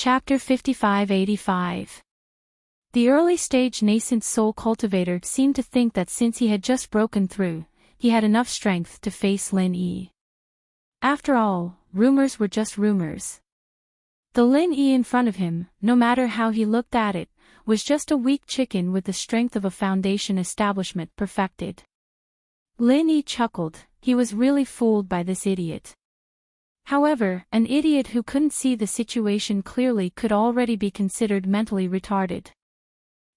Chapter 5585. The early-stage nascent soul cultivator seemed to think that since he had just broken through, he had enough strength to face Lin Yi. After all, rumors were just rumors. The Lin Yi in front of him, no matter how he looked at it, was just a weak chicken with the strength of a foundation establishment perfected. Lin Yi chuckled. He was really fooled by this idiot. However, an idiot who couldn't see the situation clearly could already be considered mentally retarded.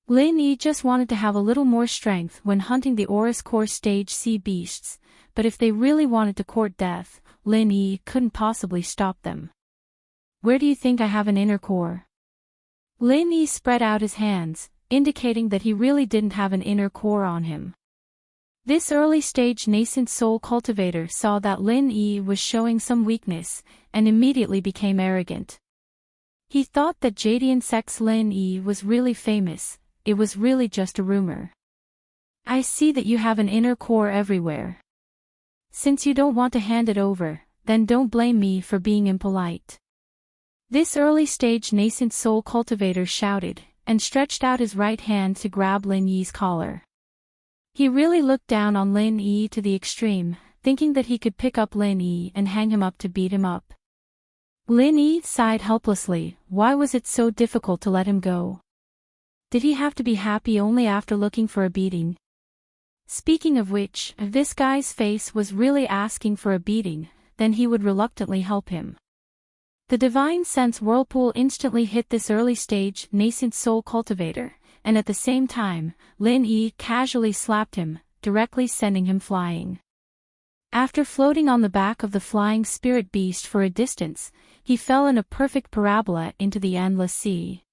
Lin Yi just wanted to have a little more strength when hunting the Aurus Core Stage C beasts, but if they really wanted to court death, Lin Yi couldn't possibly stop them. Where do you think I have an inner core? Lin Yi spread out his hands, indicating that he really didn't have an inner core on him. This early-stage nascent soul cultivator saw that Lin Yi was showing some weakness, and immediately became arrogant. He thought that Jadian Sect's Lin Yi was really famous. It was really just a rumor. I see that you have an inner core everywhere. Since you don't want to hand it over, then don't blame me for being impolite. This early-stage nascent soul cultivator shouted, and stretched out his right hand to grab Lin Yi's collar. He really looked down on Lin Yi to the extreme, thinking that he could pick up Lin Yi and hang him up to beat him up. Lin Yi sighed helplessly. Why was it so difficult to let him go? Did he have to be happy only after looking for a beating? Speaking of which, if this guy's face was really asking for a beating, then he would reluctantly help him. The divine sense whirlpool instantly hit this early-stage nascent soul cultivator, and at the same time, Lin Yi casually slapped him, directly sending him flying. After floating on the back of the flying spirit beast for a distance, he fell in a perfect parabola into the endless sea.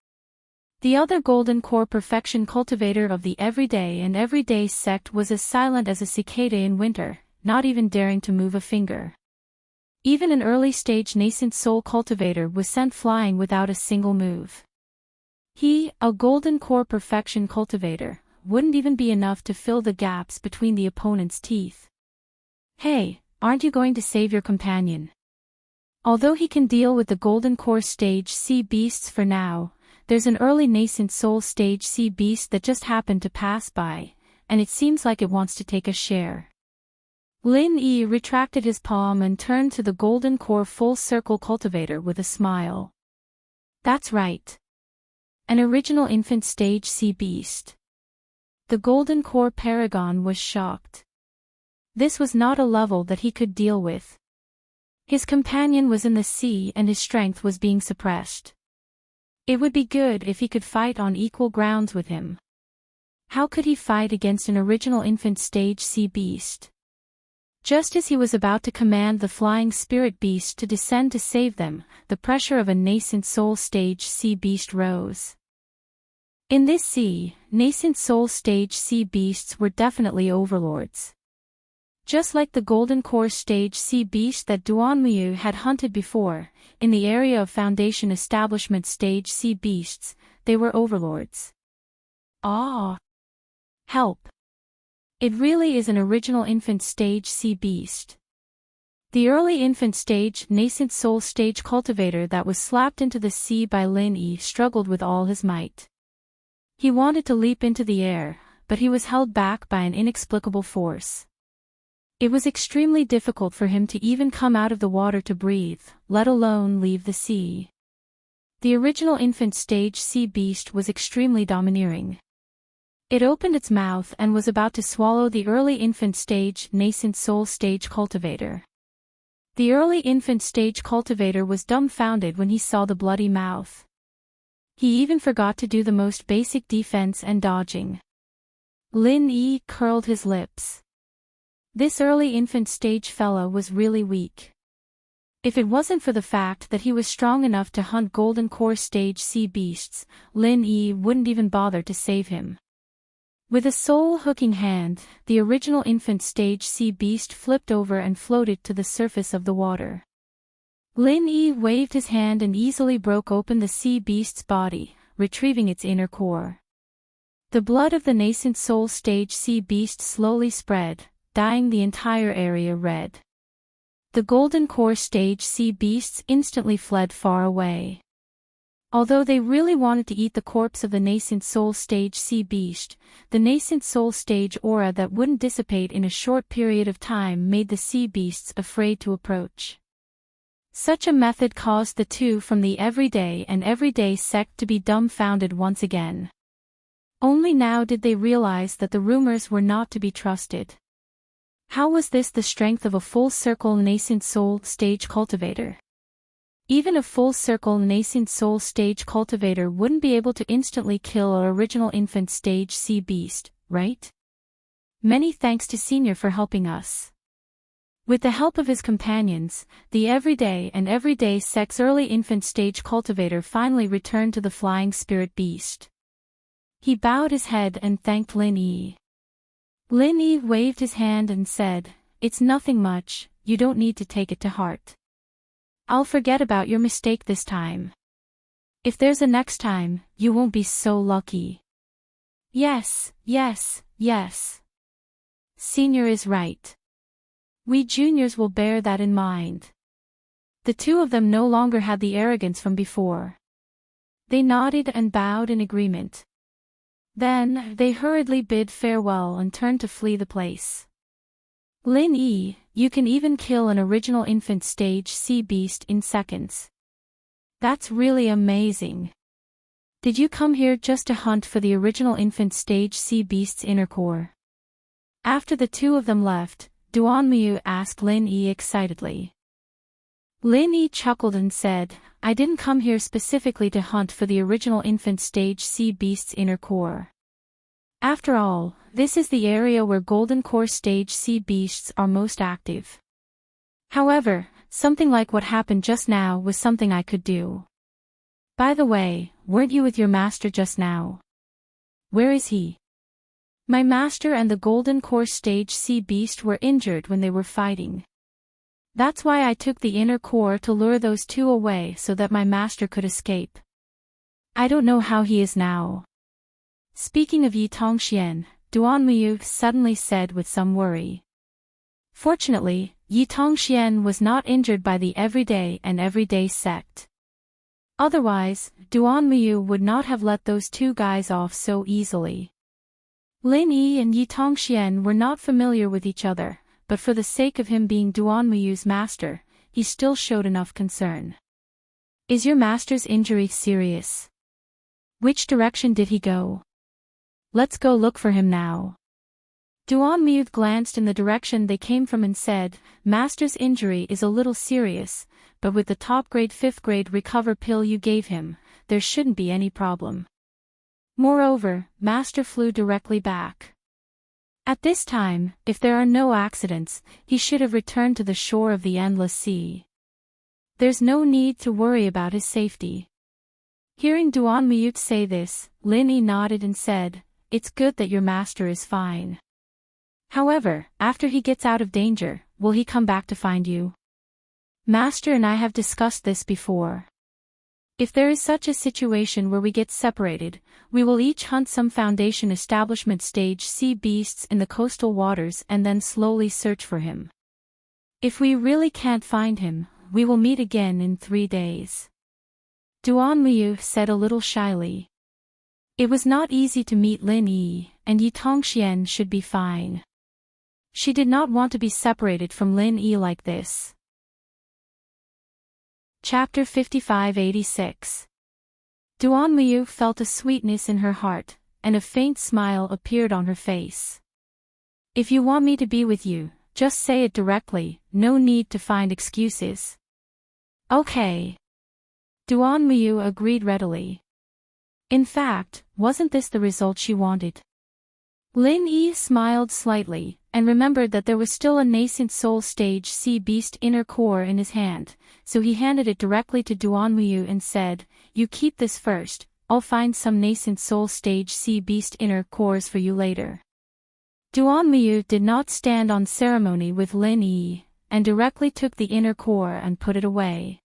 The other golden core perfection cultivator of the everyday sect was as silent as a cicada in winter, not even daring to move a finger. Even an early-stage nascent soul cultivator was sent flying without a single move. He, a golden core perfection cultivator, wouldn't even be enough to fill the gaps between the opponent's teeth. Hey, aren't you going to save your companion? Although he can deal with the golden core stage C beasts for now, there's an early nascent soul stage C beast that just happened to pass by, and it seems like it wants to take a share. Lin Yi retracted his palm and turned to the golden core full circle cultivator with a smile. That's right. An original infant stage C beast. The golden core paragon was shocked. This was not a level that he could deal with. His companion was in the sea and his strength was being suppressed. It would be good if he could fight on equal grounds with him. How could he fight against an original infant stage C beast? Just as he was about to command the flying spirit beast to descend to save them, the pressure of a nascent soul stage C beast rose. In this sea, nascent soul stage C beasts were definitely overlords. Just like the golden core stage C beast that Duanmuyu had hunted before, in the area of foundation establishment stage C beasts, they were overlords. Ah! Help! It really is an original infant stage C beast. The early infant stage nascent soul stage cultivator that was slapped into the sea by Lin Yi struggled with all his might. He wanted to leap into the air, but he was held back by an inexplicable force. It was extremely difficult for him to even come out of the water to breathe, let alone leave the sea. The original infant stage sea beast was extremely domineering. It opened its mouth and was about to swallow the early infant stage nascent soul stage cultivator. The early infant stage cultivator was dumbfounded when he saw the bloody mouth. He even forgot to do the most basic defense and dodging. Lin Yi curled his lips. This early infant stage fella was really weak. If it wasn't for the fact that he was strong enough to hunt golden core stage sea beasts, Lin Yi wouldn't even bother to save him. With a soul-hooking hand, the original infant stage sea beast flipped over and floated to the surface of the water. Lin Yi waved his hand and easily broke open the sea beast's body, retrieving its inner core. The blood of the nascent soul stage sea beast slowly spread, dyeing the entire area red. The golden core stage sea beasts instantly fled far away. Although they really wanted to eat the corpse of the nascent soul stage sea beast, the nascent soul stage aura that wouldn't dissipate in a short period of time made the sea beasts afraid to approach. Such a method caused the two from the everyday sect to be dumbfounded once again. Only now did they realize that the rumors were not to be trusted. How was this the strength of a full-circle nascent soul stage cultivator? Even a full-circle nascent soul stage cultivator wouldn't be able to instantly kill our original infant stage sea beast, right? Many thanks to Senior for helping us. With the help of his companions, the everyday sect's early infant stage cultivator finally returned to the flying spirit beast. He bowed his head and thanked Lin Yi. Lin Yi waved his hand and said, "It's nothing much, you don't need to take it to heart. I'll forget about your mistake this time. If there's a next time, you won't be so lucky." Yes. Senior is right. We juniors will bear that in mind. The two of them no longer had the arrogance from before. They nodded and bowed in agreement. Then, they hurriedly bid farewell and turned to flee the place. Lin Yi, you can even kill an original infant stage sea beast in seconds. That's really amazing. Did you come here just to hunt for the original infant stage sea beast's inner core? After the two of them left, Duanmu asked Lin Yi excitedly. Lin Yi chuckled and said, "I didn't come here specifically to hunt for the original infant stage sea beast's inner core. After all, this is the area where golden core stage sea beasts are most active. However, something like what happened just now was something I could do. By the way, weren't you with your master just now? Where is he?" "My master and the golden core stage sea beast were injured when they were fighting. That's why I took the inner core to lure those two away so that my master could escape. I don't know how he is now." Speaking of Yi Tongxian, Duanmu suddenly said with some worry. Fortunately, Yi Tongxian was not injured by the everyday sect. Otherwise, Duanmu would not have let those two guys off so easily. Lin Yi and Yi Tongxian were not familiar with each other, but for the sake of him being Duanmu's master, he still showed enough concern. "Is your master's injury serious? Which direction did he go? Let's go look for him now." Duanmu glanced in the direction they came from and said, "Master's injury is a little serious, but with the top-grade 5th-grade recover pill you gave him, there shouldn't be any problem. Moreover, Master flew directly back. At this time, if there are no accidents, he should have returned to the shore of the endless sea. There's no need to worry about his safety." Hearing Duanmu say this, Lin Yi nodded and said, "It's good that your master is fine. However, after he gets out of danger, will he come back to find you? Master and I have discussed this before. If there is such a situation where we get separated, we will each hunt some Foundation establishment stage sea beasts in the coastal waters and then slowly search for him. If we really can't find him, we will meet again in 3 days." Duanmu said a little shyly. It was not easy to meet Lin Yi, and Yi Tongxian should be fine. She did not want to be separated from Lin Yi like this. Chapter 5586. Duanmu felt a sweetness in her heart, and a faint smile appeared on her face. "If you want me to be with you, just say it directly, no need to find excuses." "Okay." Duanmu agreed readily. In fact, wasn't this the result she wanted? Lin Yi smiled slightly, and remembered that there was still a nascent soul stage sea beast inner core in his hand, so he handed it directly to Duanmu and said, "You keep this first, I'll find some nascent soul stage sea beast inner cores for you later." Duanmu did not stand on ceremony with Lin Yi, and directly took the inner core and put it away.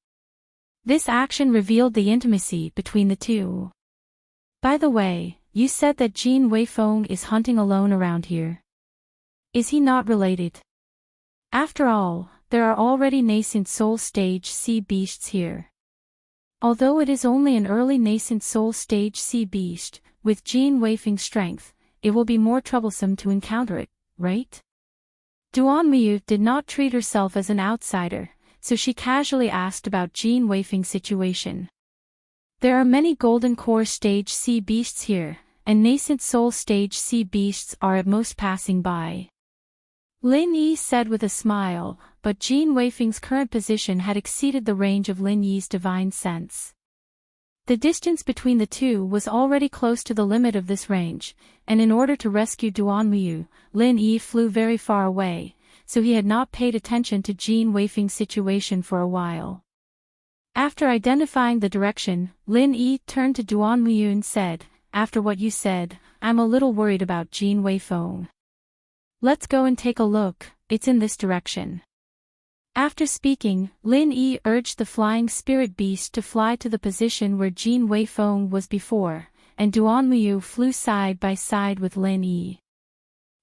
This action revealed the intimacy between the two. "By the way, you said that Jin Weifeng is hunting alone around here. Is he not related? After all, there are already nascent soul stage sea beasts here." Although it is only an early nascent soul stage sea beast, with Jean Weifeng's strength, it will be more troublesome to encounter it, right? Duanmuyu did not treat herself as an outsider, so she casually asked about Jean Weifeng's situation. There are many golden core stage sea beasts here, and nascent soul stage sea beasts are at most passing by. Lin Yi said with a smile, but Jean Weifeng's current position had exceeded the range of Lin Yi's divine sense. The distance between the two was already close to the limit of this range, and in order to rescue Duanmuyu, Lin Yi flew very far away, so he had not paid attention to Jean Weifeng's situation for a while. After identifying the direction, Lin Yi turned to Duanmuyu and said, "After what you said, I'm a little worried about Jean Weifeng. Let's go and take a look, it's in this direction." After speaking, Lin Yi urged the flying spirit beast to fly to the position where Jean Weifeng was before, and Duanmuyu flew side by side with Lin Yi.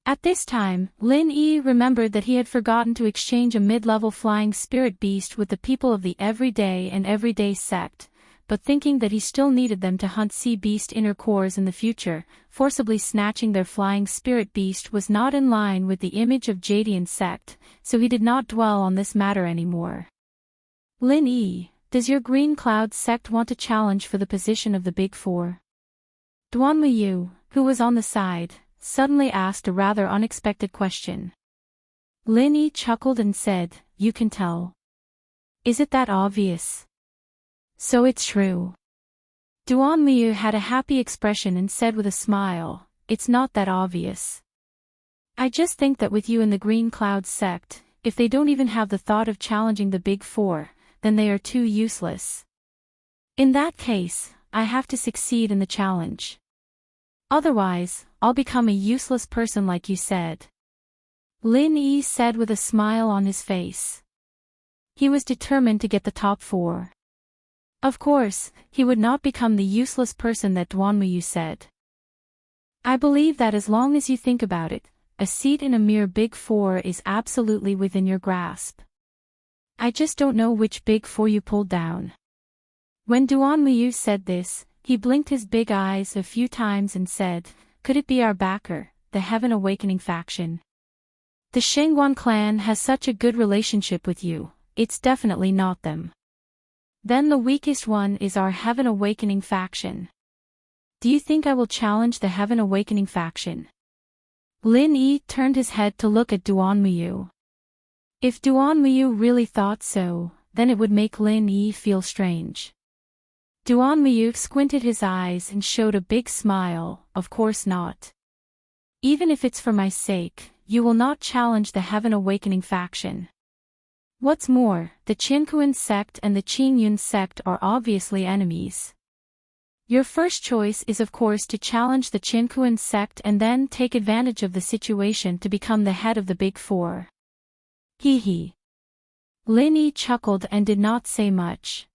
At this time, Lin Yi remembered that he had forgotten to exchange a mid-level flying spirit beast with the people of the Everyday and Everyday sect, but thinking that he still needed them to hunt sea beast inner cores in the future, forcibly snatching their flying spirit beast was not in line with the image of Jadian sect, so he did not dwell on this matter anymore. "Lin Yi, does your Green Cloud sect want a challenge for the position of the Big Four?" Duanmuyu, who was on the side, suddenly asked a rather unexpected question. Lin Yi chuckled and said, "You can tell. Is it that obvious?" "So it's true." Duanmuyu had a happy expression and said with a smile, "It's not that obvious. I just think that with you in the Green Cloud sect, if they don't even have the thought of challenging the Big Four, then they are too useless. In that case, I have to succeed in the challenge. Otherwise, I'll become a useless person like you said." Lin Yi said with a smile on his face. He was determined to get the top 4. Of course, he would not become the useless person that Duanmuyu said. "I believe that as long as you think about it, a seat in a mere Big Four is absolutely within your grasp. I just don't know which Big Four you pulled down." When Duanmuyu said this, he blinked his big eyes a few times and said, "Could it be our backer, the Heaven Awakening faction? The Shengguan clan has such a good relationship with you, it's definitely not them. Then the weakest one is our Heaven Awakening faction. Do you think I will challenge the Heaven Awakening faction?" Lin Yi turned his head to look at Duanmuyu. If Duanmuyu really thought so, then it would make Lin Yi feel strange. Duanmuyu squinted his eyes and showed a big smile, "Of course not. Even if it's for my sake, you will not challenge the Heaven Awakening faction. What's more, the Qinkuan sect and the Qingyun sect are obviously enemies. Your first choice is of course to challenge the Qinkuan sect and then take advantage of the situation to become the head of the Big Four." Hee hee. Lin Yi chuckled and did not say much.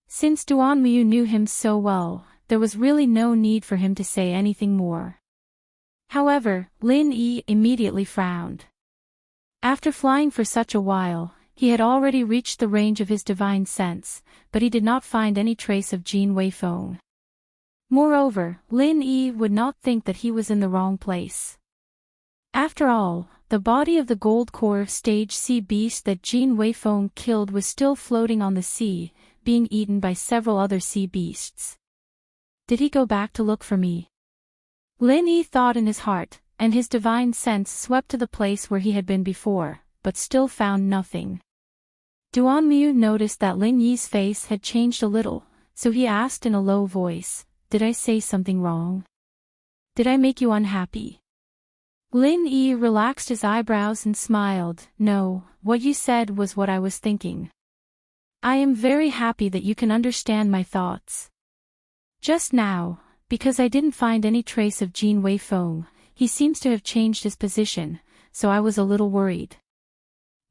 Since Duanmuyu knew him so well, there was really no need for him to say anything more. However, Lin Yi immediately frowned. After flying for such a while, he had already reached the range of his divine sense, but he did not find any trace of Jean Weifeng. Moreover, Lin Yi would not think that he was in the wrong place. After all, the body of the gold core stage sea beast that Jean Weifeng killed was still floating on the sea, being eaten by several other sea beasts. Did he go back to look for me? Lin Yi thought in his heart, and his divine sense swept to the place where he had been before, but still found nothing. Duanmuyu noticed that Lin Yi's face had changed a little, so he asked in a low voice, "Did I say something wrong? Did I make you unhappy?" Lin Yi relaxed his eyebrows and smiled, "No, what you said was what I was thinking. I am very happy that you can understand my thoughts. Just now, because I didn't find any trace of Jean Weifeng, he seems to have changed his position, so I was a little worried.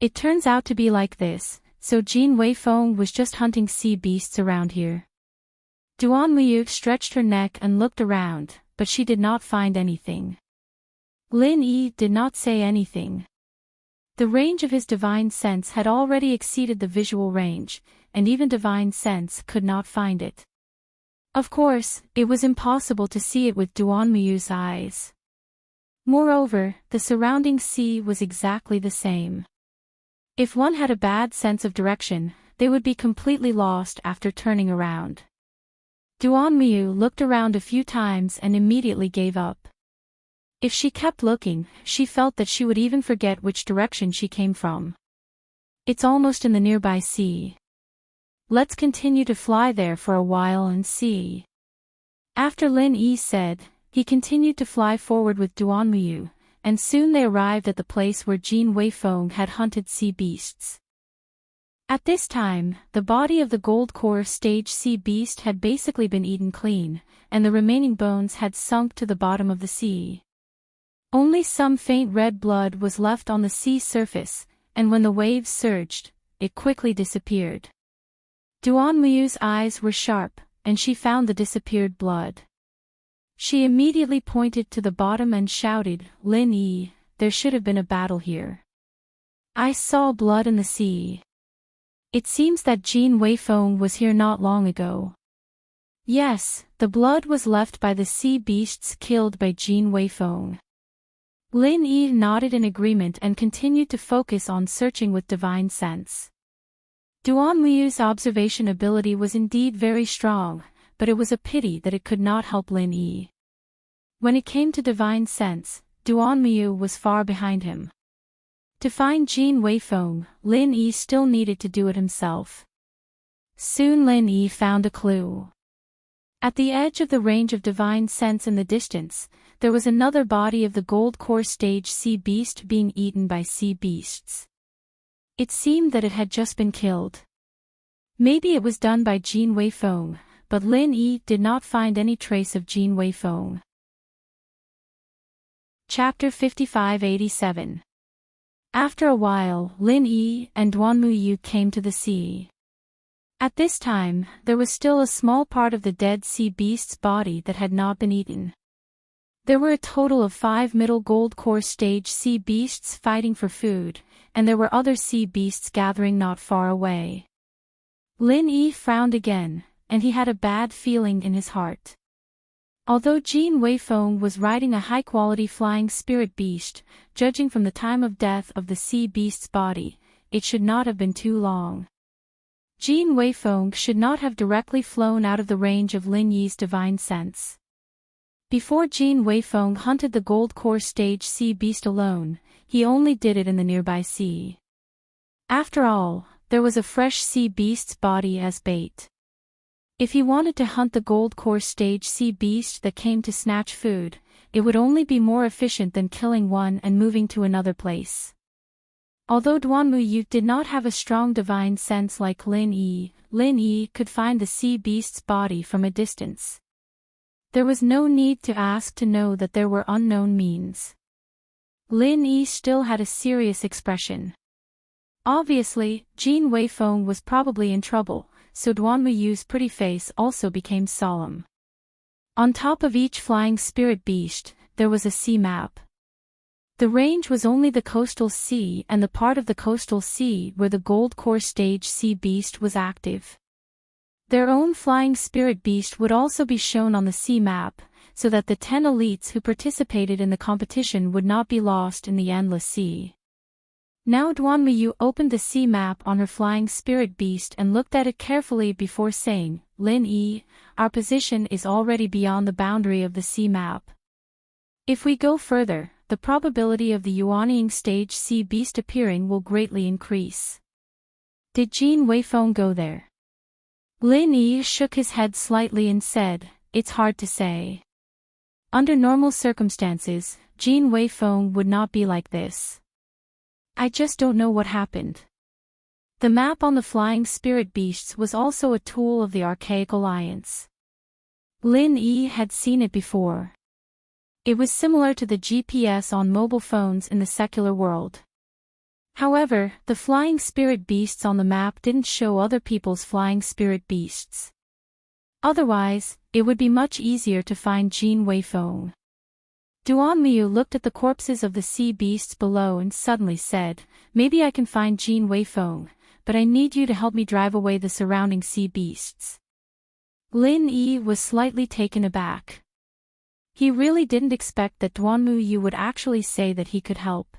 It turns out to be like this, so Jean Weifeng was just hunting sea beasts around here." Duanmuyu stretched her neck and looked around, but she did not find anything. Lin Yi did not say anything. The range of his divine sense had already exceeded the visual range, and even divine sense could not find it. Of course, it was impossible to see it with Duanmuyu's eyes. Moreover, the surrounding sea was exactly the same. If one had a bad sense of direction, they would be completely lost after turning around. Duanmuyu looked around a few times and immediately gave up. If she kept looking, she felt that she would even forget which direction she came from. It's almost in the nearby sea. Let's continue to fly there for a while and see. After Lin Yi said, he continued to fly forward with Duanmuyu, and soon they arrived at the place where Jin Weifeng had hunted sea beasts. At this time, the body of the gold core stage sea beast had basically been eaten clean, and the remaining bones had sunk to the bottom of the sea. Only some faint red blood was left on the sea surface, and when the waves surged, it quickly disappeared. Duanmuyu's eyes were sharp, and she found the disappeared blood. She immediately pointed to the bottom and shouted, "Lin Yi, there should have been a battle here. I saw blood in the sea. It seems that Jin Weifeng was here not long ago." Yes, the blood was left by the sea beasts killed by Jin Weifeng. Lin Yi nodded in agreement and continued to focus on searching with divine sense. Duanmuyu's observation ability was indeed very strong, but it was a pity that it could not help Lin Yi. When it came to divine sense, Duanmuyu was far behind him. To find Jin Weifeng, Lin Yi still needed to do it himself. Soon Lin Yi found a clue. At the edge of the range of divine sense in the distance, there was another body of the gold core stage sea beast being eaten by sea beasts. It seemed that it had just been killed. Maybe it was done by Jin Weifeng, but Lin Yi did not find any trace of Jin Weifeng. Chapter 5587. After a while, Lin Yi and Duanmuyu came to the sea. At this time, there was still a small part of the dead sea beast's body that had not been eaten. There were a total of 5 middle gold core stage sea beasts fighting for food, and there were other sea beasts gathering not far away. Lin Yi frowned again, and he had a bad feeling in his heart. Although Jin Weifeng was riding a high-quality flying spirit beast, judging from the time of death of the sea beast's body, it should not have been too long. Jin Weifeng should not have directly flown out of the range of Lin Yi's divine sense. Before Jin Weifeng hunted the gold core stage sea beast alone, he only did it in the nearby sea. After all, there was a fresh sea beast's body as bait. If he wanted to hunt the gold core stage sea beast that came to snatch food, it would only be more efficient than killing one and moving to another place. Although Duanmuyu did not have a strong divine sense like Lin Yi could find the sea beast's body from a distance. There was no need to ask to know that there were unknown means. Lin Yi still had a serious expression. Obviously, Jin Weifeng was probably in trouble, so Duanmuyu's pretty face also became solemn. On top of each flying spirit beast, there was a sea map. The range was only the coastal sea and the part of the coastal sea where the gold core stage sea beast was active. Their own flying spirit beast would also be shown on the sea map, so that the 10 elites who participated in the competition would not be lost in the endless sea. Now Duanmuyu opened the sea map on her flying spirit beast and looked at it carefully before saying, "Lin Yi, our position is already beyond the boundary of the sea map. If we go further, the probability of the Yuanying stage sea beast appearing will greatly increase." Did Jin Weifeng go there? Lin Yi shook his head slightly and said, "It's hard to say. Under normal circumstances, Jin Weifeng would not be like this. I just don't know what happened." The map on the flying spirit beasts was also a tool of the Archaic Alliance. Lin Yi had seen it before. It was similar to the GPS on mobile phones in the secular world. However, the flying spirit beasts on the map didn't show other people's flying spirit beasts. Otherwise, it would be much easier to find Jin Weifeng. Duanmu looked at the corpses of the sea beasts below and suddenly said, "Maybe I can find Jin Weifeng, but I need you to help me drive away the surrounding sea beasts." Lin Yi was slightly taken aback. He really didn't expect that Duanmu would actually say that he could help.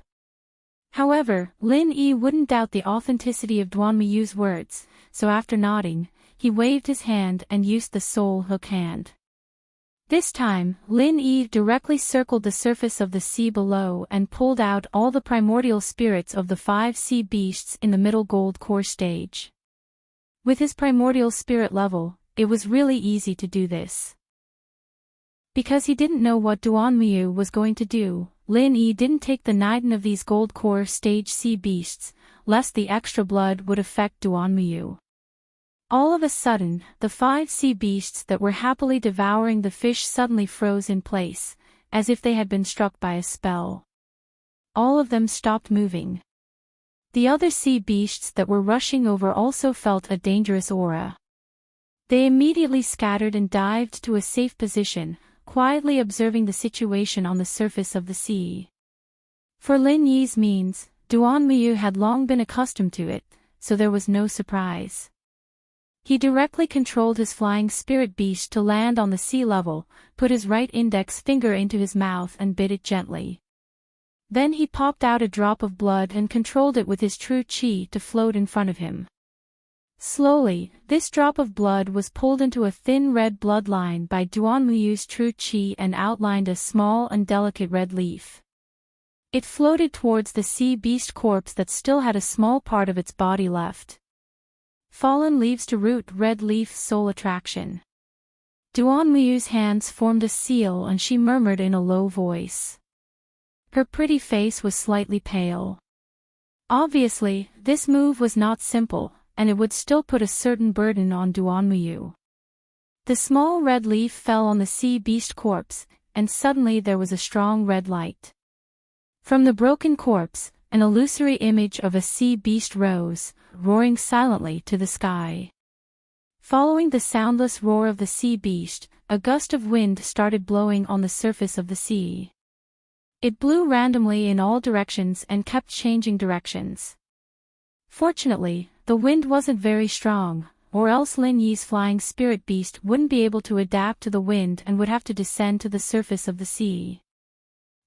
However, Lin Yi wouldn't doubt the authenticity of Duanmu's words, so after nodding, he waved his hand and used the soul hook hand. This time, Lin Yi directly circled the surface of the sea below and pulled out all the primordial spirits of the 5 sea beasts in the middle gold core stage. With his primordial spirit level, it was really easy to do this. Because he didn't know what Duanmu was going to do, Lin Yi didn't take the 9 of these gold core stage sea beasts, lest the extra blood would affect Duanmu. All of a sudden, the 5 sea beasts that were happily devouring the fish suddenly froze in place, as if they had been struck by a spell. All of them stopped moving. The other sea beasts that were rushing over also felt a dangerous aura. They immediately scattered and dived to a safe position, quietly observing the situation on the surface of the sea. For Lin Yi's means, Duanmu had long been accustomed to it, so there was no surprise. He directly controlled his flying spirit beast to land on the sea level, put his right index finger into his mouth and bit it gently. Then he popped out a drop of blood and controlled it with his true chi to float in front of him. Slowly, this drop of blood was pulled into a thin red bloodline by Duanmu's true chi and outlined a small and delicate red leaf. It floated towards the sea beast corpse that still had a small part of its body left. Fallen leaves to root red leaf soul attraction. Duanmu's hands formed a seal and she murmured in a low voice. Her pretty face was slightly pale. Obviously, this move was not simple, and it would still put a certain burden on Duanmu. The small red leaf fell on the sea beast corpse, and suddenly there was a strong red light. From the broken corpse, an illusory image of a sea beast rose, roaring silently to the sky. Following the soundless roar of the sea beast, a gust of wind started blowing on the surface of the sea. It blew randomly in all directions and kept changing directions. Fortunately, the wind wasn't very strong, or else Lin Yi's flying spirit beast wouldn't be able to adapt to the wind and would have to descend to the surface of the sea.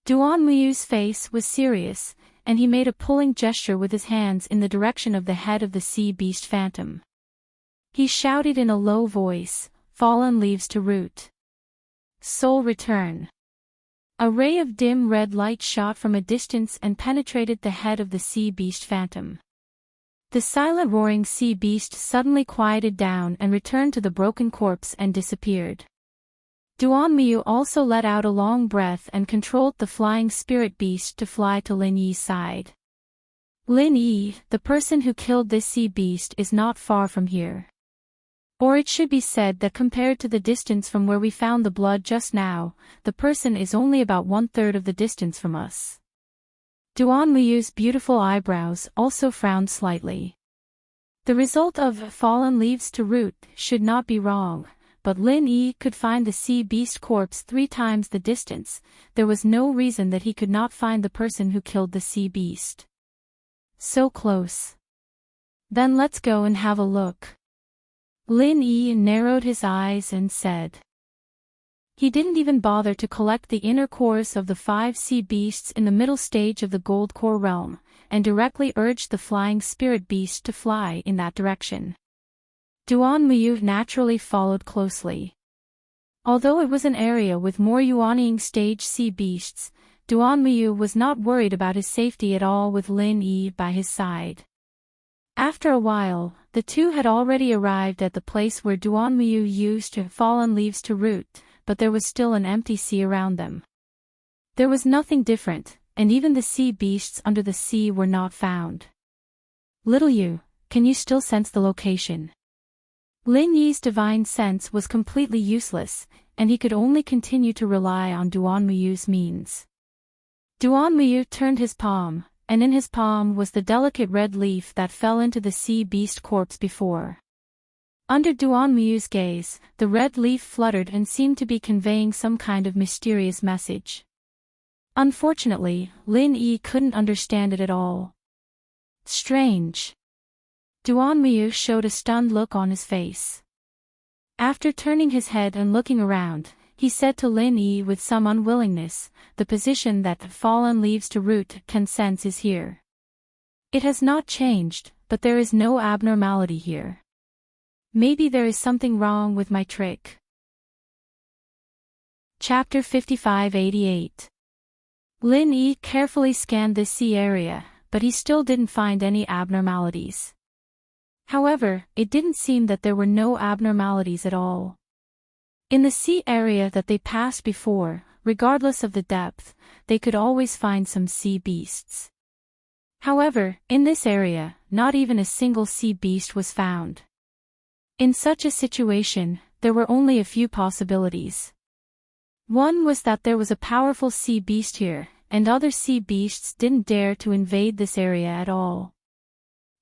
Duanmu's face was serious, and he made a pulling gesture with his hands in the direction of the head of the sea beast phantom. He shouted in a low voice, "Fallen leaves to root. Soul return." A ray of dim red light shot from a distance and penetrated the head of the sea beast phantom. The silent roaring sea beast suddenly quieted down and returned to the broken corpse and disappeared. Duanmu also let out a long breath and controlled the flying spirit beast to fly to Lin Yi's side. "Lin Yi, the person who killed this sea beast is not far from here. Or it should be said that compared to the distance from where we found the blood just now, the person is only about 1/3 of the distance from us." Duanmu's beautiful eyebrows also frowned slightly. The result of "fallen leaves to root" should not be wrong. But Lin Yi could find the sea beast corpse 3 times the distance. There was no reason that he could not find the person who killed the sea beast. So close. Then let's go and have a look. Lin Yi narrowed his eyes and said. He didn't even bother to collect the inner cores of the 5 sea beasts in the middle stage of the gold core realm, and directly urged the flying spirit beast to fly in that direction. Duanmu naturally followed closely. Although it was an area with more Yuanying stage sea beasts, Duanmu was not worried about his safety at all with Lin Yi by his side. After a while, the two had already arrived at the place where Duanmu used to fallen leaves to root, but there was still an empty sea around them. There was nothing different, and even the sea beasts under the sea were not found. "Little you, can you still sense the location?" Lin Yi's divine sense was completely useless, and he could only continue to rely on Duanmu's means. Duanmu turned his palm, and in his palm was the delicate red leaf that fell into the sea beast corpse before. Under Duanmu's gaze, the red leaf fluttered and seemed to be conveying some kind of mysterious message. Unfortunately, Lin Yi couldn't understand it at all. Strange. Duan Miu showed a stunned look on his face. After turning his head and looking around, he said to Lin Yi with some unwillingness, "The position that the fallen leaves to root can sense is here. It has not changed, but there is no abnormality here. Maybe there is something wrong with my trick." Chapter 5588. Lin Yi carefully scanned this sea area, but he still didn't find any abnormalities. However, it didn't seem that there were no abnormalities at all. In the sea area that they passed before, regardless of the depth, they could always find some sea beasts. However, in this area, not even a single sea beast was found. In such a situation, there were only a few possibilities. One was that there was a powerful sea beast here, and other sea beasts didn't dare to invade this area at all.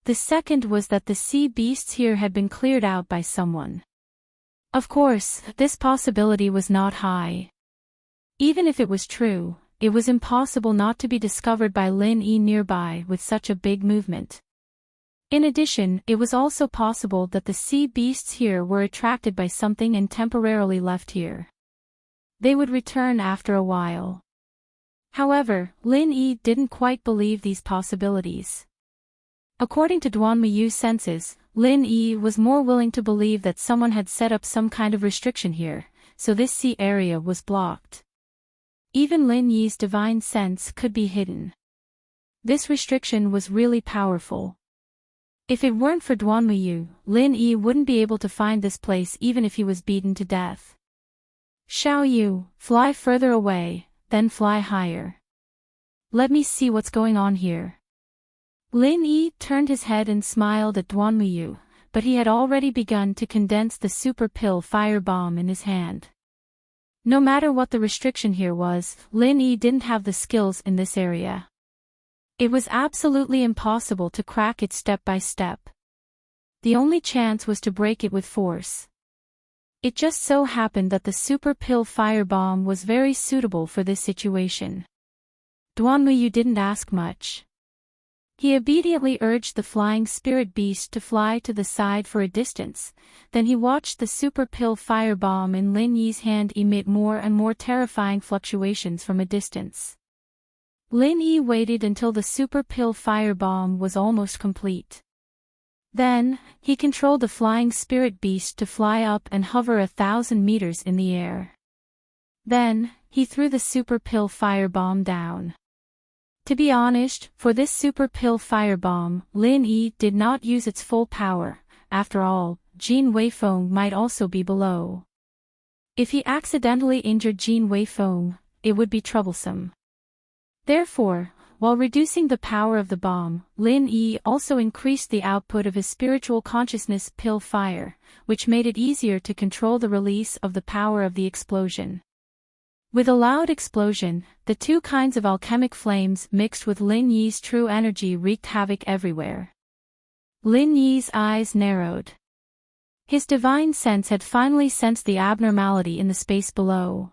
The second was that the sea beasts here had been cleared out by someone. Of course, this possibility was not high. Even if it was true, it was impossible not to be discovered by Lin Yi nearby with such a big movement. In addition, it was also possible that the sea beasts here were attracted by something and temporarily left here. They would return after a while. However, Lin Yi didn't quite believe these possibilities. According to Duan Miyu's senses, Lin Yi was more willing to believe that someone had set up some kind of restriction here, so this sea area was blocked. Even Lin Yi's divine sense could be hidden. This restriction was really powerful. If it weren't for Duan Miyu, Lin Yi wouldn't be able to find this place even if he was beaten to death. "Xiao Yu, fly further away, then fly higher. Let me see what's going on here." Lin Yi turned his head and smiled at Duan Miyu, but he had already begun to condense the super pill fire bomb in his hand. No matter what the restriction here was, Lin Yi didn't have the skills in this area. It was absolutely impossible to crack it step by step. The only chance was to break it with force. It just so happened that the super pill fire bomb was very suitable for this situation. Duan Miyu didn't ask much. He obediently urged the flying spirit beast to fly to the side for a distance, then he watched the super pill fire bomb in Lin Yi's hand emit more and more terrifying fluctuations from a distance. Lin Yi waited until the super pill fire bomb was almost complete. Then, he controlled the flying spirit beast to fly up and hover 1,000 meters in the air. Then, he threw the super pill fire bomb down. To be honest, for this super pill fire bomb, Lin Yi did not use its full power. After all, Jin Weifeng might also be below. If he accidentally injured Jin Weifeng, it would be troublesome. Therefore, while reducing the power of the bomb, Lin Yi also increased the output of his spiritual consciousness pill fire, which made it easier to control the release of the power of the explosion. With a loud explosion, the two kinds of alchemic flames mixed with Lin Yi's true energy wreaked havoc everywhere. Lin Yi's eyes narrowed. His divine sense had finally sensed the abnormality in the space below.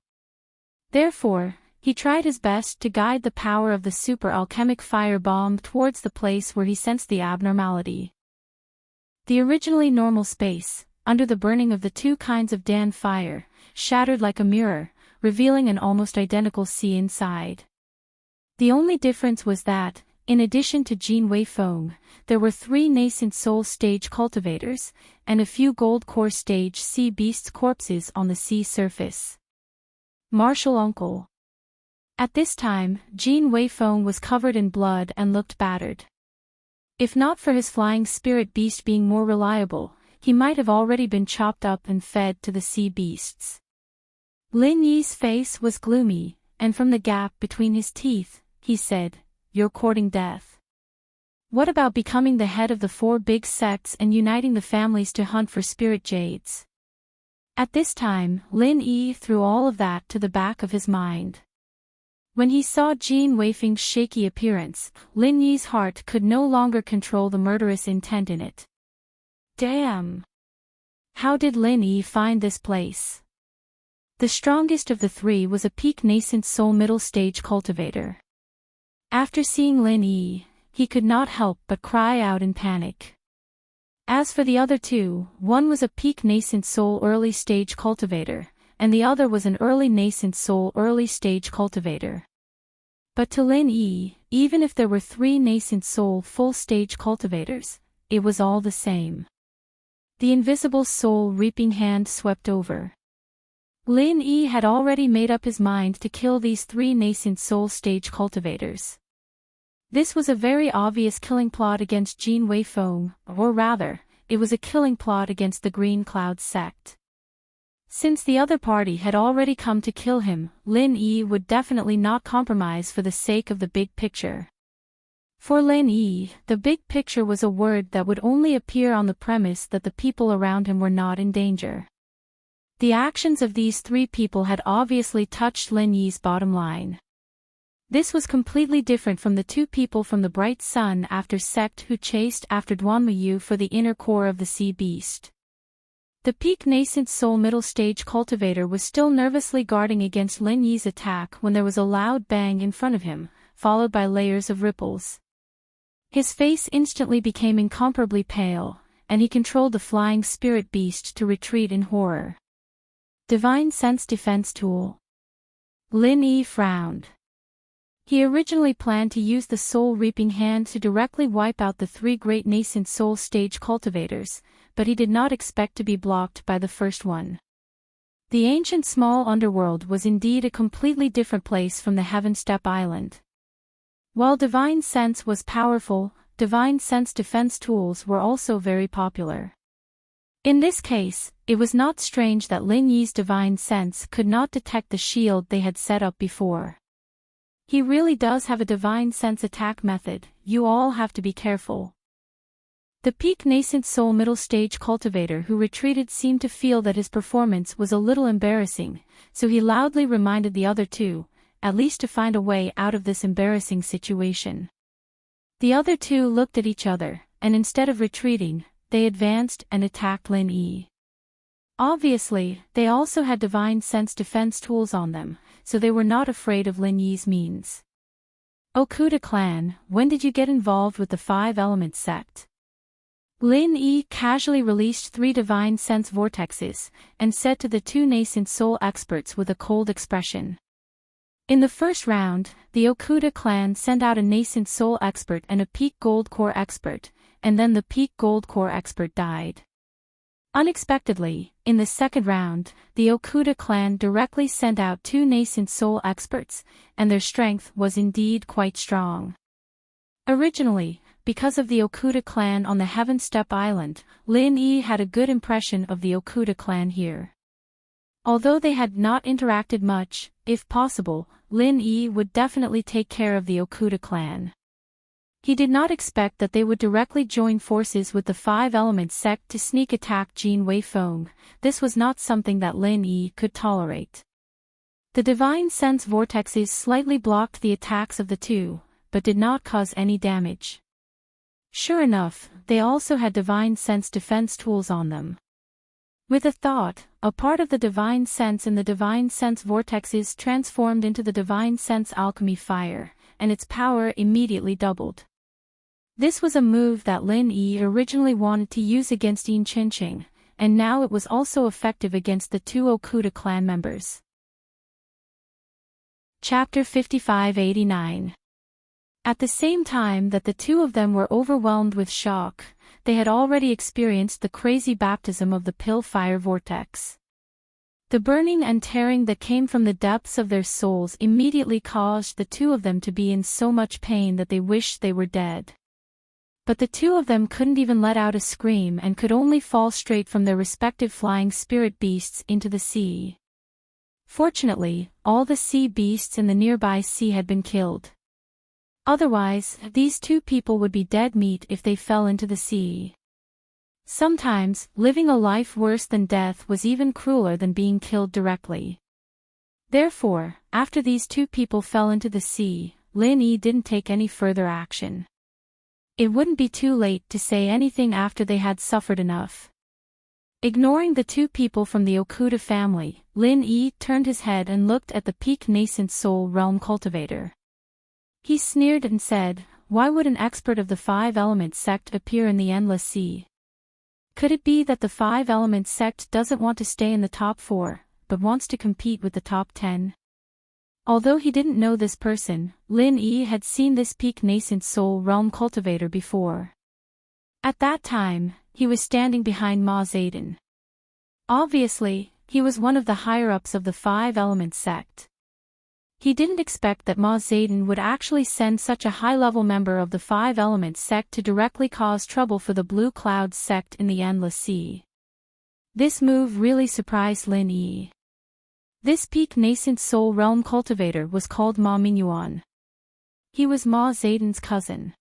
Therefore, he tried his best to guide the power of the super alchemic fire bomb towards the place where he sensed the abnormality. The originally normal space, under the burning of the two kinds of Dan fire, shattered like a mirror, revealing an almost identical sea inside. The only difference was that, in addition to Jin Weifeng, there were 3 nascent soul stage cultivators, and a few gold core stage sea beasts' corpses on the sea surface. Martial Uncle. At this time, Jin Weifeng was covered in blood and looked battered. If not for his flying spirit beast being more reliable, he might have already been chopped up and fed to the sea beasts. Lin Yi's face was gloomy, and from the gap between his teeth, he said, "You're courting death. What about becoming the head of the 4 big sects and uniting the families to hunt for spirit jades?" At this time, Lin Yi threw all of that to the back of his mind. When he saw Jin Weifeng's shaky appearance, Lin Yi's heart could no longer control the murderous intent in it. Damn! How did Lin Yi find this place? The strongest of the three was a peak nascent soul middle stage cultivator. After seeing Lin Yi, he could not help but cry out in panic. As for the other two, one was a peak nascent soul early stage cultivator, and the other was an early nascent soul early stage cultivator. But to Lin Yi, even if there were 3 nascent soul full stage cultivators, it was all the same. The invisible soul reaping hand swept over. Lin Yi had already made up his mind to kill these 3 nascent soul stage cultivators. This was a very obvious killing plot against Jin Weifeng, or rather, it was a killing plot against the Green Cloud sect. Since the other party had already come to kill him, Lin Yi would definitely not compromise for the sake of the big picture. For Lin Yi, the big picture was a word that would only appear on the premise that the people around him were not in danger. The actions of these 3 people had obviously touched Lin Yi's bottom line. This was completely different from the 2 people from the Bright Sun after sect who chased after Duanmuyu for the inner core of the sea beast. The peak nascent soul middle stage cultivator was still nervously guarding against Lin Yi's attack when there was a loud bang in front of him, followed by layers of ripples. His face instantly became incomparably pale, and he controlled the flying spirit beast to retreat in horror. Divine Sense Defense Tool. Lin Yi frowned. He originally planned to use the Soul Reaping Hand to directly wipe out the 3 great nascent soul stage cultivators, but he did not expect to be blocked by the first one. The ancient small underworld was indeed a completely different place from the Heaven Step Island. While Divine Sense was powerful, Divine Sense defense tools were also very popular. In this case, it was not strange that Lin Yi's Divine Sense could not detect the shield they had set up before. He really does have a Divine Sense attack method, you all have to be careful. The peak nascent soul middle stage cultivator who retreated seemed to feel that his performance was a little embarrassing, so he loudly reminded the other 2, at least to find a way out of this embarrassing situation. The other 2 looked at each other, and instead of retreating, they advanced and attacked Lin Yi. Obviously, they also had Divine Sense defense tools on them, so they were not afraid of Lin Yi's means. Okuda clan, when did you get involved with the 5-element sect? Lin Yi casually released 3 Divine Sense vortexes, and said to the 2 nascent soul experts with a cold expression. In the first round, the Okuda clan sent out a nascent soul expert and a peak gold core expert, and then the peak gold core expert died. Unexpectedly, in the second round, the Okuda clan directly sent out 2 nascent soul experts, and their strength was indeed quite strong. Originally, because of the Okuda clan on the Heaven Step Island, Lin Yi had a good impression of the Okuda clan here. Although they had not interacted much, if possible, Lin Yi would definitely take care of the Okuda clan. He did not expect that they would directly join forces with the 5-element sect to sneak attack Jin Weifeng. This was not something that Lin Yi could tolerate. The Divine Sense vortexes slightly blocked the attacks of the 2, but did not cause any damage. Sure enough, they also had Divine Sense defense tools on them. With a thought, a part of the Divine Sense in the Divine Sense vortexes transformed into the Divine Sense alchemy fire, and its power immediately doubled. This was a move that Lin Yi originally wanted to use against Enchanting, and now it was also effective against the 2 Okuda clan members. Chapter 5589. At the same time that the 2 of them were overwhelmed with shock, they had already experienced the crazy baptism of the pill fire vortex. The burning and tearing that came from the depths of their souls immediately caused the 2 of them to be in so much pain that they wished they were dead. But the 2 of them couldn't even let out a scream and could only fall straight from their respective flying spirit beasts into the sea. Fortunately, all the sea beasts in the nearby sea had been killed. Otherwise, these 2 people would be dead meat if they fell into the sea. Sometimes, living a life worse than death was even crueler than being killed directly. Therefore, after these 2 people fell into the sea, Lin Yi didn't take any further action. It wouldn't be too late to say anything after they had suffered enough. Ignoring the two people from the Okuda family, Lin Yi turned his head and looked at the peak nascent soul realm cultivator. He sneered and said, "Why would an expert of the Five Elements sect appear in the Endless Sea? Could it be that the Five Elements sect doesn't want to stay in the top 4, but wants to compete with the top 10? Although he didn't know this person, Lin Yi had seen this peak nascent soul realm cultivator before. At that time, he was standing behind Ma Zayden. Obviously, he was one of the higher-ups of the Five Elements sect. He didn't expect that Ma Zayden would actually send such a high-level member of the Five Elements sect to directly cause trouble for the Blue Clouds sect in the Endless Sea. This move really surprised Lin Yi. This peak nascent soul realm cultivator was called Ma Mingyuan. He was Ma Zayden's cousin.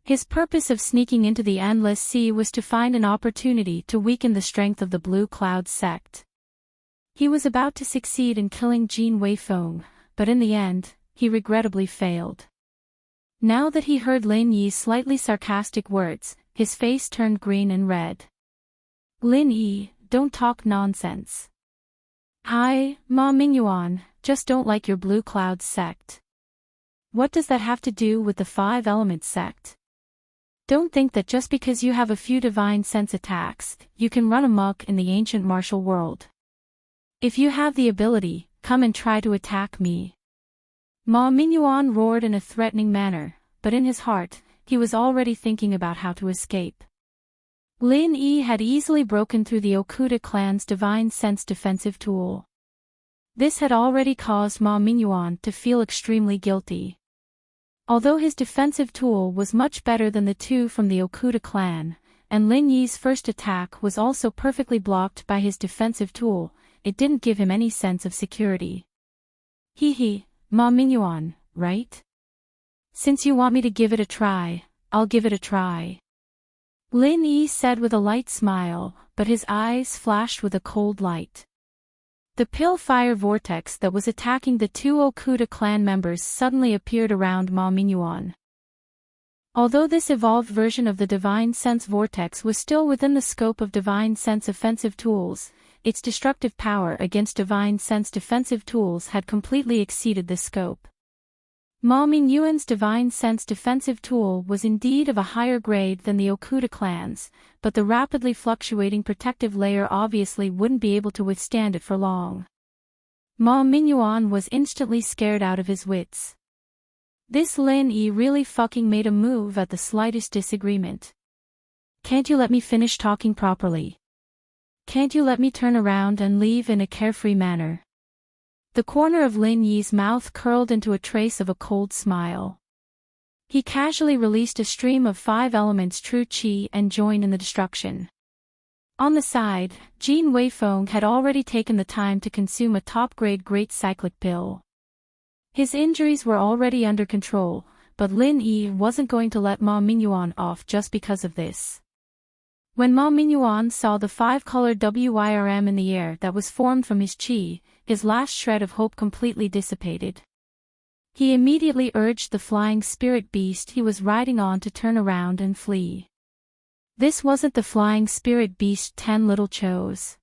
His purpose of sneaking into the Endless Sea was to find an opportunity to weaken the strength of the Blue Cloud sect. He was about to succeed in killing Jin Weifeng, but in the end, he regrettably failed. Now that he heard Lin Yi's slightly sarcastic words, his face turned green and red. "Lin Yi, don't talk nonsense. I, Ma Mingyuan, just don't like your Blue Cloud sect. What does that have to do with the Five Elements sect? Don't think that just because you have a few divine sense attacks, you can run amok in the ancient martial world. If you have the ability, come and try to attack me." Ma Mingyuan roared in a threatening manner, but in his heart, he was already thinking about how to escape. Lin Yi had easily broken through the Okuda clan's divine sense defensive tool. This had already caused Ma Mingyuan to feel extremely guilty. Although his defensive tool was much better than the two from the Okuda clan, and Lin Yi's first attack was also perfectly blocked by his defensive tool, it didn't give him any sense of security. "Hee, Ma Mingyuan, right? Since you want me to give it a try, I'll give it a try." Lin Yi said with a light smile, but his eyes flashed with a cold light. The pill fire vortex that was attacking the two Okuda clan members suddenly appeared around Ma Mingyuan. Although this evolved version of the Divine Sense vortex was still within the scope of Divine Sense offensive tools, its destructive power against Divine Sense defensive tools had completely exceeded this scope. Ma Mingyuan's Divine Sense defensive tool was indeed of a higher grade than the Okuda clan's, but the rapidly fluctuating protective layer obviously wouldn't be able to withstand it for long. Ma Mingyuan was instantly scared out of his wits. This Lin Yi really fucking made a move at the slightest disagreement. "Can't you let me finish talking properly? Can't you let me turn around and leave in a carefree manner?" The corner of Lin Yi's mouth curled into a trace of a cold smile. He casually released a stream of Five Elements true qi and joined in the destruction. On the side, Jin Weifeng had already taken the time to consume a top-grade great cyclic pill. His injuries were already under control, but Lin Yi wasn't going to let Ma Mingyuan off just because of this. When Ma Mingyuan saw the five-colored WYRM in the air that was formed from his qi, his last shred of hope completely dissipated. He immediately urged the flying spirit beast he was riding on to turn around and flee. This wasn't the flying spirit beast Ten Little chose.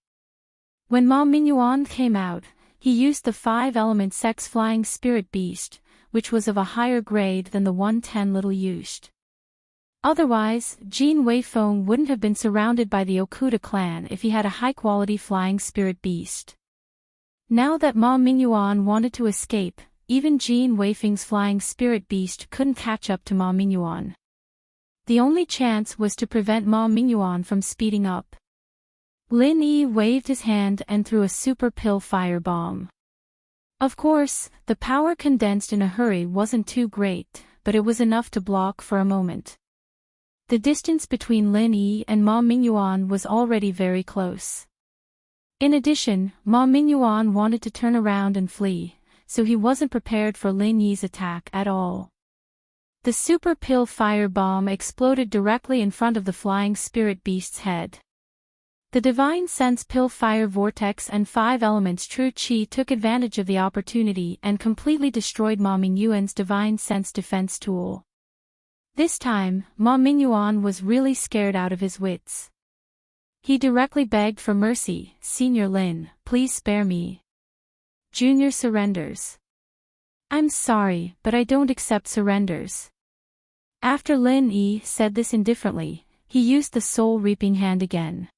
When Ma Mingyuan came out, he used the Five Element Sect's flying spirit beast, which was of a higher grade than the one Ten Little used. Otherwise, Jin Weifeng wouldn't have been surrounded by the Okuda clan if he had a high-quality flying spirit beast. Now that Ma Mingyuan wanted to escape, even Jin Weifeng's flying spirit beast couldn't catch up to Ma Mingyuan. The only chance was to prevent Ma Mingyuan from speeding up. Lin Yi waved his hand and threw a super pill firebomb. Of course, the power condensed in a hurry wasn't too great, but it was enough to block for a moment. The distance between Lin Yi and Ma Mingyuan was already very close. In addition, Ma Mingyuan wanted to turn around and flee, so he wasn't prepared for Lin Yi's attack at all. The super pill firebomb exploded directly in front of the flying spirit beast's head. The Divine Sense pill fire vortex and Five Elements true qi took advantage of the opportunity and completely destroyed Ma Mingyuan's Divine Sense defense tool. This time, Ma Mingyuan was really scared out of his wits. He directly begged for mercy. Senior Lin, please spare me. Junior surrenders. I'm sorry, but I don't accept surrenders. After Lin Yi said this indifferently, he used the soul-reaping hand again.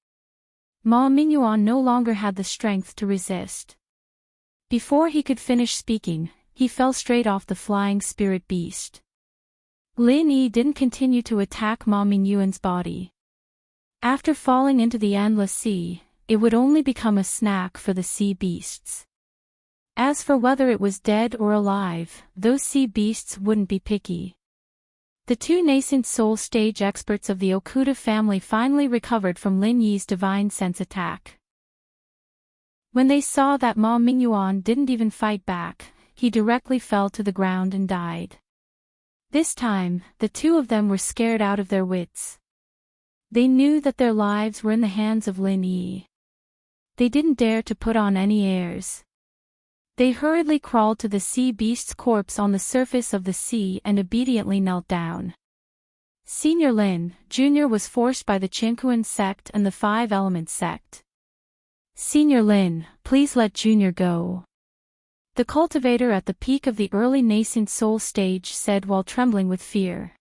Ma Mingyuan no longer had the strength to resist. Before he could finish speaking, he fell straight off the flying spirit beast. Lin Yi didn't continue to attack Ma Mingyuan's body. After falling into the endless sea, it would only become a snack for the sea beasts. As for whether it was dead or alive, those sea beasts wouldn't be picky. The two nascent soul stage experts of the Okuda family finally recovered from Lin Yi's divine sense attack. When they saw that Ma Mingyuan didn't even fight back, he directly fell to the ground and died. This time, the two of them were scared out of their wits. They knew that their lives were in the hands of Lin Yi. They didn't dare to put on any airs. They hurriedly crawled to the sea beast's corpse on the surface of the sea and obediently knelt down. Senior Lin, Junior was forced by the Qinkuan sect and the Five Elements sect. Senior Lin, please let Junior go. The cultivator at the peak of the early nascent soul stage said while trembling with fear.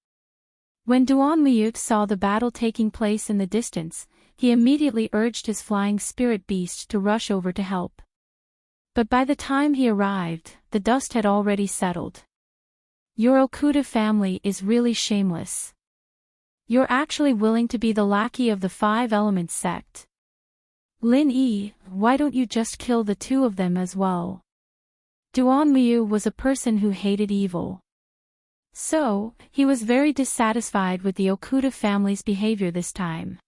When Duan Muyut saw the battle taking place in the distance, he immediately urged his flying spirit beast to rush over to help. But by the time he arrived, the dust had already settled. Your Okuda family is really shameless. You're actually willing to be the lackey of the Five Elements sect. Lin Yi, why don't you just kill the two of them as well? Duan Muyu was a person who hated evil. So, he was very dissatisfied with the Okuda family's behavior this time.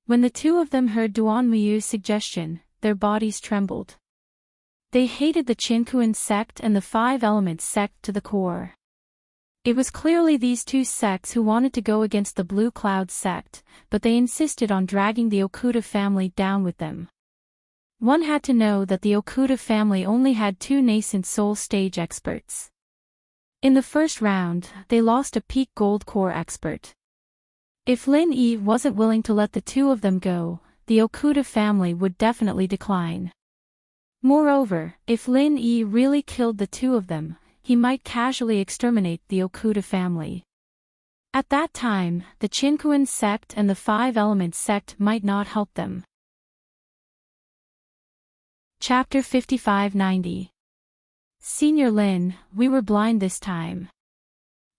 When the two of them heard Duan Muyu's suggestion, their bodies trembled. They hated the Qinkuan sect and the Five Elements sect to the core. It was clearly these two sects who wanted to go against the Blue Cloud sect, but they insisted on dragging the Okuda family down with them. One had to know that the Okuda family only had two nascent soul stage experts. In the first round, they lost a peak gold core expert. If Lin Yi wasn't willing to let the two of them go, the Okuda family would definitely decline. Moreover, if Lin Yi really killed the two of them, he might casually exterminate the Okuda family. At that time, the Qinkuan sect and the Five Elements sect might not help them. Chapter 5590. Senior Lin, we were blind this time.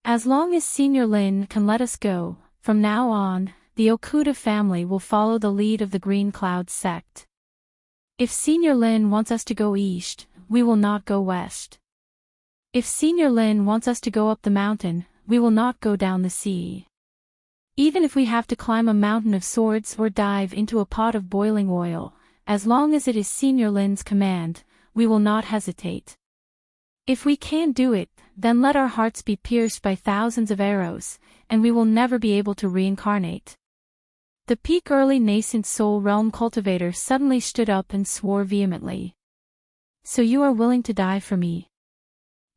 As long as Senior Lin can let us go, from now on, the Okuda family will follow the lead of the Green Cloud sect. If Senior Lin wants us to go east, we will not go west. If Senior Lin wants us to go up the mountain, we will not go down the sea. Even if we have to climb a mountain of swords or dive into a pot of boiling oil, as long as it is Senior Lin's command, we will not hesitate. If we can't do it, then let our hearts be pierced by thousands of arrows, and we will never be able to reincarnate. The peak early nascent soul realm cultivator suddenly stood up and swore vehemently. So you are willing to die for me?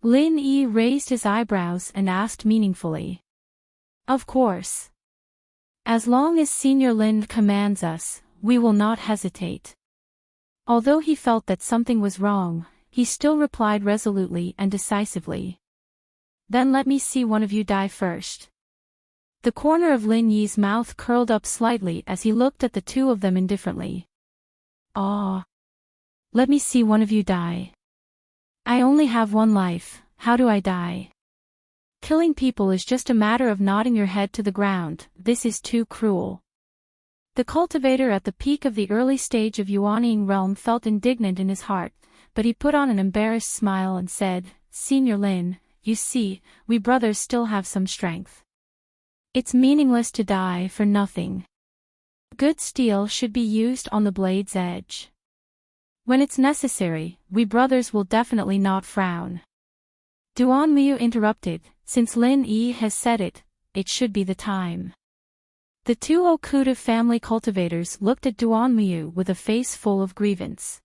Lin Yi raised his eyebrows and asked meaningfully. Of course. As long as Senior Lin commands us, we will not hesitate. Although he felt that something was wrong, he still replied resolutely and decisively. Then let me see one of you die first. The corner of Lin Yi's mouth curled up slightly as he looked at the two of them indifferently. Ah. Let me see one of you die. I only have one life, how do I die? Killing people is just a matter of nodding your head to the ground, this is too cruel. The cultivator at the peak of the early stage of Yuanying realm felt indignant in his heart, but he put on an embarrassed smile and said, Senior Lin, you see, we brothers still have some strength. It's meaningless to die for nothing. Good steel should be used on the blade's edge. When it's necessary, we brothers will definitely not frown. Duan Miu interrupted, since Lin Yi has said it, it should be the time. The two Okuda family cultivators looked at Duan Miu with a face full of grievance.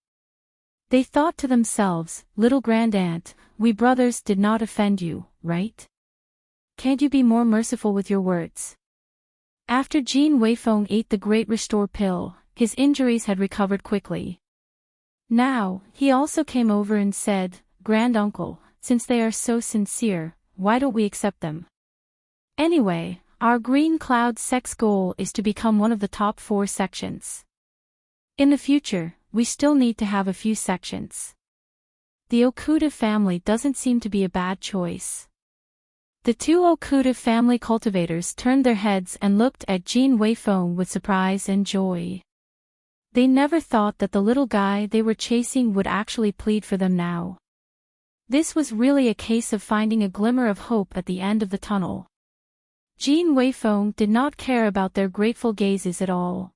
They thought to themselves, little grand-aunt, we brothers did not offend you, right? Can't you be more merciful with your words? After Jin Weifeng ate the Great Restore pill, his injuries had recovered quickly. Now, he also came over and said, "Granduncle, since they are so sincere, why don't we accept them? Anyway, our Green Cloud sect's goal is to become one of the top 4 sections. In the future, we still need to have a few sections. The Okuda family doesn't seem to be a bad choice." The 2 Okuda family cultivators turned their heads and looked at Jin Weifeng with surprise and joy. They never thought that the little guy they were chasing would actually plead for them now. This was really a case of finding a glimmer of hope at the end of the tunnel. Jin Weifeng did not care about their grateful gazes at all.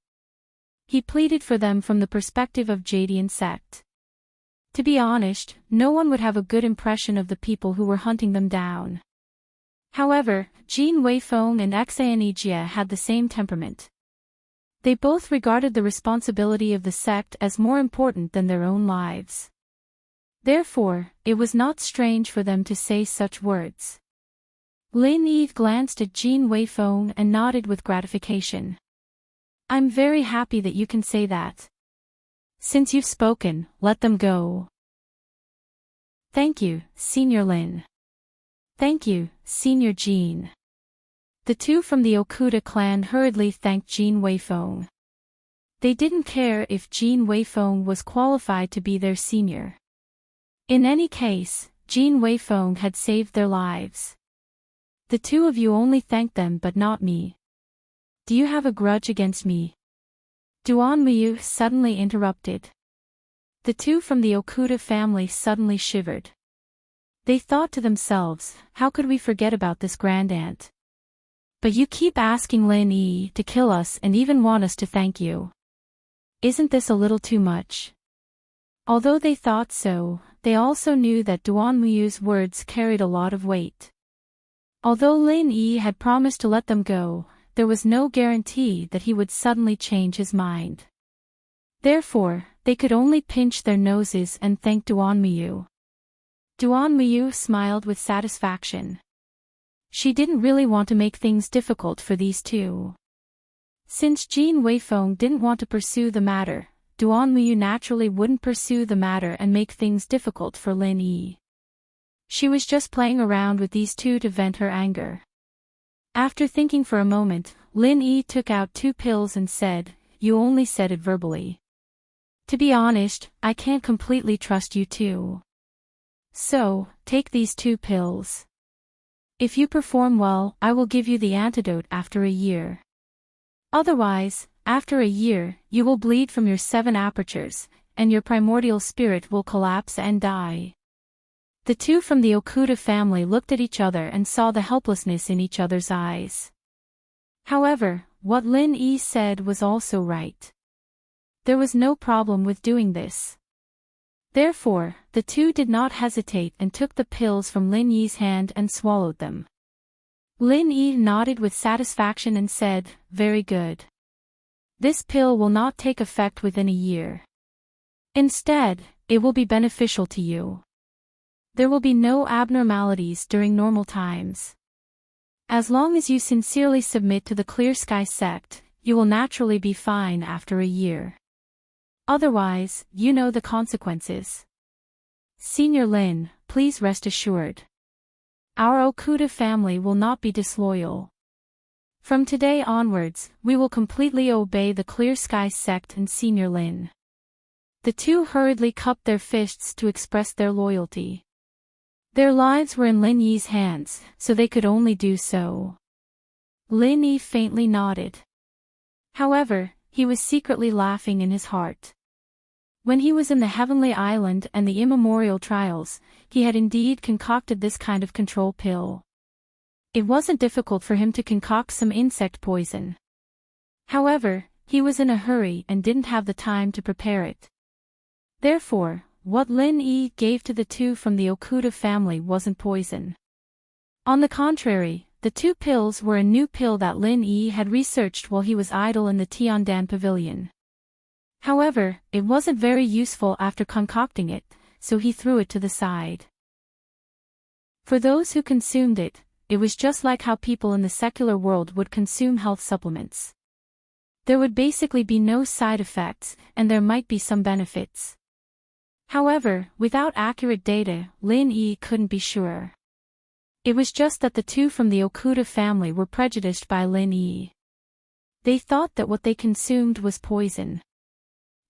He pleaded for them from the perspective of Jadian sect. To be honest, no one would have a good impression of the people who were hunting them down. However, Jin Weifeng and Xanijia had the same temperament. They both regarded the responsibility of the sect as more important than their own lives. Therefore, it was not strange for them to say such words. Lin Yi glanced at Jin Weifeng and nodded with gratification. "I'm very happy that you can say that. Since you've spoken, let them go." "Thank you, Senior Lin." "Thank you, Senior Jin." The 2 from the Okuda clan hurriedly thanked Jin Weifeng. They didn't care if Jin Weifeng was qualified to be their senior. In any case, Jin Weifeng had saved their lives. "The 2 of you only thanked them but not me. Do you have a grudge against me?" Duan Muyu suddenly interrupted. The 2 from the Okuda family suddenly shivered. They thought to themselves, how could we forget about this grandaunt? But you keep asking Lin Yi to kill us and even want us to thank you. Isn't this a little too much? Although they thought so, they also knew that Duan Muyu's words carried a lot of weight. Although Lin Yi had promised to let them go, there was no guarantee that he would suddenly change his mind. Therefore, they could only pinch their noses and thank Duan Muyu. Duan Muyu smiled with satisfaction. She didn't really want to make things difficult for these 2. Since Jin Weifeng didn't want to pursue the matter, Duan Muyu naturally wouldn't pursue the matter and make things difficult for Lin Yi. She was just playing around with these 2 to vent her anger. After thinking for a moment, Lin Yi took out 2 pills and said, "You only said it verbally. To be honest, I can't completely trust you 2. So, take these 2 pills. If you perform well, I will give you the antidote after a year. Otherwise, after a year, you will bleed from your 7 apertures, and your primordial spirit will collapse and die." The 2 from the Okuda family looked at each other and saw the helplessness in each other's eyes. However, what Lin Yi said was also right. There was no problem with doing this. Therefore, the 2 did not hesitate and took the pills from Lin Yi's hand and swallowed them. Lin Yi nodded with satisfaction and said, "Very good. This pill will not take effect within a year. Instead, it will be beneficial to you. There will be no abnormalities during normal times. As long as you sincerely submit to the Clear Sky sect, you will naturally be fine after a year. Otherwise, you know the consequences. Senior Lin, please rest assured. Our Okuda family will not be disloyal. From today onwards, we will completely obey the Clear Sky sect and Senior Lin." The 2 hurriedly cupped their fists to express their loyalty. Their lives were in Lin Yi's hands, so they could only do so. Lin Yi faintly nodded. However, he was secretly laughing in his heart. When he was in the Heavenly Island and the Immemorial Trials, he had indeed concocted this kind of control pill. It wasn't difficult for him to concoct some insect poison. However, he was in a hurry and didn't have the time to prepare it. Therefore, what Lin Yi gave to the 2 from the Okuda family wasn't poison. On the contrary, the 2 pills were a new pill that Lin Yi had researched while he was idle in the Tiandan Pavilion. However, it wasn't very useful after concocting it, so he threw it to the side. For those who consumed it, it was just like how people in the secular world would consume health supplements. There would basically be no side effects, and there might be some benefits. However, without accurate data, Lin Yi couldn't be sure. It was just that the two from the Okuda family were prejudiced by Lin Yi. They thought that what they consumed was poison.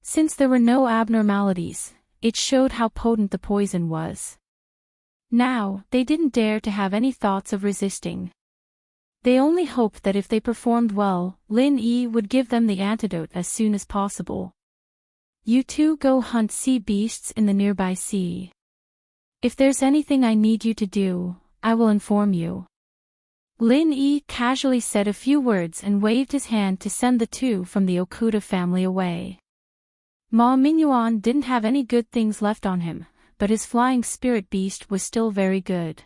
Since there were no abnormalities, it showed how potent the poison was. Now, they didn't dare to have any thoughts of resisting. They only hoped that if they performed well, Lin Yi would give them the antidote as soon as possible. You two go hunt sea beasts in the nearby sea. If there's anything I need you to do, I will inform you. Lin Yi casually said a few words and waved his hand to send the two from the Okuda family away. Ma Mingyuan didn't have any good things left on him, but his flying spirit beast was still very good.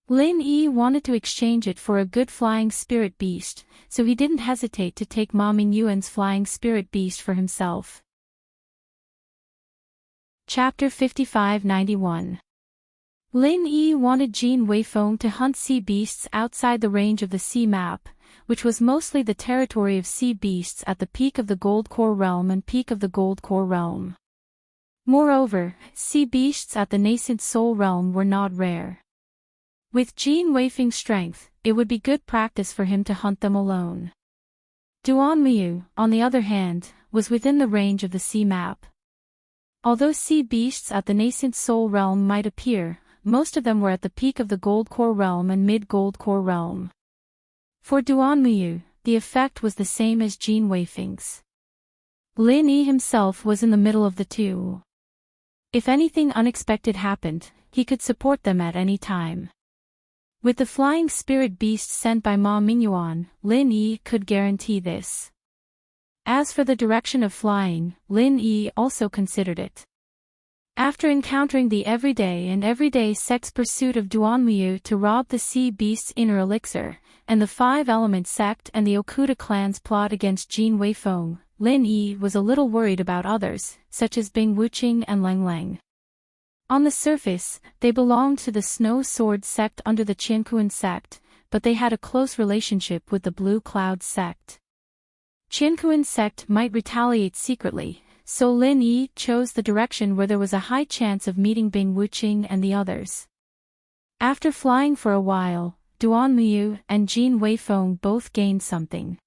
Lin Yi wanted to exchange it for a good flying spirit beast, so he didn't hesitate to take Ma Mingyuan's flying spirit beast for himself. Chapter 5591. Lin Yi wanted Jin Weifeng to hunt sea beasts outside the range of the sea map, which was mostly the territory of sea beasts at the peak of the Gold Core Realm and peak of the Gold Core Realm. Moreover, sea beasts at the nascent Soul Realm were not rare. With Jin Weifeng's strength, it would be good practice for him to hunt them alone. Duanmuyu, on the other hand, was within the range of the sea map. Although sea beasts at the nascent Soul Realm might appear, most of them were at the peak of the Gold Core Realm and mid-Gold Core Realm. For Duanmuyu, the effect was the same as Jin Weifeng's. Lin Yi himself was in the middle of the two. If anything unexpected happened, he could support them at any time. With the flying spirit beast sent by Ma Mingyuan, Lin Yi could guarantee this. As for the direction of flying, Lin Yi also considered it. After encountering the everyday sect's pursuit of Duanmuyu to rob the sea beast's inner elixir, and the five-element sect and the Okuda clan's plot against Jin Weifeng, Lin Yi was a little worried about others, such as Bing Wuqing and Leng Leng. On the surface, they belonged to the Snow Sword sect under the Qiankuan sect, but they had a close relationship with the Blue Cloud sect. Qiankuan sect might retaliate secretly, so Lin Yi chose the direction where there was a high chance of meeting Bing Wuqing and the others. After flying for a while, Duanmuyu and Jin Weifeng both gained something.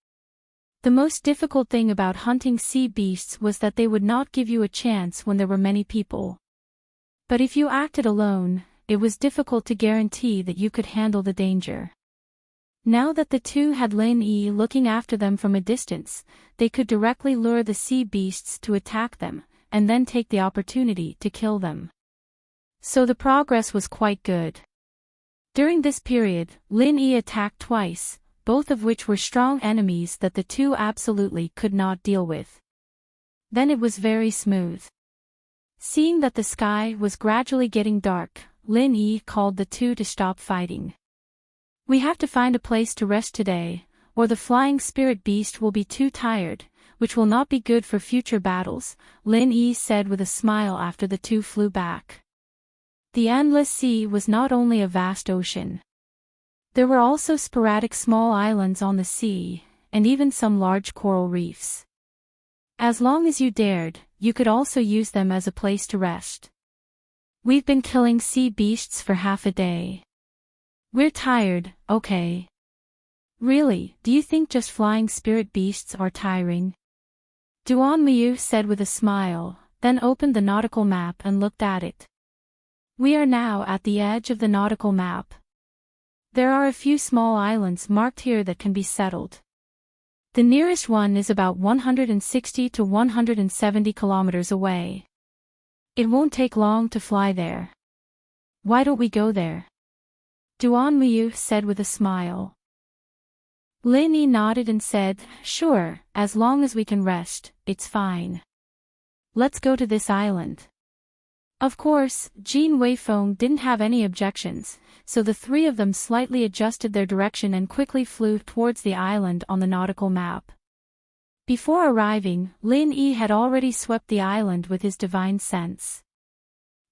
The most difficult thing about hunting sea beasts was that they would not give you a chance when there were many people. But if you acted alone, it was difficult to guarantee that you could handle the danger. Now that the two had Lin Yi looking after them from a distance, they could directly lure the sea beasts to attack them, and then take the opportunity to kill them. So the progress was quite good. During this period, Lin Yi attacked twice, both of which were strong enemies that the two absolutely could not deal with. Then it was very smooth. Seeing that the sky was gradually getting dark, Lin Yi called the two to stop fighting. We have to find a place to rest today, or the flying spirit beast will be too tired, which will not be good for future battles, Lin Yi said with a smile after the two flew back. The endless sea was not only a vast ocean. There were also sporadic small islands on the sea, and even some large coral reefs. As long as you dared, you could also use them as a place to rest. We've been killing sea beasts for half a day. We're tired, okay. Really, do you think just flying spirit beasts are tiring? Duanmuyu said with a smile, then opened the nautical map and looked at it. We are now at the edge of the nautical map. There are a few small islands marked here that can be settled. The nearest one is about 160 to 170 kilometers away. It won't take long to fly there. Why don't we go there? Duanmuyu said with a smile. Lin Yi nodded and said, sure, as long as we can rest, it's fine. Let's go to this island. Of course, Jin Weifeng didn't have any objections, so the three of them slightly adjusted their direction and quickly flew towards the island on the nautical map. Before arriving, Lin Yi had already swept the island with his divine sense.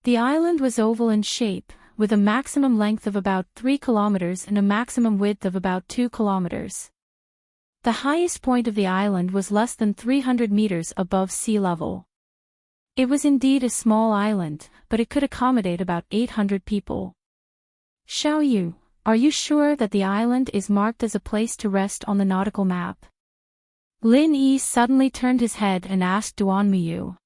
The island was oval in shape, with a maximum length of about 3 kilometers and a maximum width of about 2 kilometers. The highest point of the island was less than 300 meters above sea level. It was indeed a small island, but it could accommodate about 800 people. Xiao Yu, are you sure that the island is marked as a place to rest on the nautical map? Lin Yi suddenly turned his head and asked Duanmuyu.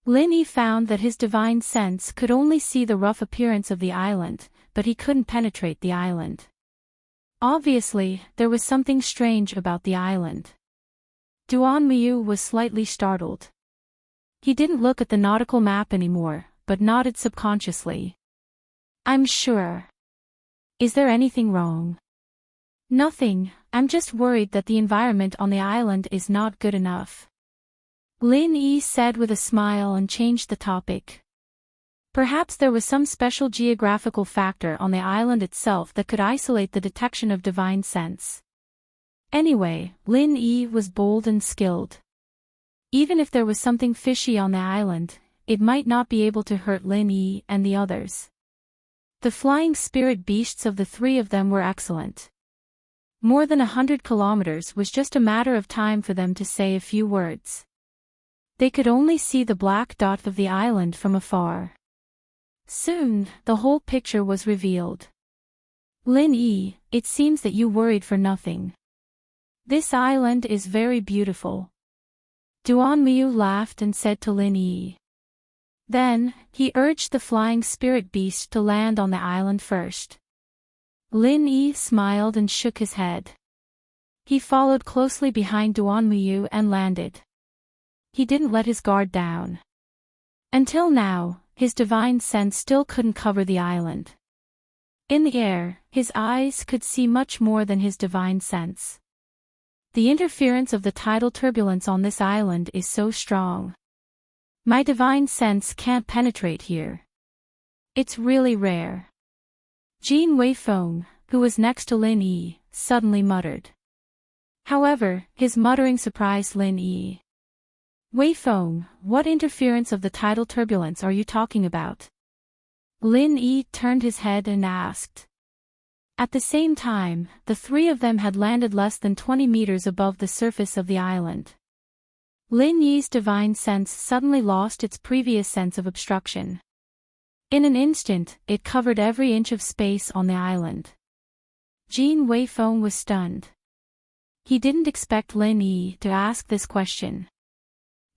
Lin Yi found that his divine sense could only see the rough appearance of the island, but he couldn't penetrate the island. Obviously, there was something strange about the island. Duanmuyu was slightly startled. He didn't look at the nautical map anymore, but nodded subconsciously. I'm sure. Is there anything wrong? Nothing, I'm just worried that the environment on the island is not good enough. Lin Yi said with a smile and changed the topic. Perhaps there was some special geographical factor on the island itself that could isolate the detection of divine sense. Anyway, Lin Yi was bold and skilled. Even if there was something fishy on the island, it might not be able to hurt Lin Yi and the others. The flying spirit beasts of the three of them were excellent. More than 100 kilometers was just a matter of time for them to say a few words. They could only see the black dot of the island from afar. Soon, the whole picture was revealed. Lin Yi, it seems that you worried for nothing. This island is very beautiful. Duanmuyu laughed and said to Lin Yi. Then, he urged the flying spirit beast to land on the island first. Lin Yi smiled and shook his head. He followed closely behind Duanmuyu and landed. He didn't let his guard down. Until now, his divine sense still couldn't cover the island. In the air, his eyes could see much more than his divine sense. The interference of the tidal turbulence on this island is so strong. My divine sense can't penetrate here. It's really rare. Jin Weifeng, who was next to Lin Yi, suddenly muttered. However, his muttering surprised Lin Yi. Weifeng, what interference of the tidal turbulence are you talking about? Lin Yi turned his head and asked. At the same time, the three of them had landed less than 20 meters above the surface of the island. Lin Yi's divine sense suddenly lost its previous sense of obstruction. In an instant, it covered every inch of space on the island. Jin Weifeng was stunned. He didn't expect Lin Yi to ask this question.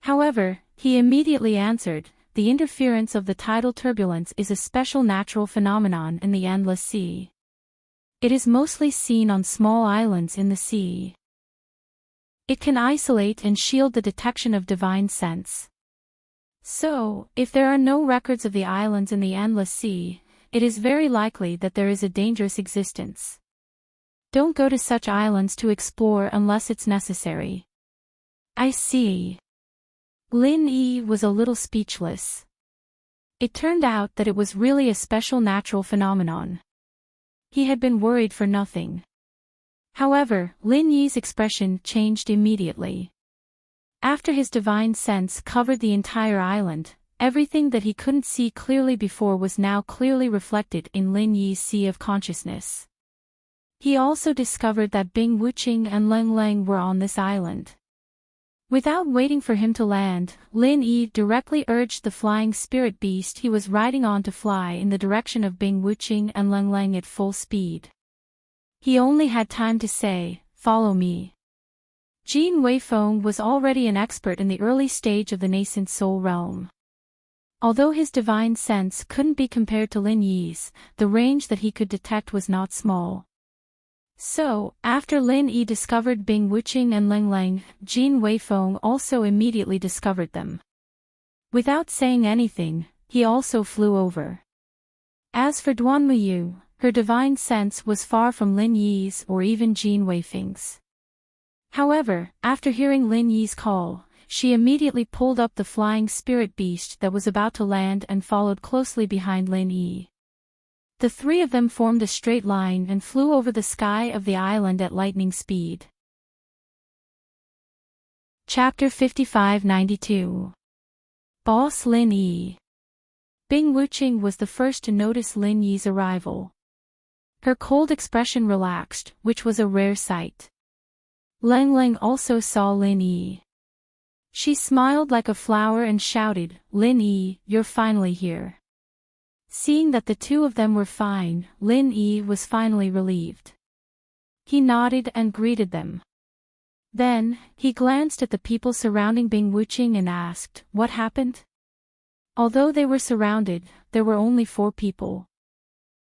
However, he immediately answered, the interference of the tidal turbulence is a special natural phenomenon in the endless sea. It is mostly seen on small islands in the sea. It can isolate and shield the detection of divine sense. So, if there are no records of the islands in the endless sea, it is very likely that there is a dangerous existence. Don't go to such islands to explore unless it's necessary. I see. Lin Yi was a little speechless. It turned out that it was really a special natural phenomenon. He had been worried for nothing. However, Lin Yi's expression changed immediately. After his divine sense covered the entire island, everything that he couldn't see clearly before was now clearly reflected in Lin Yi's sea of consciousness. He also discovered that Bing Wuqing and Leng Leng were on this island. Without waiting for him to land, Lin Yi directly urged the flying spirit beast he was riding on to fly in the direction of Bing Wuqing and Leng Leng at full speed. He only had time to say, "Follow me." Jin Weifeng was already an expert in the early stage of the nascent soul realm. Although his divine sense couldn't be compared to Lin Yi's, the range that he could detect was not small. So, after Lin Yi discovered Bing Wuqing and Leng Leng, Jin Weifeng also immediately discovered them. Without saying anything, he also flew over. As for Duanmuyu, her divine sense was far from Lin Yi's or even Jin Weifeng's. However, after hearing Lin Yi's call, she immediately pulled up the flying spirit beast that was about to land and followed closely behind Lin Yi. The three of them formed a straight line and flew over the sky of the island at lightning speed. Chapter 5592. Boss Lin Yi. Bing Wuching was the first to notice Lin Yi's arrival. Her cold expression relaxed, which was a rare sight. Lang Lang also saw Lin Yi. She smiled like a flower and shouted, "Lin Yi, you're finally here." Seeing that the two of them were fine, Lin Yi was finally relieved. He nodded and greeted them. Then, he glanced at the people surrounding Bing Wuching and asked, "What happened?" Although they were surrounded, there were only 4 people.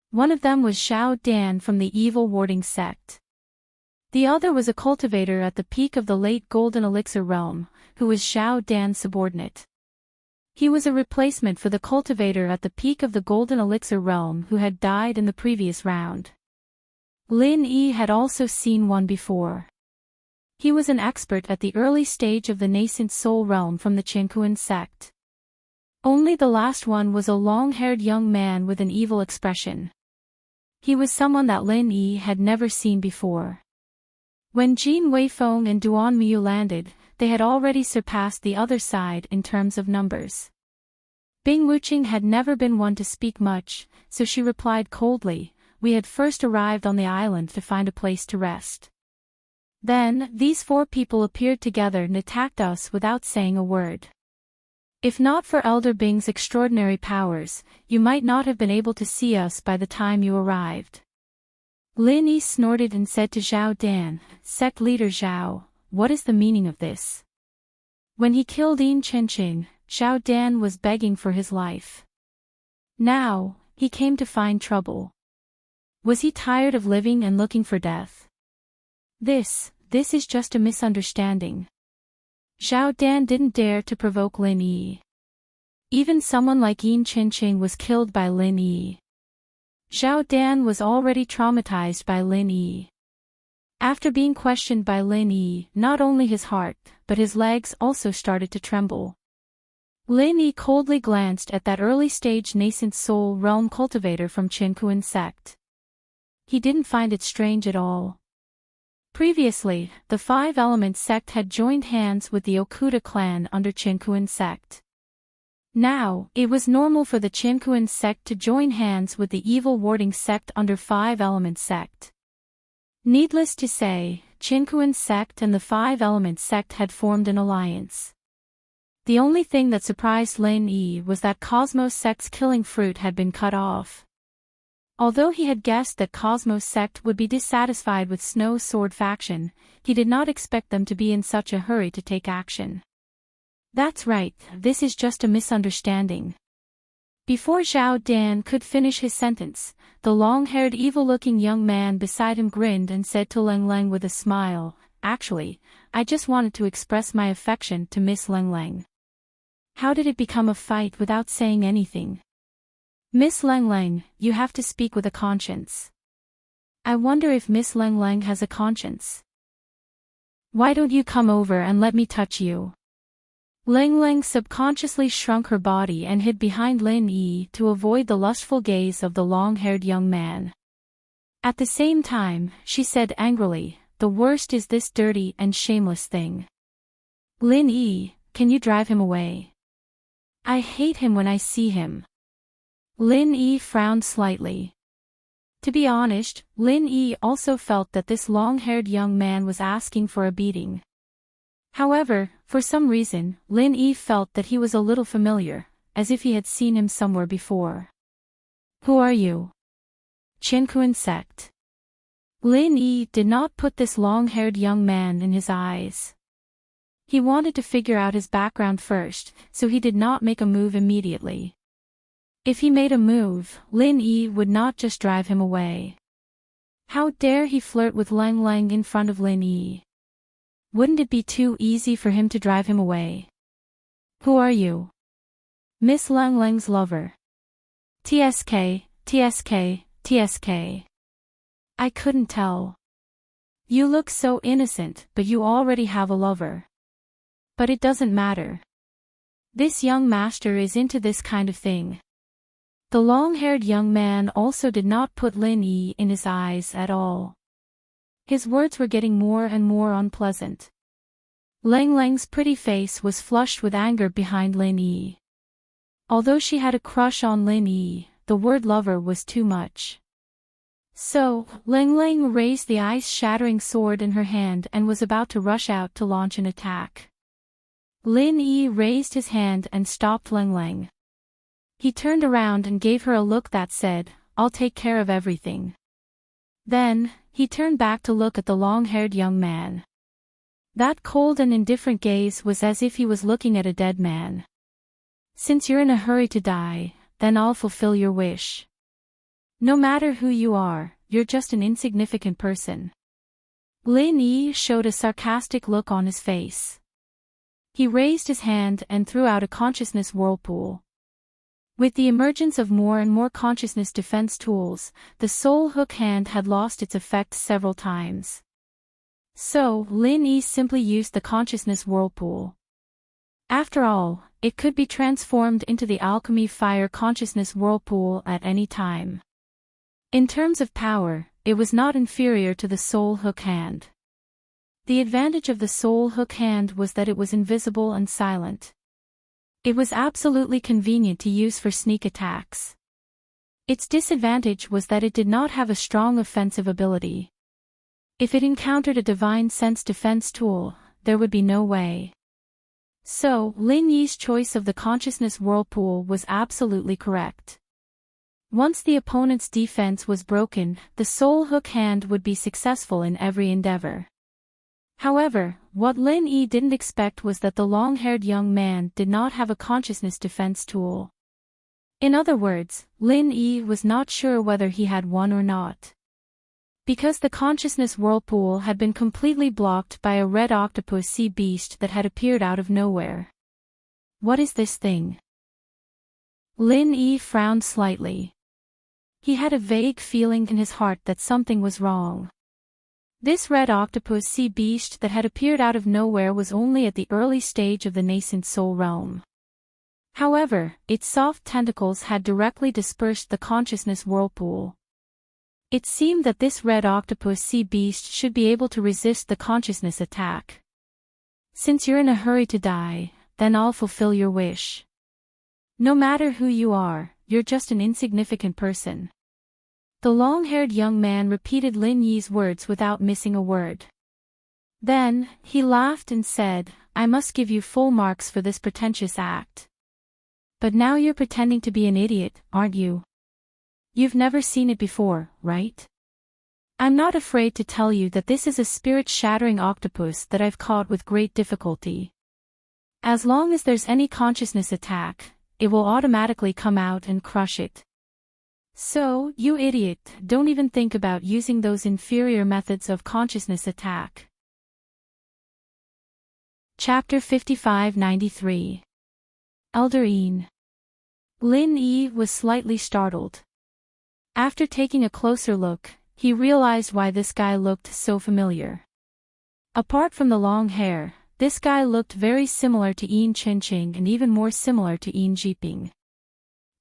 One of them was Xiao Dan from the evil warding sect. The other was a cultivator at the peak of the late Golden Elixir realm, who was Xiao Dan's subordinate. He was a replacement for the cultivator at the peak of the Golden Elixir realm who had died in the previous round. Lin Yi had also seen one before. He was an expert at the early stage of the nascent soul realm from the Qinkuan sect. Only the last one was a long-haired young man with an evil expression. He was someone that Lin Yi had never seen before. When Jin Weifeng and Duan Miu landed, they had already surpassed the other side in terms of numbers. Bing Wuching had never been one to speak much, so she replied coldly, "We had first arrived on the island to find a place to rest. Then, these 4 people appeared together and attacked us without saying a word. If not for Elder Bing's extraordinary powers, you might not have been able to see us by the time you arrived." Lin Yi snorted and said to Xiao Dan, "Sect leader Xiao, what is the meaning of this?" When he killed Enchanting, Xiao Dan was begging for his life. Now, he came to find trouble. Was he tired of living and looking for death? This is just a misunderstanding. Xiao Dan didn't dare to provoke Lin Yi. Even someone like Enchanting was killed by Lin Yi. Xiao Dan was already traumatized by Lin Yi. After being questioned by Lin Yi, not only his heart, but his legs also started to tremble. Lin Yi coldly glanced at that early-stage nascent soul realm cultivator from Qinkuan sect. He didn't find it strange at all. Previously, the 5-element sect had joined hands with the Okuda clan under Qinkuan sect. Now, it was normal for the Qinkuan sect to join hands with the evil warding sect under 5-element sect. Needless to say, Qinkuan sect and the 5-element sect had formed an alliance. The only thing that surprised Lin Yi was that Cosmos sect's killing fruit had been cut off. Although he had guessed that Cosmos sect would be dissatisfied with Snow Sword faction, he did not expect them to be in such a hurry to take action. That's right, this is just a misunderstanding. Before Xiao Dan could finish his sentence, the long-haired evil-looking young man beside him grinned and said to Lang Lang with a smile, "Actually, I just wanted to express my affection to Miss Lang Lang." How did it become a fight without saying anything? "Miss Lang Lang, you have to speak with a conscience." I wonder if Miss Lang Lang has a conscience. "Why don't you come over and let me touch you?" Lang Lang subconsciously shrunk her body and hid behind Lin Yi to avoid the lustful gaze of the long-haired young man. At the same time, she said angrily, "The worst is this dirty and shameless thing. Lin Yi, can you drive him away? I hate him when I see him." Lin Yi frowned slightly. To be honest, Lin Yi also felt that this long-haired young man was asking for a beating. However, for some reason, Lin Yi felt that he was a little familiar, as if he had seen him somewhere before. "Who are you?" "Qinkuan sect." Lin Yi did not put this long-haired young man in his eyes. He wanted to figure out his background first, so he did not make a move immediately. If he made a move, Lin Yi would not just drive him away. How dare he flirt with Lang Lang in front of Lin Yi? Wouldn't it be too easy for him to drive him away? "Who are you?" "Miss Lang Lang's lover." TSK, TSK, TSK. I couldn't tell. You look so innocent, but you already have a lover. But it doesn't matter. This young master is into this kind of thing. The long-haired young man also did not put Lin Yi in his eyes at all. His words were getting more and more unpleasant. Lang Lang's pretty face was flushed with anger behind Lin Yi. Although she had a crush on Lin Yi, the word lover was too much. So, Ling Ling raised the ice-shattering sword in her hand and was about to rush out to launch an attack. Lin Yi raised his hand and stopped Ling Ling. He turned around and gave her a look that said, "I'll take care of everything." Then, he turned back to look at the long-haired young man. That cold and indifferent gaze was as if he was looking at a dead man. "Since you're in a hurry to die, then I'll fulfill your wish. No matter who you are, you're just an insignificant person." Lin Yi showed a sarcastic look on his face. He raised his hand and threw out a consciousness whirlpool. With the emergence of more and more consciousness defense tools, the soul hook hand had lost its effect several times. So, Lin Yi simply used the consciousness whirlpool. After all, it could be transformed into the alchemy fire consciousness whirlpool at any time. In terms of power, it was not inferior to the soul hook hand. The advantage of the soul hook hand was that it was invisible and silent. It was absolutely convenient to use for sneak attacks. Its disadvantage was that it did not have a strong offensive ability. If it encountered a divine sense defense tool, there would be no way. So, Lin Yi's choice of the consciousness whirlpool was absolutely correct. Once the opponent's defense was broken, the soul hook hand would be successful in every endeavor. However, what Lin Yi didn't expect was that the long-haired young man did not have a consciousness defense tool. In other words, Lin Yi was not sure whether he had one or not. Because the consciousness whirlpool had been completely blocked by a red octopus sea beast that had appeared out of nowhere. What is this thing? Lin Yi frowned slightly. He had a vague feeling in his heart that something was wrong. This red octopus sea beast that had appeared out of nowhere was only at the early stage of the nascent soul realm. However, its soft tentacles had directly dispersed the consciousness whirlpool. It seemed that this red octopus sea beast should be able to resist the consciousness attack. "Since you're in a hurry to die, then I'll fulfill your wish. No matter who you are, you're just an insignificant person." The long-haired young man repeated Lin Yi's words without missing a word. Then, he laughed and said, "I must give you full marks for this pretentious act. But now you're pretending to be an idiot, aren't you? You've never seen it before, right? I'm not afraid to tell you that this is a spirit-shattering octopus that I've caught with great difficulty. As long as there's any consciousness attack, it will automatically come out and crush it. So, you idiot, don't even think about using those inferior methods of consciousness attack." Chapter 5593. Elder Een. Lin Yi was slightly startled. After taking a closer look, he realized why this guy looked so familiar. Apart from the long hair, this guy looked very similar to Enchanting and even more similar to Enchanting.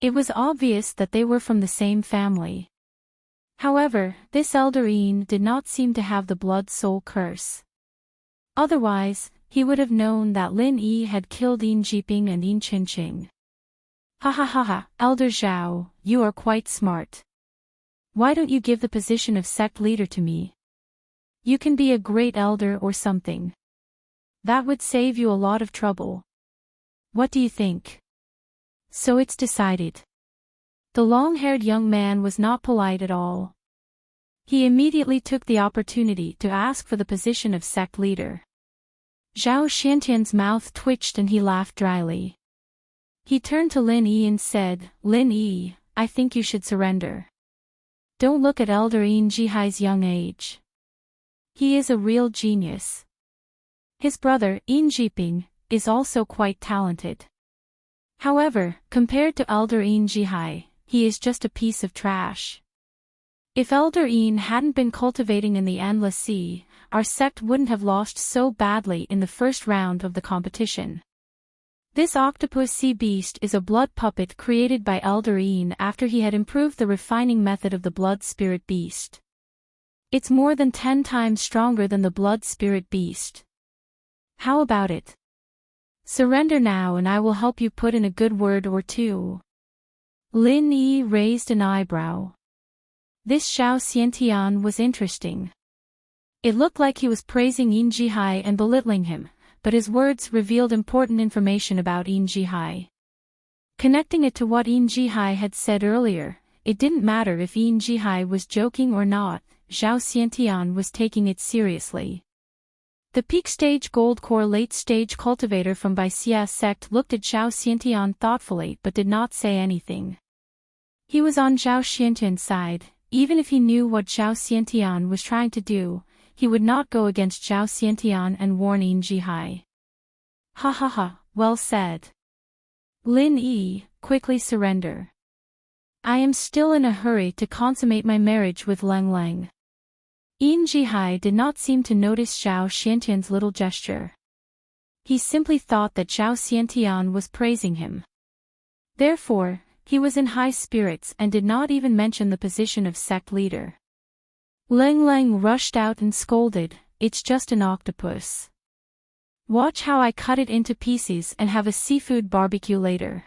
It was obvious that they were from the same family. However, this Elder Een did not seem to have the blood-soul curse. Otherwise, he would have known that Lin Yi had killed Enchanting and Enchanting. "Ha ha ha ha, Elder Zhao, you are quite smart. Why don't you give the position of sect leader to me? You can be a great elder or something. That would save you a lot of trouble. What do you think?" "So it's decided." The long-haired young man was not polite at all. He immediately took the opportunity to ask for the position of sect leader. Zhao Xiantian's mouth twitched and he laughed dryly. He turned to Lin Yi and said, "Lin Yi, I think you should surrender. Don't look at Elder Een Jihai's young age. He is a real genius. His brother, Enchanting, is also quite talented. However, compared to Elder Een Jihai, he is just a piece of trash. If Elder Een hadn't been cultivating in the Endless Sea, our sect wouldn't have lost so badly in the first round of the competition. This octopus sea beast is a blood puppet created by Elder Een after he had improved the refining method of the blood spirit beast. It's more than 10 times stronger than the blood spirit beast. How about it? Surrender now and I will help you put in a good word or two. Lin Yi raised an eyebrow. This Xiao Xiantian was interesting. It looked like he was praising Yin Jihai and belittling him, but his words revealed important information about Yin Jihai. Connecting it to what Yin Jihai had said earlier, it didn't matter if Yin Jihai was joking or not, Xiao Xiantian was taking it seriously. The peak stage gold core late stage cultivator from Baixia sect looked at Xiao Xiantian thoughtfully but did not say anything. He was on Xiao Xiantian's side. Even if he knew what Xiao Xiantian was trying to do, he would not go against Xiao Xiantian and warn Yin Jihai. Ha ha ha, well said. Lin Yi, quickly surrender. I am still in a hurry to consummate my marriage with Leng Leng. Yin Jihai did not seem to notice Xiao Xiantian's little gesture. He simply thought that Xiao Xiantian was praising him. Therefore, he was in high spirits and did not even mention the position of sect leader. Leng Leng rushed out and scolded, "It's just an octopus. Watch how I cut it into pieces and have a seafood barbecue later."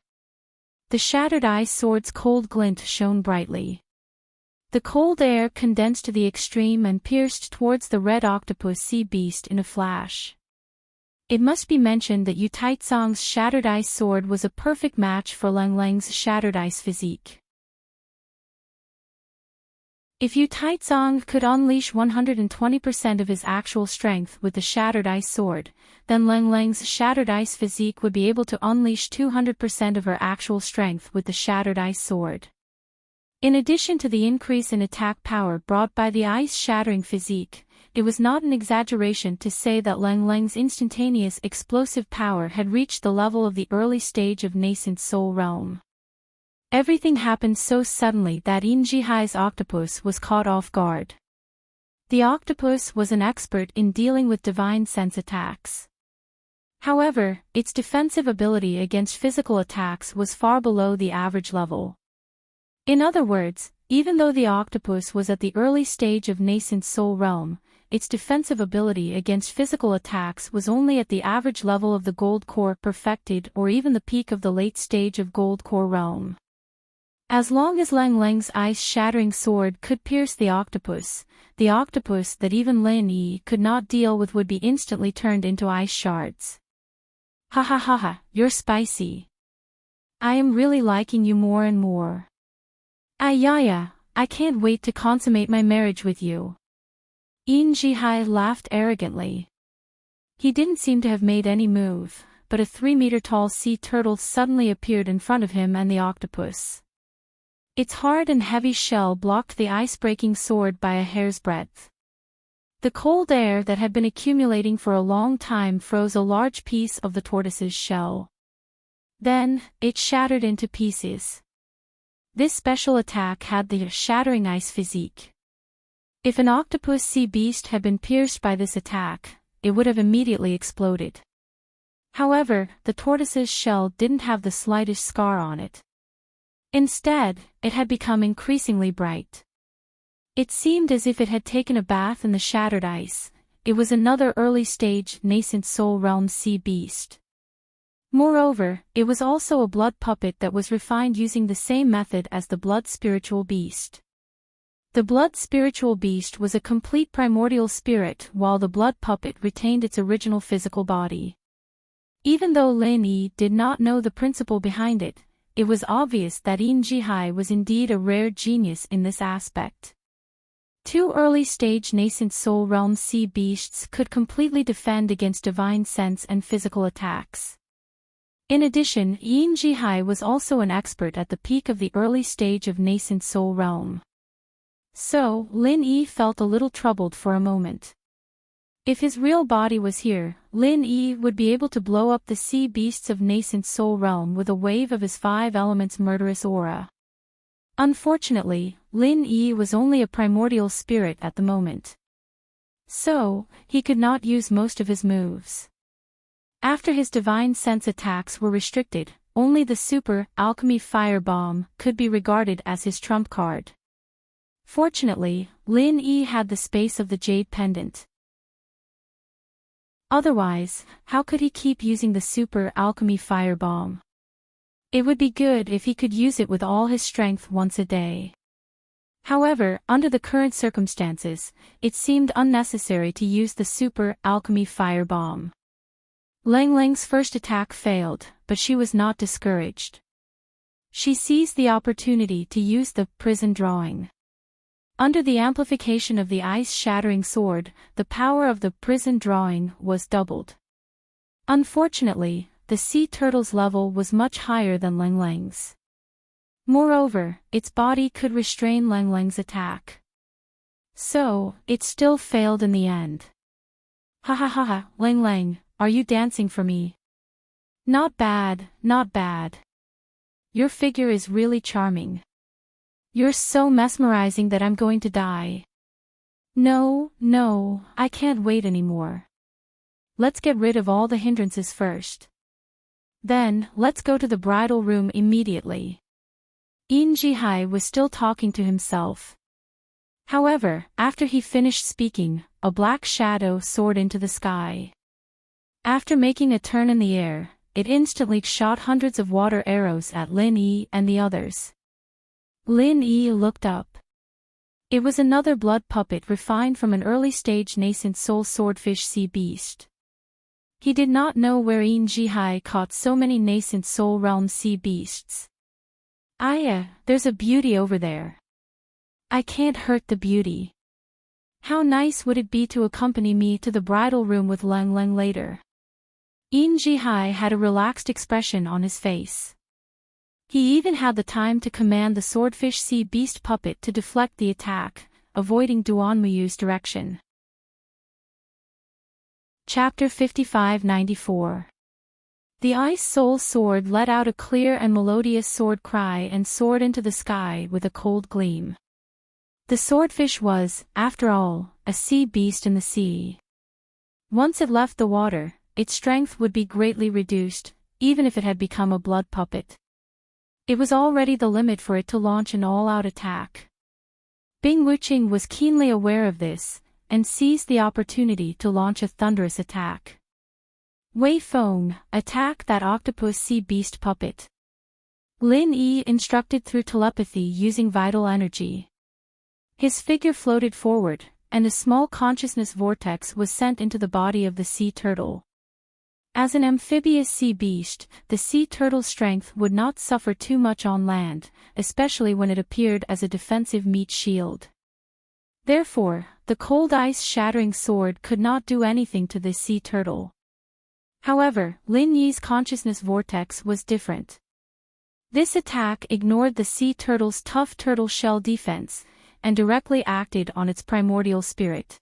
The shattered ice sword's cold glint shone brightly. The cold air condensed to the extreme and pierced towards the red octopus sea beast in a flash. It must be mentioned that Yu Taizong's shattered ice sword was a perfect match for Leng Leng's shattered ice physique. If Yu Taizong could unleash 120% of his actual strength with the shattered ice sword, then Leng Leng's shattered ice physique would be able to unleash 200% of her actual strength with the shattered ice sword. In addition to the increase in attack power brought by the ice-shattering physique, it was not an exaggeration to say that Leng Leng's instantaneous explosive power had reached the level of the early stage of nascent soul realm. Everything happened so suddenly that Yin Jihai's octopus was caught off guard. The octopus was an expert in dealing with divine sense attacks. However, its defensive ability against physical attacks was far below the average level. In other words, even though the octopus was at the early stage of nascent soul realm, its defensive ability against physical attacks was only at the average level of the gold core perfected or even the peak of the late stage of gold core realm. As long as Leng Leng's ice-shattering sword could pierce the octopus that even Lin Yi could not deal with would be instantly turned into ice shards. Ha ha ha ha, you're spicy. I am really liking you more and more. Ayaya, I can't wait to consummate my marriage with you. Yin Jihai laughed arrogantly. He didn't seem to have made any move, but a 3-meter-tall sea turtle suddenly appeared in front of him and the octopus. Its hard and heavy shell blocked the ice-breaking sword by a hair's breadth. The cold air that had been accumulating for a long time froze a large piece of the tortoise's shell. Then, it shattered into pieces. This special attack had the shattering ice physique. If an octopus sea beast had been pierced by this attack, it would have immediately exploded. However, the tortoise's shell didn't have the slightest scar on it. Instead, it had become increasingly bright. It seemed as if it had taken a bath in the shattered ice. It was another early-stage nascent soul realm sea beast. Moreover, it was also a blood puppet that was refined using the same method as the blood spiritual beast. The blood spiritual beast was a complete primordial spirit while the blood puppet retained its original physical body. Even though Lin Yi did not know the principle behind it, it was obvious that Yin Jihai was indeed a rare genius in this aspect. Two early-stage nascent soul realm sea beasts could completely defend against divine sense and physical attacks. In addition, Yin Jihai was also an expert at the peak of the early stage of nascent soul realm. So, Lin Yi felt a little troubled for a moment. If his real body was here, Lin Yi would be able to blow up the sea beasts of nascent soul realm with a wave of his 5 elements murderous aura. Unfortunately, Lin Yi was only a primordial spirit at the moment. So, he could not use most of his moves. After his divine sense attacks were restricted, only the super alchemy fire bomb could be regarded as his trump card. Fortunately, Lin Yi had the space of the jade pendant. Otherwise, how could he keep using the super alchemy firebomb? It would be good if he could use it with all his strength once a day. However, under the current circumstances, it seemed unnecessary to use the super alchemy firebomb. Lang Lang's first attack failed, but she was not discouraged. She seized the opportunity to use the prison drawing. Under the amplification of the ice-shattering sword, the power of the prison drawing was doubled. Unfortunately, the sea turtle's level was much higher than Lang Lang's. Moreover, its body could restrain Lang Lang's attack. So, it still failed in the end. Ha ha ha ha, Lang Lang, are you dancing for me? Not bad, not bad. Your figure is really charming. You're so mesmerizing that I'm going to die. No, no, I can't wait anymore. Let's get rid of all the hindrances first. Then, let's go to the bridal room immediately. Yin Jihai was still talking to himself. However, after he finished speaking, a black shadow soared into the sky. After making a turn in the air, it instantly shot hundreds of water arrows at Lin Yi and the others. Lin Yi looked up. It was another blood puppet refined from an early-stage nascent soul swordfish sea beast. He did not know where Yin Jihai caught so many nascent soul realm sea beasts. There's a beauty over there. I can't hurt the beauty. How nice would it be to accompany me to the bridal room with Lang Lang later? Yin Jihai had a relaxed expression on his face. He even had the time to command the swordfish sea beast puppet to deflect the attack, avoiding Duanmuyu's direction. Chapter 5594. The ice soul sword let out a clear and melodious sword cry and soared into the sky with a cold gleam. The swordfish was, after all, a sea beast in the sea. Once it left the water, its strength would be greatly reduced, even if it had become a blood puppet. It was already the limit for it to launch an all-out attack. Bing Wuqing was keenly aware of this, and seized the opportunity to launch a thunderous attack. Wei Feng, attack that octopus sea beast puppet. Lin Yi instructed through telepathy using vital energy. His figure floated forward, and a small consciousness vortex was sent into the body of the sea turtle. As an amphibious sea beast, the sea turtle's strength would not suffer too much on land, especially when it appeared as a defensive meat shield. Therefore, the cold ice-shattering sword could not do anything to this sea turtle. However, Lin Yi's consciousness vortex was different. This attack ignored the sea turtle's tough turtle shell defense, and directly acted on its primordial spirit.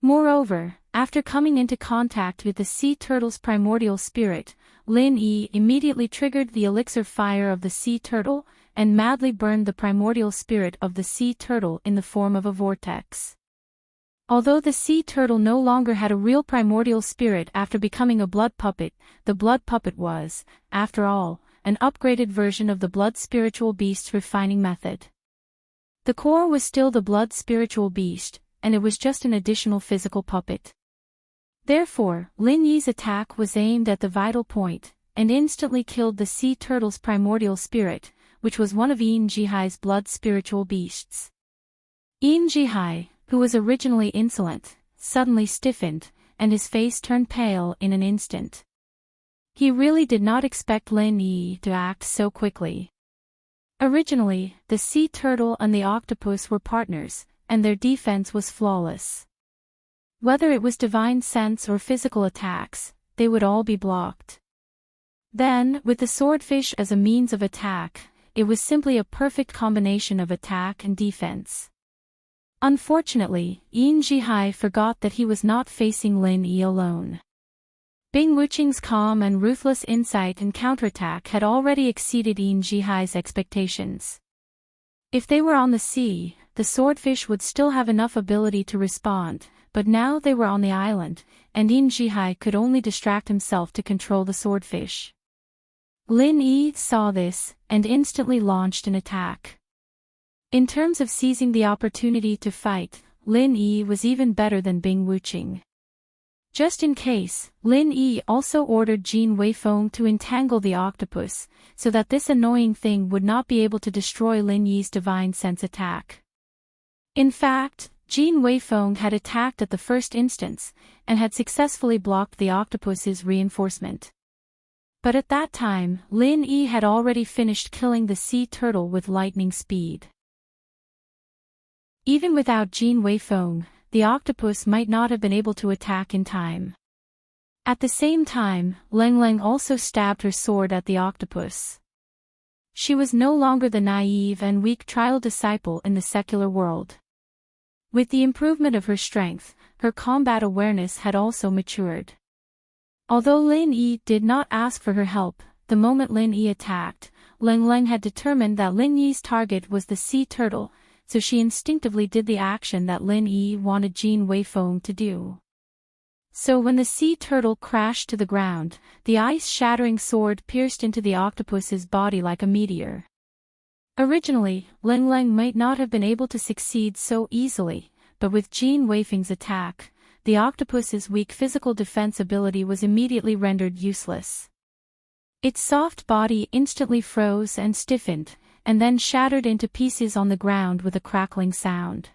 Moreover, after coming into contact with the sea turtle's primordial spirit, Lin Yi immediately triggered the elixir fire of the sea turtle, and madly burned the primordial spirit of the sea turtle in the form of a vortex. Although the sea turtle no longer had a real primordial spirit after becoming a blood puppet, the blood puppet was, after all, an upgraded version of the blood spiritual beast's refining method. The core was still the blood spiritual beast, and it was just an additional physical puppet. Therefore, Lin Yi's attack was aimed at the vital point, and instantly killed the sea turtle's primordial spirit, which was one of Yin Jihai's blood spiritual beasts. Yin Jihai, who was originally insolent, suddenly stiffened, and his face turned pale in an instant. He really did not expect Lin Yi to act so quickly. Originally, the sea turtle and the octopus were partners, and their defense was flawless. Whether it was divine sense or physical attacks, they would all be blocked. Then, with the swordfish as a means of attack, it was simply a perfect combination of attack and defense. Unfortunately, Yin Jihai forgot that he was not facing Lin Yi alone. Bing Wuqing's calm and ruthless insight and counterattack had already exceeded Yin Jihai's expectations. If they were on the sea, the swordfish would still have enough ability to respond, but now they were on the island, and Yin Jihai could only distract himself to control the swordfish. Lin Yi saw this, and instantly launched an attack. In terms of seizing the opportunity to fight, Lin Yi was even better than Bing Wuqing. Just in case, Lin Yi also ordered Jin Weifeng to entangle the octopus, so that this annoying thing would not be able to destroy Lin Yi's divine sense attack. In fact, Jin Weifeng had attacked at the first instance, and had successfully blocked the octopus's reinforcement. But at that time, Lin Yi had already finished killing the sea turtle with lightning speed. Even without Jin Weifeng, the octopus might not have been able to attack in time. At the same time, Leng Leng also stabbed her sword at the octopus. She was no longer the naive and weak trial disciple in the secular world. With the improvement of her strength, her combat awareness had also matured. Although Lin Yi did not ask for her help, the moment Lin Yi attacked, Leng Leng had determined that Lin Yi's target was the sea turtle, so she instinctively did the action that Lin Yi wanted Jin Weifeng to do. So when the sea turtle crashed to the ground, the ice-shattering sword pierced into the octopus's body like a meteor. Originally, Leng Leng might not have been able to succeed so easily, but with Jin Weifeng's attack, the octopus's weak physical defense ability was immediately rendered useless. Its soft body instantly froze and stiffened, and then shattered into pieces on the ground with a crackling sound.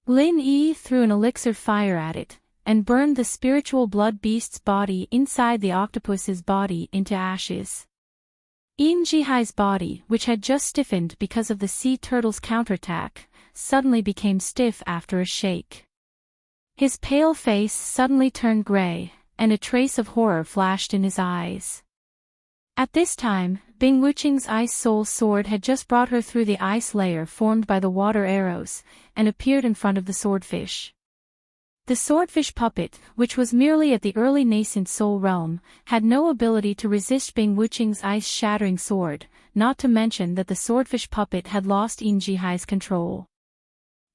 Lin Yi threw an elixir fire at it, and burned the spiritual blood beast's body inside the octopus's body into ashes. Yin Jihai's body, which had just stiffened because of the sea turtle's counterattack, suddenly became stiff after a shake. His pale face suddenly turned gray, and a trace of horror flashed in his eyes. At this time, Bing Wuqing's Ice Soul Sword had just brought her through the ice layer formed by the water arrows, and appeared in front of the swordfish. The swordfish puppet, which was merely at the early nascent soul realm, had no ability to resist Bing Wuqing's ice-shattering sword, not to mention that the swordfish puppet had lost Yin Jihai's control.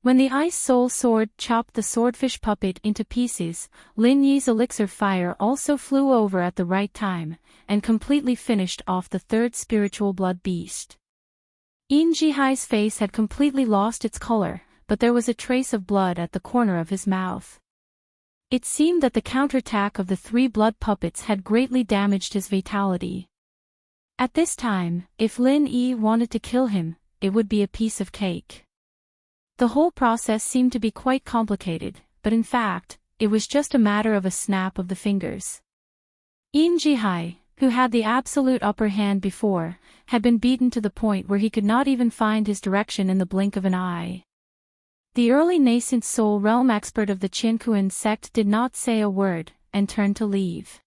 When the Ice Soul Sword chopped the swordfish puppet into pieces, Lin Yi's elixir fire also flew over at the right time, and completely finished off the third spiritual blood beast. Yin Jihai's face had completely lost its color, but there was a trace of blood at the corner of his mouth. It seemed that the counterattack of the three blood puppets had greatly damaged his vitality. At this time, if Lin Yi wanted to kill him, it would be a piece of cake. The whole process seemed to be quite complicated, but in fact, it was just a matter of a snap of the fingers. Yin Jihai, who had the absolute upper hand before, had been beaten to the point where he could not even find his direction in the blink of an eye. The early nascent soul realm expert of the Qiankuan sect did not say a word, and turned to leave.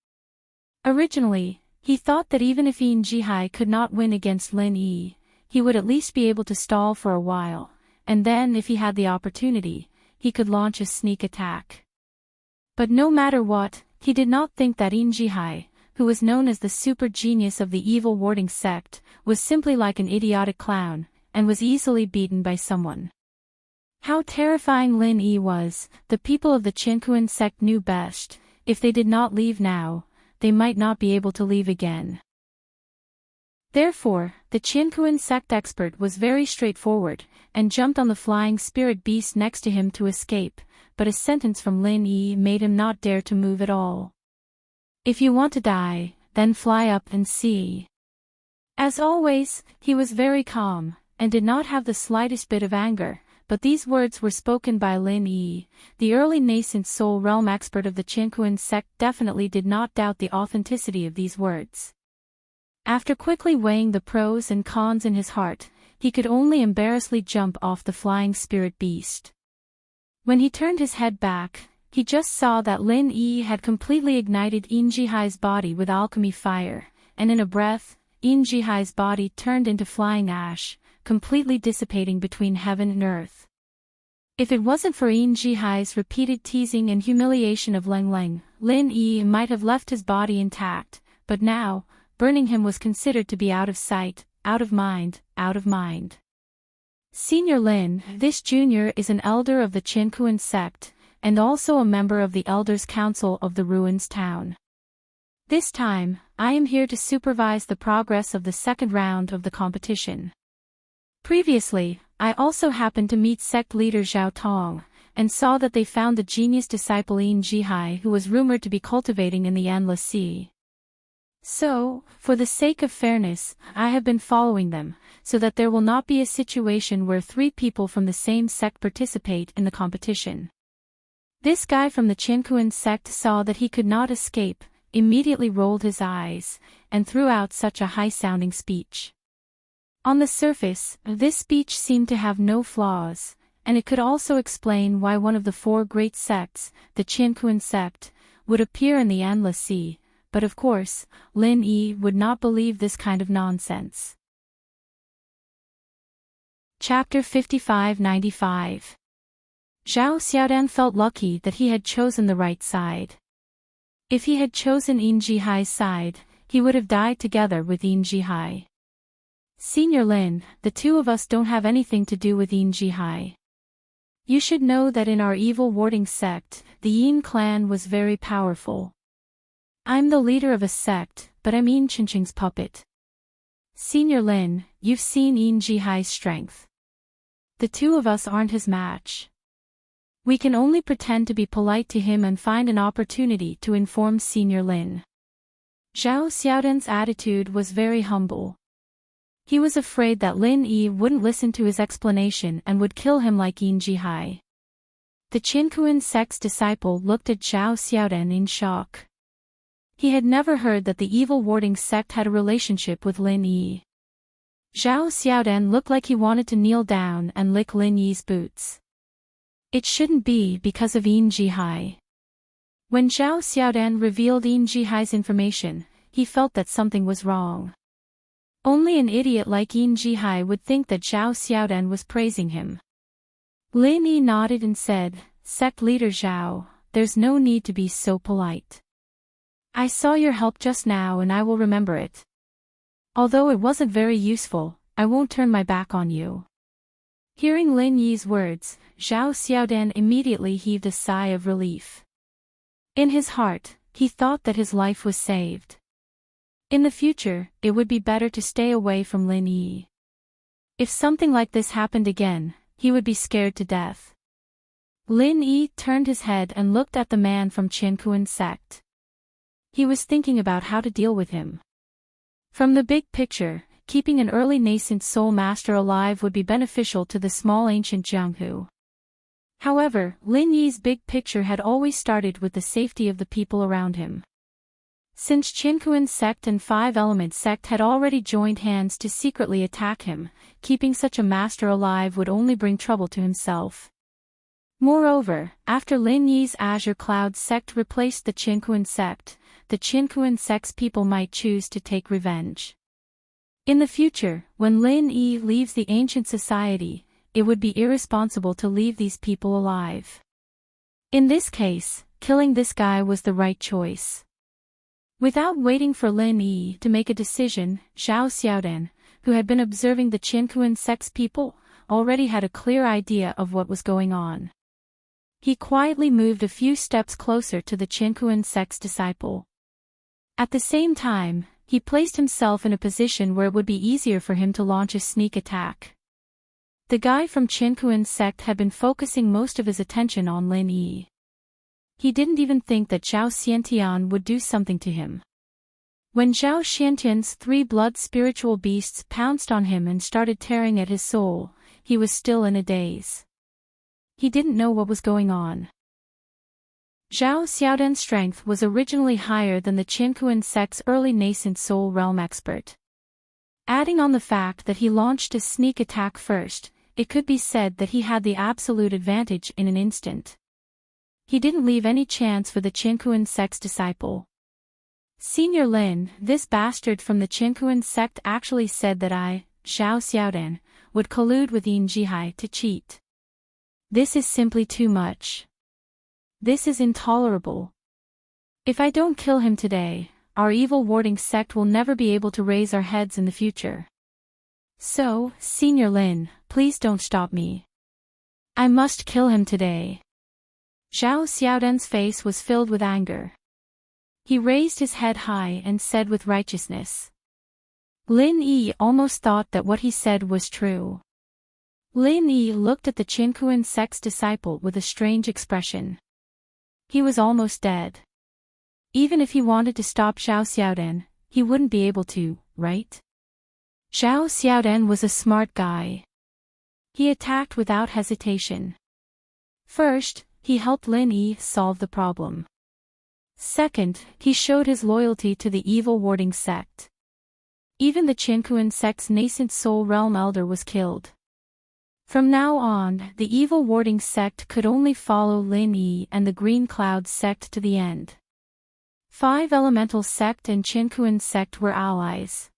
Originally, he thought that even if Yin Jihai could not win against Lin Yi, he would at least be able to stall for a while, and then if he had the opportunity, he could launch a sneak attack. But no matter what, he did not think that Yin Jihai, who was known as the super genius of the evil warding sect, was simply like an idiotic clown, and was easily beaten by someone. How terrifying Lin Yi was, the people of the Qiankuan sect knew best. If they did not leave now, they might not be able to leave again. Therefore, the Qiankuan sect expert was very straightforward, and jumped on the flying spirit beast next to him to escape, but a sentence from Lin Yi made him not dare to move at all. If you want to die, then fly up and see. As always, he was very calm, and did not have the slightest bit of anger, but these words were spoken by Lin Yi. The early nascent soul realm expert of the Qiankuan sect definitely did not doubt the authenticity of these words. After quickly weighing the pros and cons in his heart, he could only embarrassingly jump off the flying spirit beast. When he turned his head back, he just saw that Lin Yi had completely ignited Yin Jihai's body with alchemy fire, and in a breath, Yin Jihai's body turned into flying ash, completely dissipating between heaven and earth. If it wasn't for Yin Jihai's repeated teasing and humiliation of Leng Leng, Lin Yi might have left his body intact, but now, burning him was considered to be out of sight, out of mind, out of mind. Senior Lin, this junior is an elder of the Qiankuan sect, and also a member of the Elders' Council of the Ruins Town. This time, I am here to supervise the progress of the second round of the competition. Previously, I also happened to meet sect leader Zhao Tong, and saw that they found the genius disciple Yin Jihai who was rumored to be cultivating in the Endless Sea. So, for the sake of fairness, I have been following them, so that there will not be a situation where 3 people from the same sect participate in the competition. This guy from the Qiankuan sect saw that he could not escape, immediately rolled his eyes, and threw out such a high-sounding speech. On the surface, this speech seemed to have no flaws, and it could also explain why one of the 4 great sects, the Qiankuan sect, would appear in the Endless Sea, but of course, Lin Yi would not believe this kind of nonsense. Chapter 55-95. Zhao Xiaodan felt lucky that he had chosen the right side. If he had chosen Yin Jihai's side, he would have died together with Yin Jihai. Senior Lin, the 2 of us don't have anything to do with Yin Jihai. You should know that in our evil warding sect, the Yin clan was very powerful. I'm the leader of a sect, but I'm Yin Qingqing's puppet. Senior Lin, you've seen Yin Jihai's strength. The 2 of us aren't his match. We can only pretend to be polite to him and find an opportunity to inform Senior Lin. Zhao Xiaodan's attitude was very humble. He was afraid that Lin Yi wouldn't listen to his explanation and would kill him like Yin Jihai. The Qiankuan sect's disciple looked at Zhao Xiaodan in shock. He had never heard that the evil warding sect had a relationship with Lin Yi. Zhao Xiaodan looked like he wanted to kneel down and lick Lin Yi's boots. It shouldn't be because of Yin Jihai. When Zhao Xiaodan revealed Yin Jihai's information, he felt that something was wrong. Only an idiot like Yin Jihai would think that Zhao Xiaodan was praising him. Lin Yi nodded and said, "Sect leader Zhao, there's no need to be so polite. I saw your help just now and I will remember it. Although it wasn't very useful, I won't turn my back on you." Hearing Lin Yi's words, Zhao Xiaodan immediately heaved a sigh of relief. In his heart, he thought that his life was saved. In the future, it would be better to stay away from Lin Yi. If something like this happened again, he would be scared to death. Lin Yi turned his head and looked at the man from Qiankuan sect. He was thinking about how to deal with him. From the big picture, keeping an early nascent soul master alive would be beneficial to the small ancient Jianghu. However, Lin Yi's big picture had always started with the safety of the people around him. Since Qiankuan sect and 5-element sect had already joined hands to secretly attack him, keeping such a master alive would only bring trouble to himself. Moreover, after Lin Yi's Azure Cloud sect replaced the Qiankuan sect's people might choose to take revenge. In the future, when Lin Yi leaves the ancient society, it would be irresponsible to leave these people alive. In this case, killing this guy was the right choice. Without waiting for Lin Yi to make a decision, Zhao Xiaodan, who had been observing the Qiankuan sect's people, already had a clear idea of what was going on. He quietly moved a few steps closer to the Qiankuan sect's disciple. At the same time, he placed himself in a position where it would be easier for him to launch a sneak attack. The guy from Qiankuan sect had been focusing most of his attention on Lin Yi. He didn't even think that Zhao Xiantian would do something to him. When Zhao Xiantian's 3 blood spiritual beasts pounced on him and started tearing at his soul, he was still in a daze. He didn't know what was going on. Zhao Xiaodan's strength was originally higher than the Qiankuan sect's early nascent soul realm expert. Adding on the fact that he launched a sneak attack first, it could be said that he had the absolute advantage in an instant. He didn't leave any chance for the Qiankuan sect's disciple. Senior Lin, this bastard from the Qiankuan sect actually said that I, Zhao Xiaodan, would collude with Yin Jihai to cheat. This is simply too much. This is intolerable. If I don't kill him today, our evil warding sect will never be able to raise our heads in the future. So, Senior Lin, please don't stop me. I must kill him today. Zhao Xiaodan's face was filled with anger. He raised his head high and said with righteousness. Lin Yi almost thought that what he said was true. Lin Yi looked at the Qinkuan sect's disciple with a strange expression. He was almost dead. Even if he wanted to stop Zhao Xiaodan, he wouldn't be able to, right? Zhao Xiaodan was a smart guy. He attacked without hesitation. First, he helped Lin Yi solve the problem. Second, he showed his loyalty to the evil warding sect. Even the Qinkuan sect's nascent soul realm elder was killed. From now on, the evil warding sect could only follow Lin Yi and the Green Cloud sect to the end. Five Elemental sect and Qinkuan sect were allies.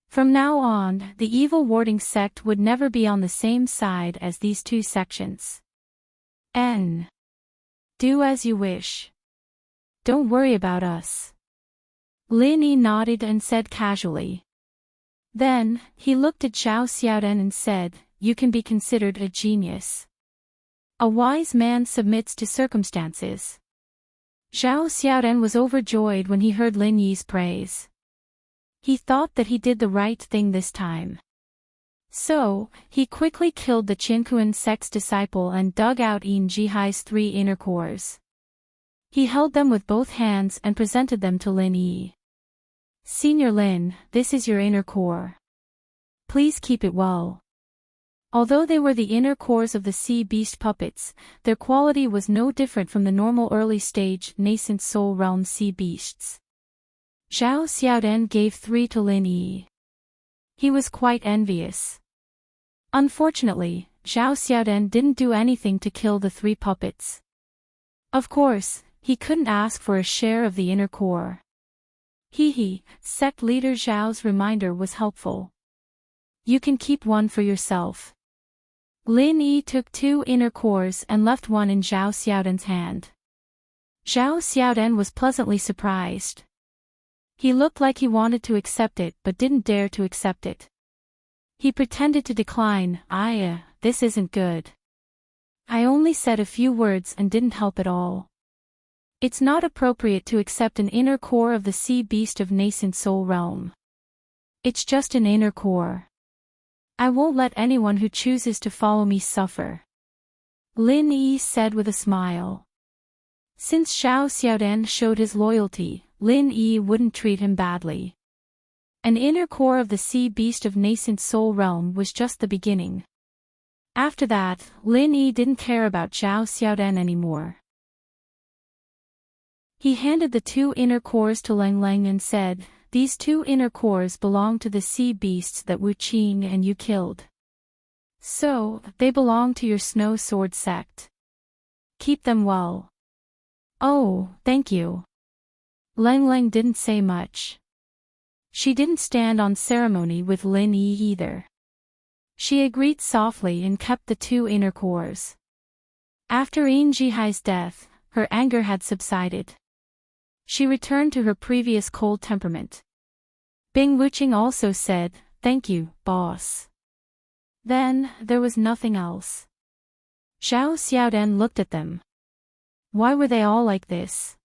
From now on, the evil warding sect would never be on the same side as these two sections. Do as you wish. Don't worry about us. Lin Yi nodded and said casually. Then, he looked at Zhao Xiaodan and said, "You can be considered a genius. A wise man submits to circumstances." Zhao Xiaodan was overjoyed when he heard Lin Yi's praise. He thought that he did the right thing this time. So, he quickly killed the Qinkuan sect's disciple and dug out Yin Jihai's 3 inner cores. He held them with both hands and presented them to Lin Yi. "Senior Lin, this is your inner core. Please keep it well." Although they were the inner cores of the sea beast puppets, their quality was no different from the normal early-stage nascent soul realm sea beasts. Zhao Xiaodan gave 3 to Lin Yi. He was quite envious. Unfortunately, Zhao Xiaodan didn't do anything to kill the 3 puppets. Of course, he couldn't ask for a share of the inner core. Sect leader Zhao's reminder was helpful. "You can keep one for yourself." Lin Yi took 2 inner cores and left one in Zhao Xiaodan's hand. Zhao Xiaodan was pleasantly surprised. He looked like he wanted to accept it but didn't dare to accept it. He pretended to decline. This isn't good. I only said a few words and didn't help at all. It's not appropriate to accept an inner core of the sea beast of nascent soul realm. It's just an inner core. I won't let anyone who chooses to follow me suffer." Lin Yi said with a smile. Since Zhao Xiaodan showed his loyalty, Lin Yi wouldn't treat him badly. An inner core of the sea beast of nascent soul realm was just the beginning. After that, Lin Yi didn't care about Zhao Xiaodan anymore. He handed the 2 inner cores to Leng Leng and said, "These 2 inner cores belong to the sea beasts that Wu Qing and you killed. So, they belong to your Snow Sword sect. Keep them well." "Oh, thank you." Leng Leng didn't say much. She didn't stand on ceremony with Lin Yi either. She agreed softly and kept the 2 inner cores. After Yin Jihai's death, her anger had subsided. She returned to her previous cold temperament. Bing Wuqing also said, "Thank you, boss." Then, there was nothing else. Zhao Xiaodan looked at them. Why were they all like this?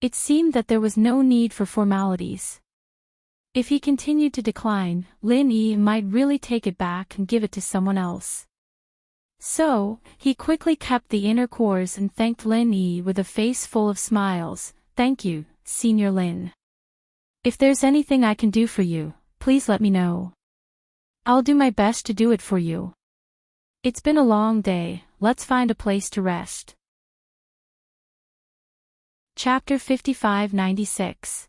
It seemed that there was no need for formalities. If he continued to decline, Lin Yi might really take it back and give it to someone else. So, he quickly kept the inner cores and thanked Lin Yi with a face full of smiles. "Thank you, Senior Lin. If there's anything I can do for you, please let me know. I'll do my best to do it for you. It's been a long day, let's find a place to rest." Chapter 5596.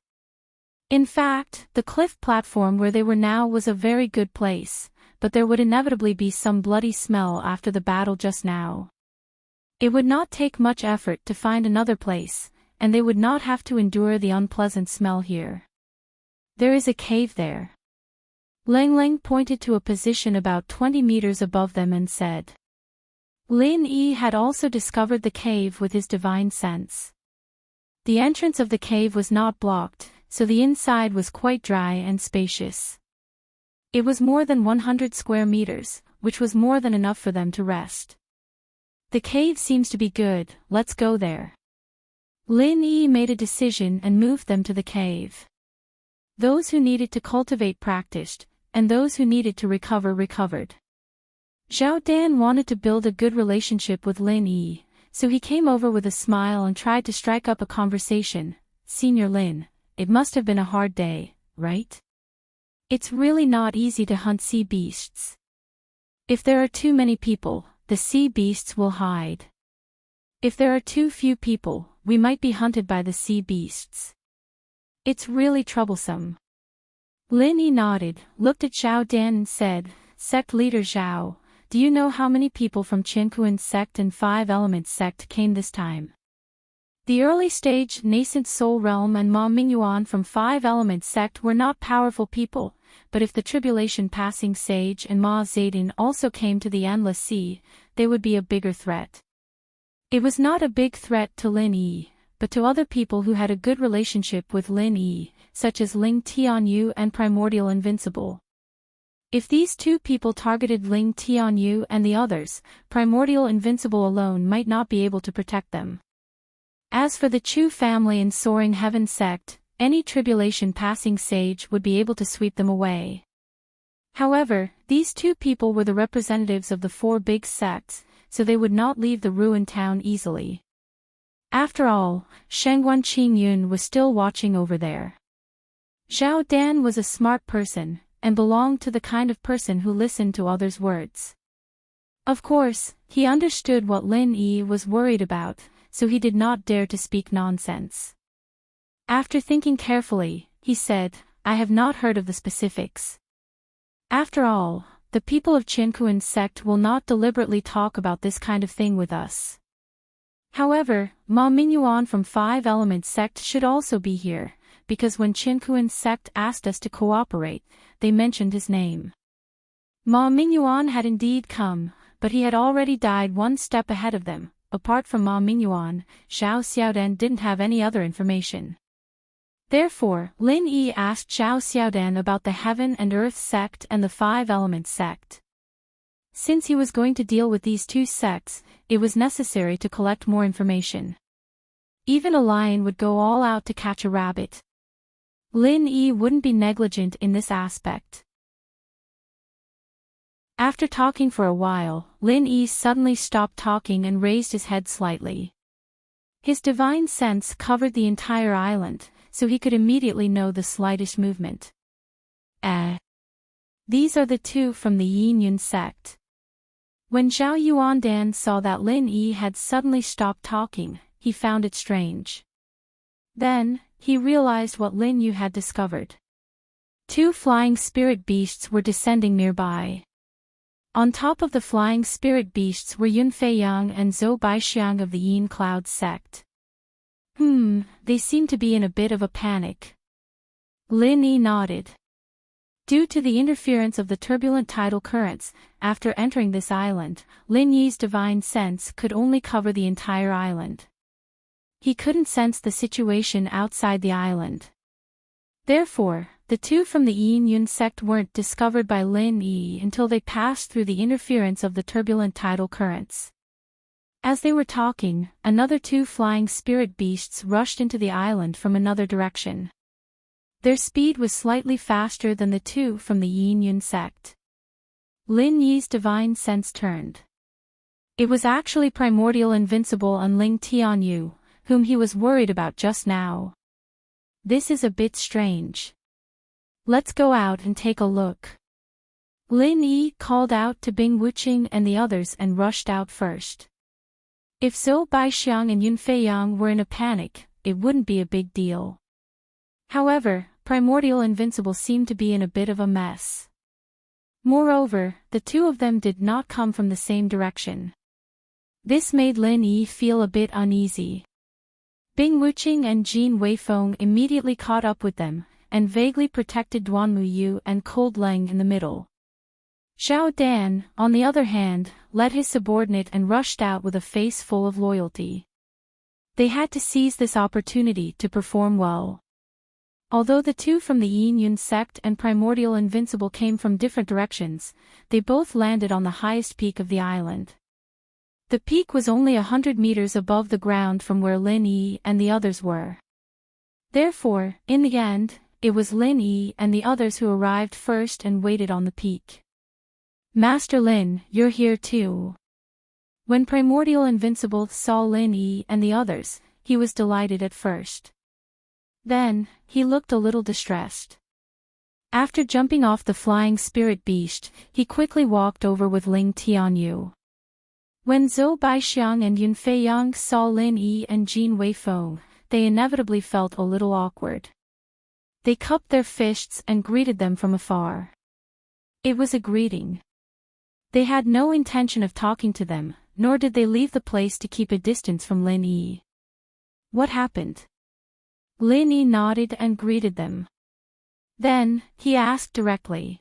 In fact, the cliff platform where they were now was a very good place, but there would inevitably be some bloody smell after the battle just now. It would not take much effort to find another place, and they would not have to endure the unpleasant smell here. There is a cave there. Leng Leng pointed to a position about 20 meters above them and said. Lin Yi had also discovered the cave with his divine sense. The entrance of the cave was not blocked, so the inside was quite dry and spacious. It was more than 100 square meters, which was more than enough for them to rest. "The cave seems to be good, let's go there." Lin Yi made a decision and moved them to the cave. Those who needed to cultivate practiced, and those who needed to recover recovered. Zhao Dan wanted to build a good relationship with Lin Yi, so he came over with a smile and tried to strike up a conversation. Senior Lin, it must have been a hard day, right? It's really not easy to hunt sea beasts. If there are too many people, the sea beasts will hide. If there are too few people, we might be hunted by the sea beasts. It's really troublesome. Lin Yi nodded, looked at Zhao Dan and said, Sect Leader Zhao, do you know how many people from Qiankuan's sect and Five Elements sect came this time? The early-stage nascent soul realm and Ma Mingyuan from Five Elements sect were not powerful people, but if the tribulation passing sage and Ma Zedin also came to the Endless Sea, they would be a bigger threat. It was not a big threat to Lin Yi, but to other people who had a good relationship with Lin Yi, such as Ling Tianyu and Primordial Invincible. If these two people targeted Ling Tianyu and the others, Primordial Invincible alone might not be able to protect them. As for the Chu family and Soaring Heaven sect, any tribulation passing sage would be able to sweep them away. However, these two people were the representatives of the four big sects, so they would not leave the ruined town easily. After all, Shengguan Qingyun was still watching over there. Zhao Dan was a smart person, and belonged to the kind of person who listened to others' words. Of course, he understood what Lin Yi was worried about, so he did not dare to speak nonsense. After thinking carefully, he said, I have not heard of the specifics. After all, the people of Qiankuan's sect will not deliberately talk about this kind of thing with us. However, Ma Mingyuan from Five Elements sect should also be here, because when Qiankuan's sect asked us to cooperate, they mentioned his name. Ma Mingyuan had indeed come, but he had already died one step ahead of them. Apart from Ma Mingyuan, Zhao Xiaodan didn't have any other information. Therefore, Lin Yi asked Zhao Xiaodan about the Heaven and Earth sect and the Five Elements sect. Since he was going to deal with these two sects, it was necessary to collect more information. Even a lion would go all out to catch a rabbit. Lin Yi wouldn't be negligent in this aspect. After talking for a while, Lin Yi suddenly stopped talking and raised his head slightly. His divine sense covered the entire island, so he could immediately know the slightest movement. These are the two from the Yin-Yun sect. When Zhao Yuandan saw that Lin Yi had suddenly stopped talking, he found it strange. Then, he realized what Lin Yu had discovered. Two flying spirit beasts were descending nearby. On top of the flying spirit beasts were Yun Feiyang and Zhou Baixiang of the Yin Cloud sect. They seem to be in a bit of a panic. Lin Yi nodded. Due to the interference of the turbulent tidal currents, after entering this island, Lin Yi's divine sense could only cover the entire island. He couldn't sense the situation outside the island. Therefore, the two from the Yin-Yun sect weren't discovered by Lin Yi until they passed through the interference of the turbulent tidal currents. As they were talking, another two flying spirit beasts rushed into the island from another direction. Their speed was slightly faster than the two from the Yin-Yun sect. Lin Yi's divine sense turned. It was actually Primordial Invincible and Ling Tianyu, whom he was worried about just now. This is a bit strange. Let's go out and take a look. Lin Yi called out to Bing Wuqing and the others and rushed out first. If Zhou Baixiang and Yun Feiyang were in a panic, it wouldn't be a big deal. However, Primordial Invincible seemed to be in a bit of a mess. Moreover, the two of them did not come from the same direction. This made Lin Yi feel a bit uneasy. Bing Wuqing and Jin Weifeng immediately caught up with them, and vaguely protected Duanmu Yu and Cold Leng in the middle. Zhao Dan, on the other hand, led his subordinate and rushed out with a face full of loyalty. They had to seize this opportunity to perform well. Although the two from the Yin-Yun sect and Primordial Invincible came from different directions, they both landed on the highest peak of the island. The peak was only 100 meters above the ground from where Lin Yi and the others were. Therefore, in the end, it was Lin Yi and the others who arrived first and waited on the peak. Master Lin, you're here too. When Primordial Invincible saw Lin Yi and the others, he was delighted at first. Then, he looked a little distressed. After jumping off the flying spirit beast, he quickly walked over with Ling Tianyu. When Zhou Baixiang and Yun Feiyang saw Lin Yi and Jin Weifeng, they inevitably felt a little awkward. They cupped their fists and greeted them from afar. It was a greeting. They had no intention of talking to them, nor did they leave the place to keep a distance from Lin Yi. What happened? Lin Yi nodded and greeted them. Then, he asked directly.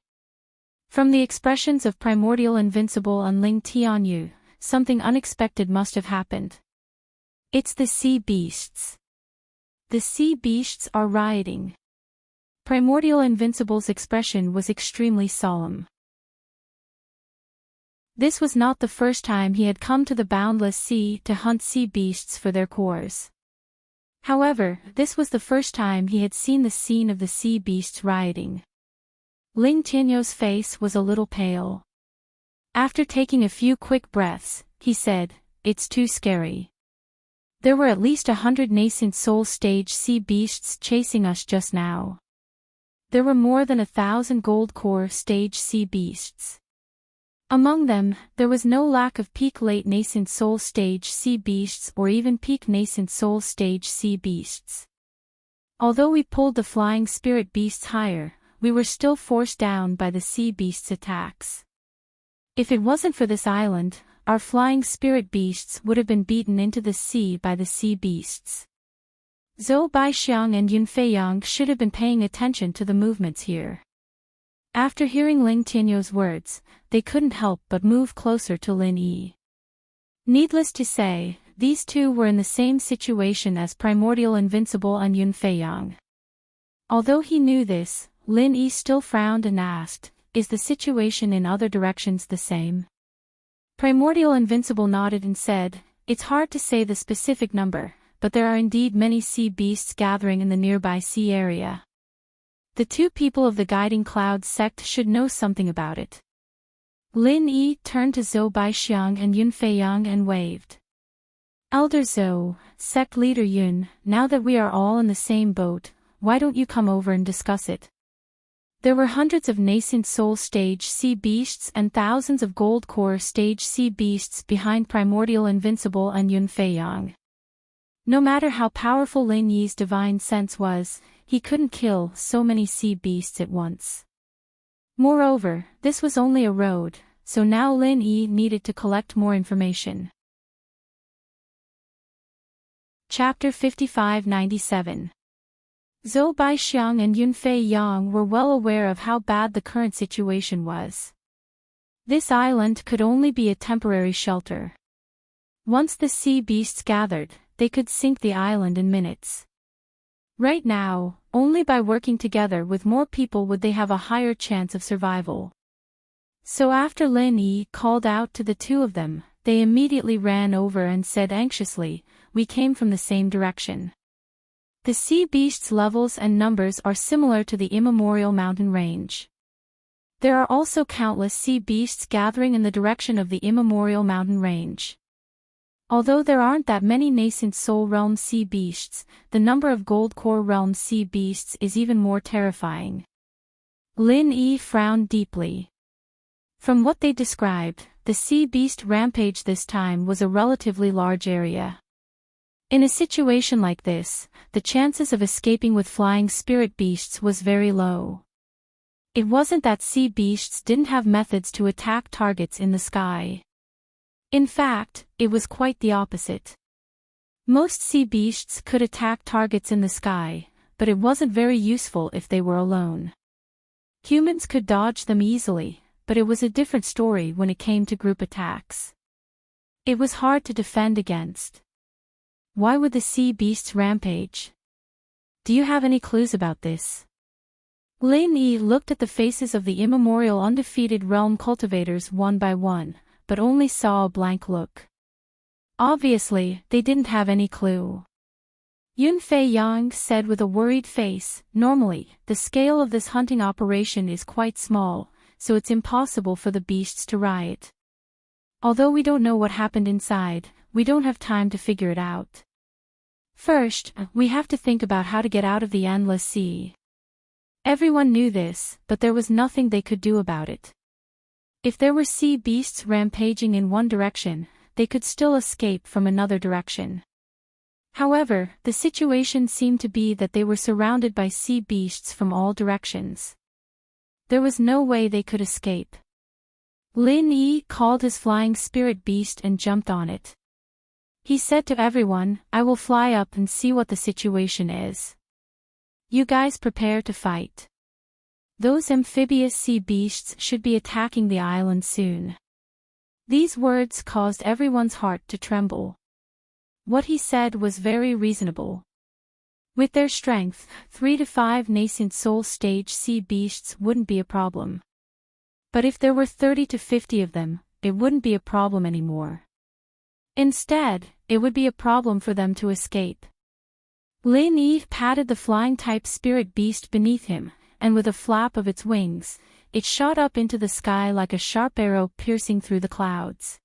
From the expressions of Primordial Invincible and Ling Tianyu, something unexpected must have happened. It's the sea beasts. The sea beasts are rioting. Primordial Invincible's expression was extremely solemn. This was not the first time he had come to the boundless sea to hunt sea beasts for their cores. However, this was the first time he had seen the scene of the sea beasts rioting. Ling Tianyu's face was a little pale. After taking a few quick breaths, he said, "It's too scary. There were at least 100 nascent soul stage sea beasts chasing us just now. There were more than 1,000 gold core stage sea beasts. Among them, there was no lack of peak late nascent soul stage sea beasts or even peak nascent soul stage sea beasts. Although we pulled the flying spirit beasts higher, we were still forced down by the sea beasts' attacks. If it wasn't for this island, our flying spirit beasts would have been beaten into the sea by the sea beasts." Zhou Baixiang and Yun Feiyang should have been paying attention to the movements here. After hearing Ling Tianyu's words, they couldn't help but move closer to Lin Yi. Needless to say, these two were in the same situation as Primordial Invincible and Yun Feiyang. Although he knew this, Lin Yi still frowned and asked, "Is the situation in other directions the same?" Primordial Invincible nodded and said, "It's hard to say the specific number, but there are indeed many sea beasts gathering in the nearby sea area. The two people of the Guiding Cloud sect should know something about it." Lin Yi turned to Zhou Baixiang and Yun Feiyang and waved. "Elder Zhou, sect leader Yun, now that we are all in the same boat, why don't you come over and discuss it?" There were hundreds of nascent soul stage sea beasts and thousands of gold core stage sea beasts behind Primordial Invincible and Yun Feiyang. No matter how powerful Lin Yi's divine sense was, he couldn't kill so many sea beasts at once. Moreover, this was only a road, so now Lin Yi needed to collect more information. Chapter 55-97. Zhou Baixiang and Yun Feiyang were well aware of how bad the current situation was. This island could only be a temporary shelter. Once the sea beasts gathered, they could sink the island in minutes. Right now, only by working together with more people would they have a higher chance of survival. So after Lin Yi called out to the two of them, they immediately ran over and said anxiously, "We came from the same direction." The sea beasts' levels and numbers are similar to the immemorial mountain range. There are also countless sea beasts gathering in the direction of the immemorial mountain range. Although there aren't that many nascent soul realm sea beasts, the number of gold core realm sea beasts is even more terrifying. Lin Yi frowned deeply. From what they described, the sea beast rampage this time was a relatively large area. In a situation like this, the chances of escaping with flying spirit beasts was very low. It wasn't that sea beasts didn't have methods to attack targets in the sky. In fact, it was quite the opposite. Most sea beasts could attack targets in the sky, but it wasn't very useful if they were alone. Humans could dodge them easily, but it was a different story when it came to group attacks. It was hard to defend against. Why would the sea beasts rampage? Do you have any clues about this? Lin Yi looked at the faces of the immemorial undefeated realm cultivators one by one, but only saw a blank look. Obviously, they didn't have any clue. Yun Feiyang said with a worried face, "Normally, the scale of this hunting operation is quite small, so it's impossible for the beasts to riot. Although we don't know what happened inside, we don't have time to figure it out. First, we have to think about how to get out of the endless sea. Everyone knew this, but there was nothing they could do about it. If there were sea beasts rampaging in one direction, they could still escape from another direction. However, the situation seemed to be that they were surrounded by sea beasts from all directions. There was no way they could escape. Lin Yi called his flying spirit beast and jumped on it. He said to everyone, "I will fly up and see what the situation is. You guys prepare to fight. Those amphibious sea beasts should be attacking the island soon." These words caused everyone's heart to tremble. What he said was very reasonable. With their strength, 3 to 5 nascent soul stage sea beasts wouldn't be a problem. But if there were 30 to 50 of them, it wouldn't be a problem anymore. Instead, it would be a problem for them to escape. Lin Yi patted the flying-type spirit beast beneath him, and with a flap of its wings, it shot up into the sky like a sharp arrow piercing through the clouds.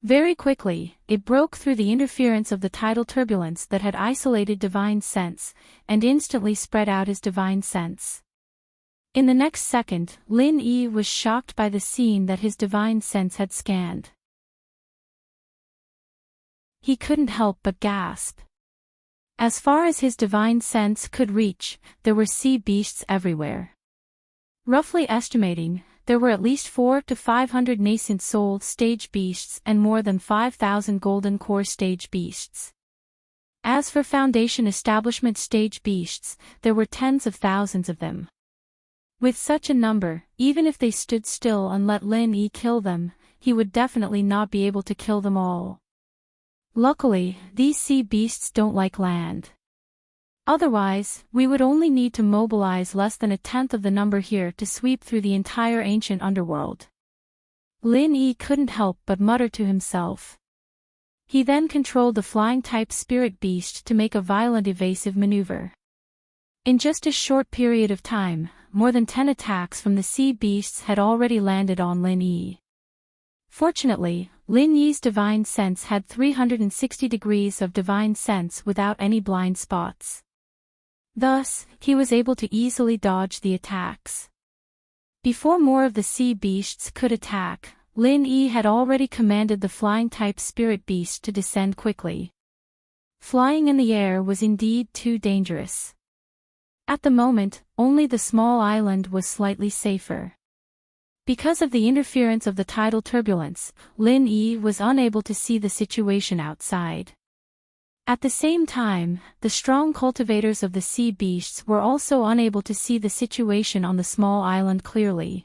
Very quickly, it broke through the interference of the tidal turbulence that had isolated Divine Sense, and instantly spread out his Divine Sense. In the next second, Lin Yi was shocked by the scene that his Divine Sense had scanned. He couldn't help but gasp. As far as his Divine Sense could reach, there were sea beasts everywhere. Roughly estimating, there were at least 400 to 500 nascent soul stage beasts and more than 5,000 golden core stage beasts. As for foundation establishment stage beasts, there were tens of thousands of them. With such a number, even if they stood still and let Lin Yi kill them, he would definitely not be able to kill them all. Luckily, these sea beasts don't like land. Otherwise, we would only need to mobilize less than a tenth of the number here to sweep through the entire ancient underworld. Lin Yi couldn't help but mutter to himself. He then controlled the flying-type spirit beast to make a violent evasive maneuver. In just a short period of time, more than 10 attacks from the sea beasts had already landed on Lin Yi. Fortunately, Lin Yi's Divine Sense had 360 degrees of Divine Sense without any blind spots. Thus, he was able to easily dodge the attacks. Before more of the sea beasts could attack, Lin Yi had already commanded the flying-type spirit beast to descend quickly. Flying in the air was indeed too dangerous. At the moment, only the small island was slightly safer. Because of the interference of the tidal turbulence, Lin Yi was unable to see the situation outside. At the same time, the strong cultivators of the sea beasts were also unable to see the situation on the small island clearly.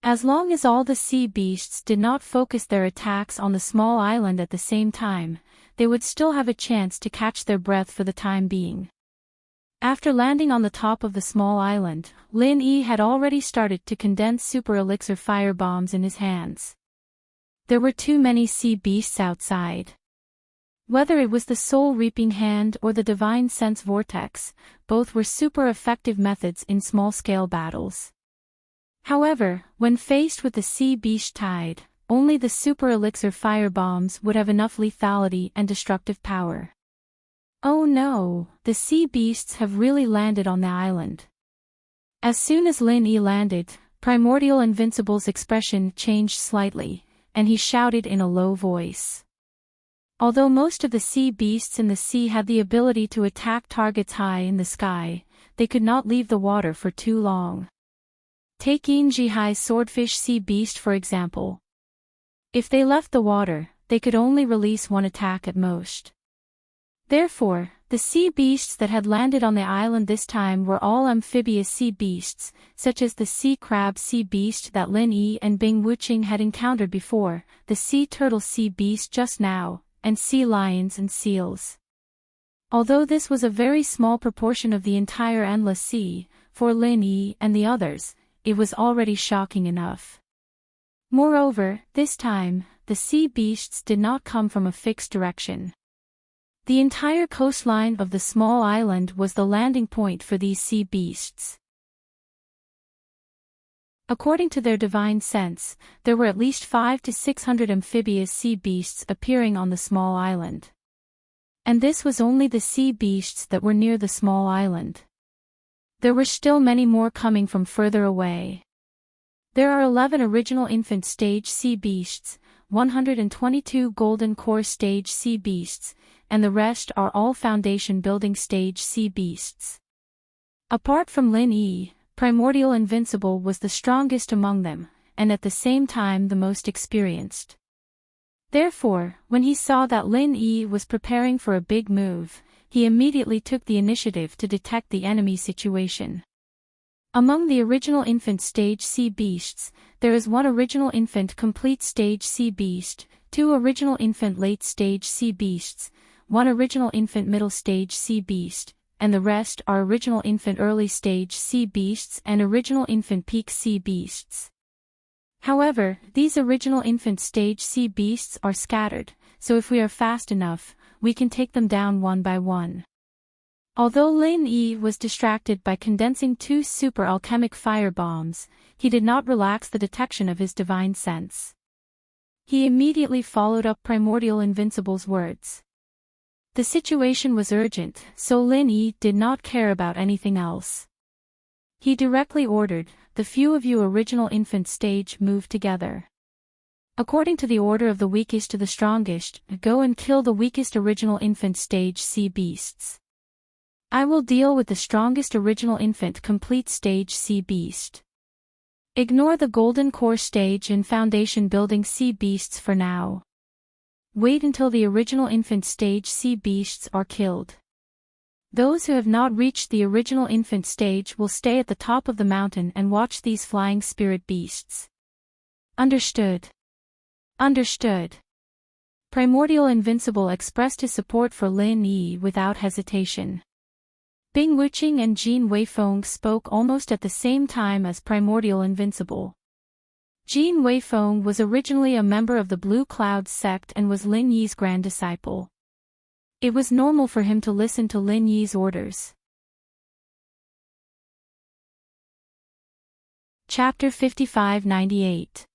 As long as all the sea beasts did not focus their attacks on the small island at the same time, they would still have a chance to catch their breath for the time being. After landing on the top of the small island, Lin Yi had already started to condense super elixir fire bombs in his hands. There were too many sea beasts outside. Whether it was the soul reaping hand or the divine sense vortex, both were super effective methods in small-scale battles. However, when faced with the sea beast tide, only the super elixir fire bombs would have enough lethality and destructive power. Oh no, the sea beasts have really landed on the island. As soon as Lin Yi landed, Primordial Invincible's expression changed slightly, and he shouted in a low voice. Although most of the sea beasts in the sea had the ability to attack targets high in the sky, they could not leave the water for too long. Take Yinjihai's swordfish sea beast for example. If they left the water, they could only release one attack at most. Therefore, the sea beasts that had landed on the island this time were all amphibious sea beasts, such as the sea crab sea beast that Lin Yi and Bing Wuqing had encountered before, the sea turtle sea beast just now, and sea lions and seals. Although this was a very small proportion of the entire endless sea, for Lin Yi and the others, it was already shocking enough. Moreover, this time, the sea beasts did not come from a fixed direction. The entire coastline of the small island was the landing point for these sea beasts. According to their divine sense, there were at least 500 to 600 amphibious sea beasts appearing on the small island. And this was only the sea beasts that were near the small island. There were still many more coming from further away. There are 11 original infant stage sea beasts, 122 golden core stage sea beasts, and the rest are all foundation building stage sea beasts. Apart from Lin Yi, Primordial Invincible was the strongest among them, and at the same time the most experienced. Therefore, when he saw that Lin Yi was preparing for a big move, he immediately took the initiative to detect the enemy situation. Among the original infant stage sea beasts, there is one original infant complete stage sea beast, 2 original infant late stage sea beasts, 1 original infant middle stage sea beast, and the rest are original infant early stage sea beasts and original infant peak sea beasts. However, these original infant stage sea beasts are scattered, so if we are fast enough, we can take them down one by one. Although Lin Yi was distracted by condensing 2 super alchemic fire bombs, he did not relax the detection of his divine sense. He immediately followed up Primordial Invincible's words. The situation was urgent, so Lin Yi did not care about anything else. He directly ordered, "The few of you original infant stage move together. According to the order of the weakest to the strongest, go and kill the weakest original infant stage sea beasts. I will deal with the strongest original infant complete stage sea beast. Ignore the golden core stage and foundation building sea beasts for now. Wait until the original infant stage sea beasts are killed. Those who have not reached the original infant stage will stay at the top of the mountain and watch these flying spirit beasts. Understood. Understood." Primordial Invincible expressed his support for Lin Yi without hesitation. Bing Wuqing and Jin Weifeng spoke almost at the same time as Primordial Invincible. Jin Weifeng was originally a member of the Blue Cloud sect and was Lin Yi's grand disciple. It was normal for him to listen to Lin Yi's orders. Chapter 5598.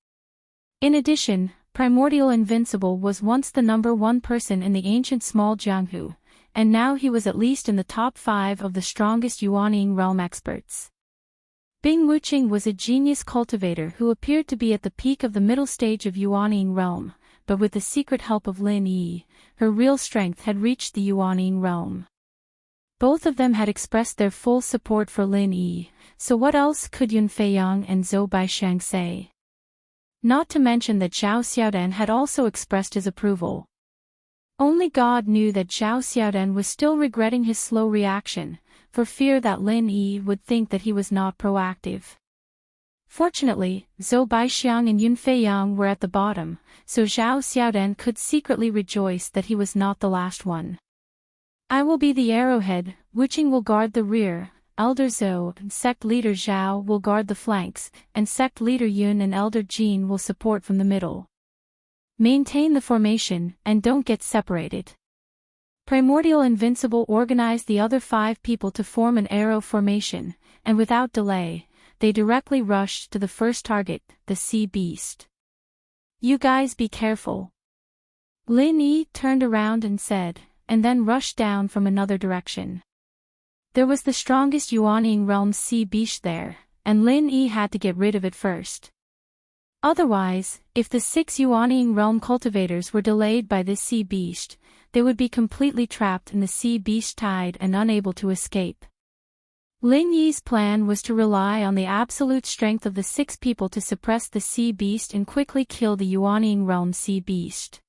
In addition, Primordial Invincible was once the #1 person in the ancient small Jianghu, and now he was at least in the top 5 of the strongest Yuanying realm experts. Bing Wuqing was a genius cultivator who appeared to be at the peak of the middle stage of Yuanying realm, but with the secret help of Lin Yi, her real strength had reached the Yuanying realm. Both of them had expressed their full support for Lin Yi, so what else could Yun Feiyang and Zhou Baixiang say? Not to mention that Zhao Xiaodan had also expressed his approval. Only God knew that Zhao Xiaodan was still regretting his slow reaction, for fear that Lin Yi would think that he was not proactive. Fortunately, Zhou Baixiang and Yun Feiyang were at the bottom, so Zhao Xiaodan could secretly rejoice that he was not the last one. "I will be the arrowhead, Wuqing will guard the rear, Elder Zhou and Sect Leader Zhao will guard the flanks, and Sect Leader Yun and Elder Jin will support from the middle. Maintain the formation, and don't get separated." Primordial Invincible organized the other 5 people to form an arrow formation, and without delay, they directly rushed to the first target, the sea beast. "You guys be careful." Lin Yi turned around and said, and then rushed down from another direction. There was the strongest Yuanying realm sea beast there, and Lin Yi had to get rid of it first. Otherwise, if the 6 Yuanying realm cultivators were delayed by this sea beast, they would be completely trapped in the sea beast tide and unable to escape. Lin Yi's plan was to rely on the absolute strength of the 6 people to suppress the sea beast and quickly kill the Yuanying realm sea beast.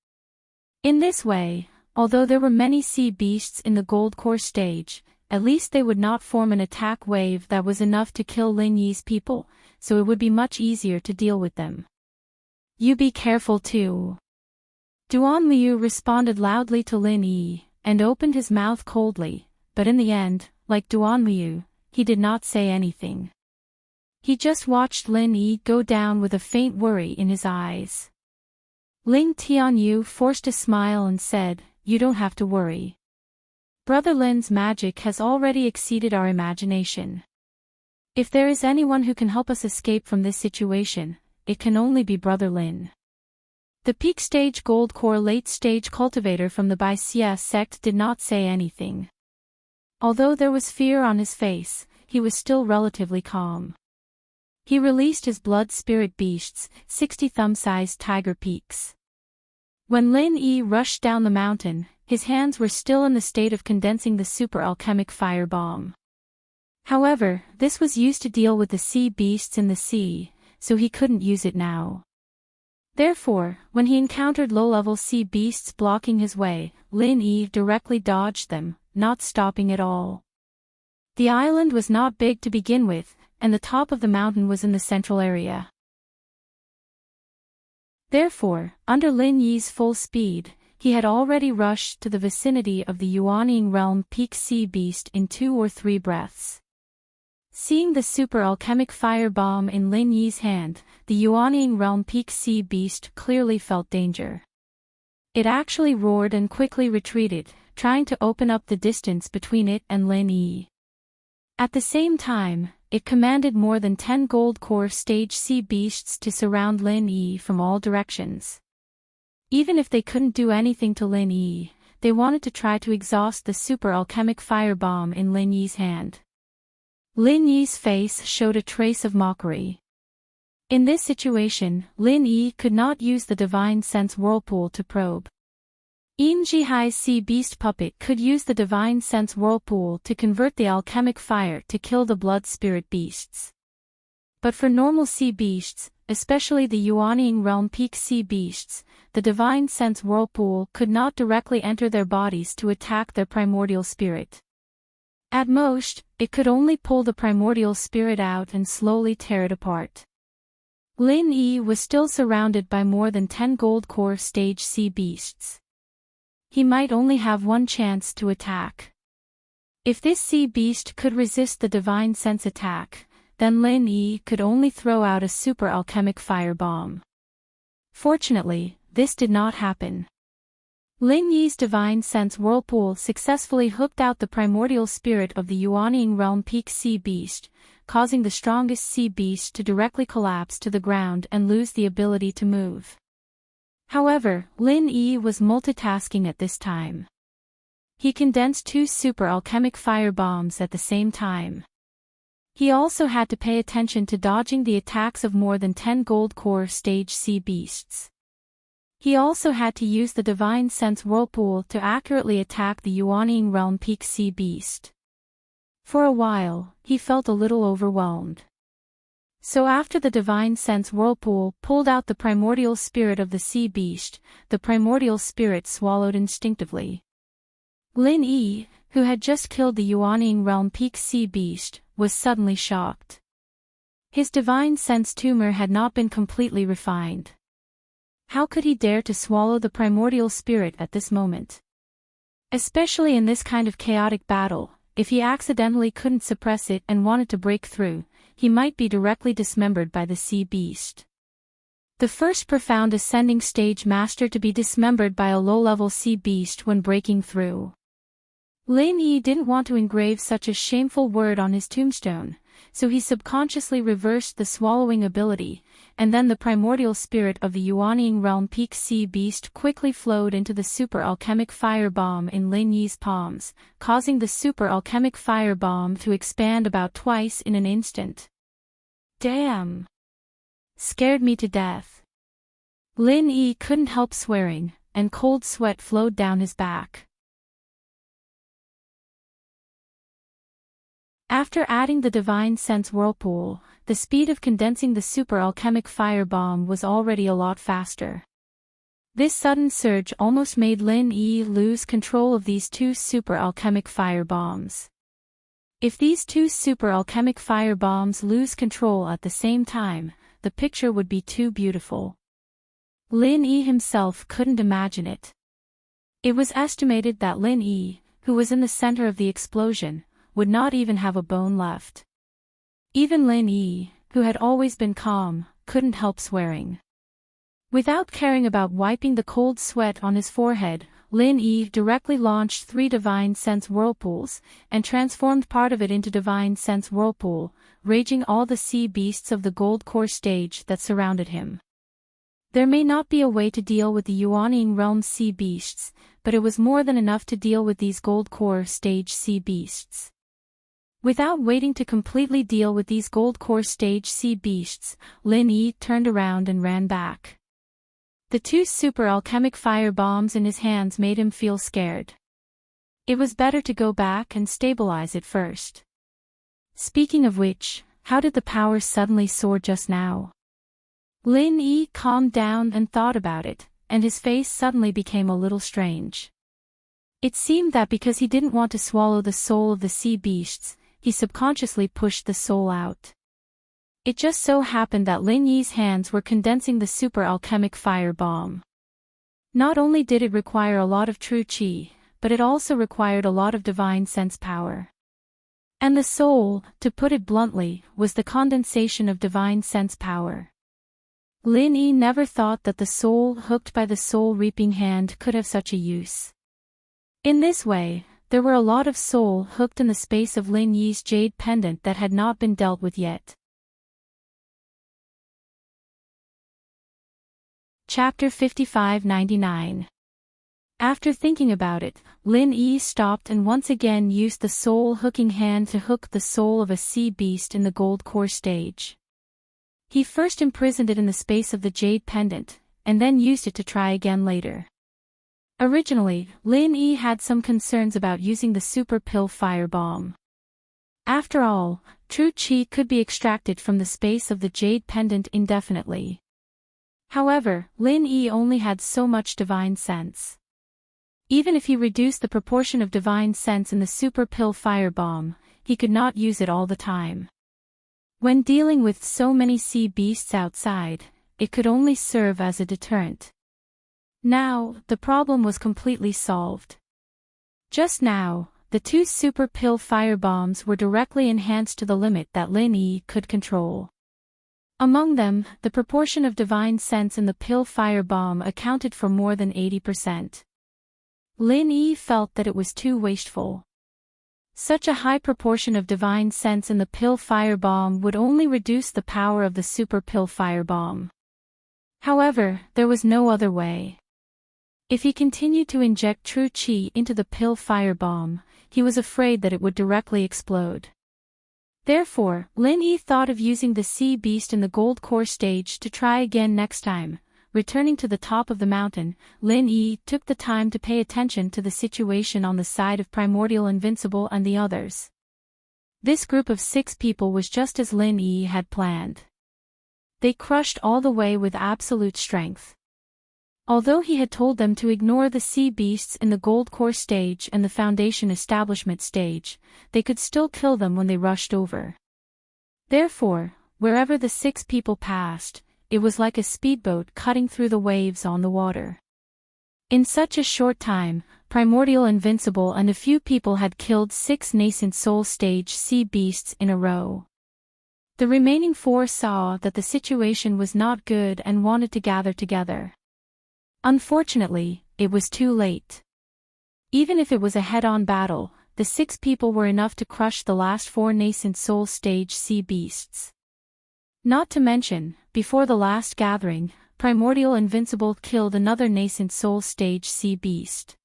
In this way, although there were many sea beasts in the gold core stage, at least they would not form an attack wave that was enough to kill Lin Yi's people, so it would be much easier to deal with them. "You be careful too." Duan Liu responded loudly to Lin Yi, and opened his mouth coldly, but in the end, like Duan Liu, he did not say anything. He just watched Lin Yi go down with a faint worry in his eyes. Ling Tianyu forced a smile and said, "You don't have to worry. Brother Lin's magic has already exceeded our imagination. If there is anyone who can help us escape from this situation, it can only be Brother Lin. The peak stage gold core late stage cultivator from the Baixia sect did not say anything. Although there was fear on his face, he was still relatively calm. He released his blood spirit beasts, 60 thumb-sized tiger peaks. When Lin Yi rushed down the mountain, his hands were still in the state of condensing the super alchemic fire bomb. However, this was used to deal with the sea beasts in the sea, so he couldn't use it now. Therefore, when he encountered low-level sea beasts blocking his way, Lin Yi directly dodged them, not stopping at all. The island was not big to begin with, and the top of the mountain was in the central area. Therefore, under Lin Yi's full speed, he had already rushed to the vicinity of the Yuanying realm peak sea beast in 2 or 3 breaths. Seeing the super alchemic fire bomb in Lin Yi's hand, the Yuanying realm peak sea beast clearly felt danger. It actually roared and quickly retreated, trying to open up the distance between it and Lin Yi. At the same time, it commanded more than 10 gold core stage sea beasts to surround Lin Yi from all directions. Even if they couldn't do anything to Lin Yi, they wanted to try to exhaust the super alchemic fire bomb in Lin Yi's hand. Lin Yi's face showed a trace of mockery. In this situation, Lin Yi could not use the divine sense whirlpool to probe. Yin Jihai's sea beast puppet could use the divine sense whirlpool to convert the alchemic fire to kill the blood spirit beasts. But for normal sea beasts, especially the Yuanying realm peak sea beasts, the divine sense whirlpool could not directly enter their bodies to attack their primordial spirit. At most, it could only pull the primordial spirit out and slowly tear it apart. Lin Yi was still surrounded by more than 10 gold core stage sea beasts. He might only have one chance to attack. If this sea beast could resist the divine sense attack, then Lin Yi could only throw out a super alchemic fire bomb. Fortunately, this did not happen. Lin Yi's divine sense whirlpool successfully hooked out the primordial spirit of the Yuanying realm peak sea beast, causing the strongest sea beast to directly collapse to the ground and lose the ability to move. However, Lin Yi was multitasking at this time. He condensed 2 super alchemic fire bombs at the same time. He also had to pay attention to dodging the attacks of more than 10 gold core stage sea beasts. He also had to use the divine sense whirlpool to accurately attack the Yuanying realm peak sea beast. For a while, he felt a little overwhelmed. So after the divine sense whirlpool pulled out the primordial spirit of the sea beast, the primordial spirit swallowed instinctively. Lin Yi, who had just killed the Yuanying realm peak sea beast, was suddenly shocked. His divine sense tumor had not been completely refined. How could he dare to swallow the primordial spirit at this moment? Especially in this kind of chaotic battle, if he accidentally couldn't suppress it and wanted to break through, he might be directly dismembered by the sea beast. The first profound ascending stage master to be dismembered by a low-level sea beast when breaking through. Lin Yi didn't want to engrave such a shameful word on his tombstone, so he subconsciously reversed the swallowing ability, and then the primordial spirit of the Yuanying realm peak sea beast quickly flowed into the super alchemic fire bomb in Lin Yi's palms, causing the super alchemic fire bomb to expand about twice in an instant. Damn! Scared me to death. Lin Yi couldn't help swearing, and cold sweat flowed down his back. After adding the divine sense whirlpool, the speed of condensing the super alchemic fire bomb was already a lot faster. This sudden surge almost made Lin Yi lose control of these 2 super alchemic fire bombs. If these 2 super alchemic fire bombs lose control at the same time, the picture would be too beautiful. Lin Yi himself couldn't imagine it. It was estimated that Lin Yi, who was in the center of the explosion, would not even have a bone left. Even Lin Yi, who had always been calm, couldn't help swearing. Without caring about wiping the cold sweat on his forehead, Lin Yi directly launched 3 Divine Sense Whirlpools, and transformed part of it into Divine Sense Whirlpool, raging all the sea beasts of the Gold Core stage that surrounded him. There may not be a way to deal with the Yuanying Realm sea beasts, but it was more than enough to deal with these Gold Core stage sea beasts. Without waiting to completely deal with these Gold Core stage sea beasts, Lin Yi turned around and ran back. The 2 super alchemic fire bombs in his hands made him feel scared. It was better to go back and stabilize it first. Speaking of which, how did the power suddenly soar just now? Lin Yi calmed down and thought about it, and his face suddenly became a little strange. It seemed that because he didn't want to swallow the soul of the sea beasts, he subconsciously pushed the soul out. It just so happened that Lin Yi's hands were condensing the super alchemic fire bomb. Not only did it require a lot of true qi, but it also required a lot of divine sense power. And the soul, to put it bluntly, was the condensation of divine sense power. Lin Yi never thought that the soul hooked by the soul-reaping hand could have such a use. In this way, there were a lot of soul hooked in the space of Lin Yi's jade pendant that had not been dealt with yet. Chapter 5599. After thinking about it, Lin Yi stopped and once again used the soul-hooking hand to hook the soul of a sea beast in the Gold Core stage. He first imprisoned it in the space of the jade pendant, and then used it to try again later. Originally, Lin Yi had some concerns about using the super pill fire bomb. After all, true qi could be extracted from the space of the jade pendant indefinitely. However, Lin Yi only had so much divine sense. Even if he reduced the proportion of divine sense in the super pill fire bomb, he could not use it all the time. When dealing with so many sea beasts outside, it could only serve as a deterrent. Now, the problem was completely solved. Just now, the 2 super pill fire bombs were directly enhanced to the limit that Lin Yi could control. Among them, the proportion of divine sense in the pill fire bomb accounted for more than 80%. Lin Yi felt that it was too wasteful. Such a high proportion of divine sense in the pill fire bomb would only reduce the power of the super pill fire bomb. However, there was no other way. If he continued to inject true qi into the pill fire bomb, he was afraid that it would directly explode. Therefore, Lin Yi thought of using the sea beast in the Gold Core stage to try again next time. Returning to the top of the mountain, Lin Yi took the time to pay attention to the situation on the side of Primordial Invincible and the others. This group of 6 people was just as Lin Yi had planned. They crushed all the way with absolute strength. Although he had told them to ignore the sea beasts in the Gold Core stage and the Foundation Establishment stage, they could still kill them when they rushed over. Therefore, wherever the 6 people passed, it was like a speedboat cutting through the waves on the water. In such a short time, Primordial Invincible and a few people had killed 6 nascent soul stage sea beasts in a row. The remaining 4 saw that the situation was not good and wanted to gather together. Unfortunately, it was too late. Even if it was a head-on battle, the 6 people were enough to crush the last 4 nascent soul stage sea beasts. Not to mention, before the last gathering, Primordial Invincible killed another nascent soul stage sea beast.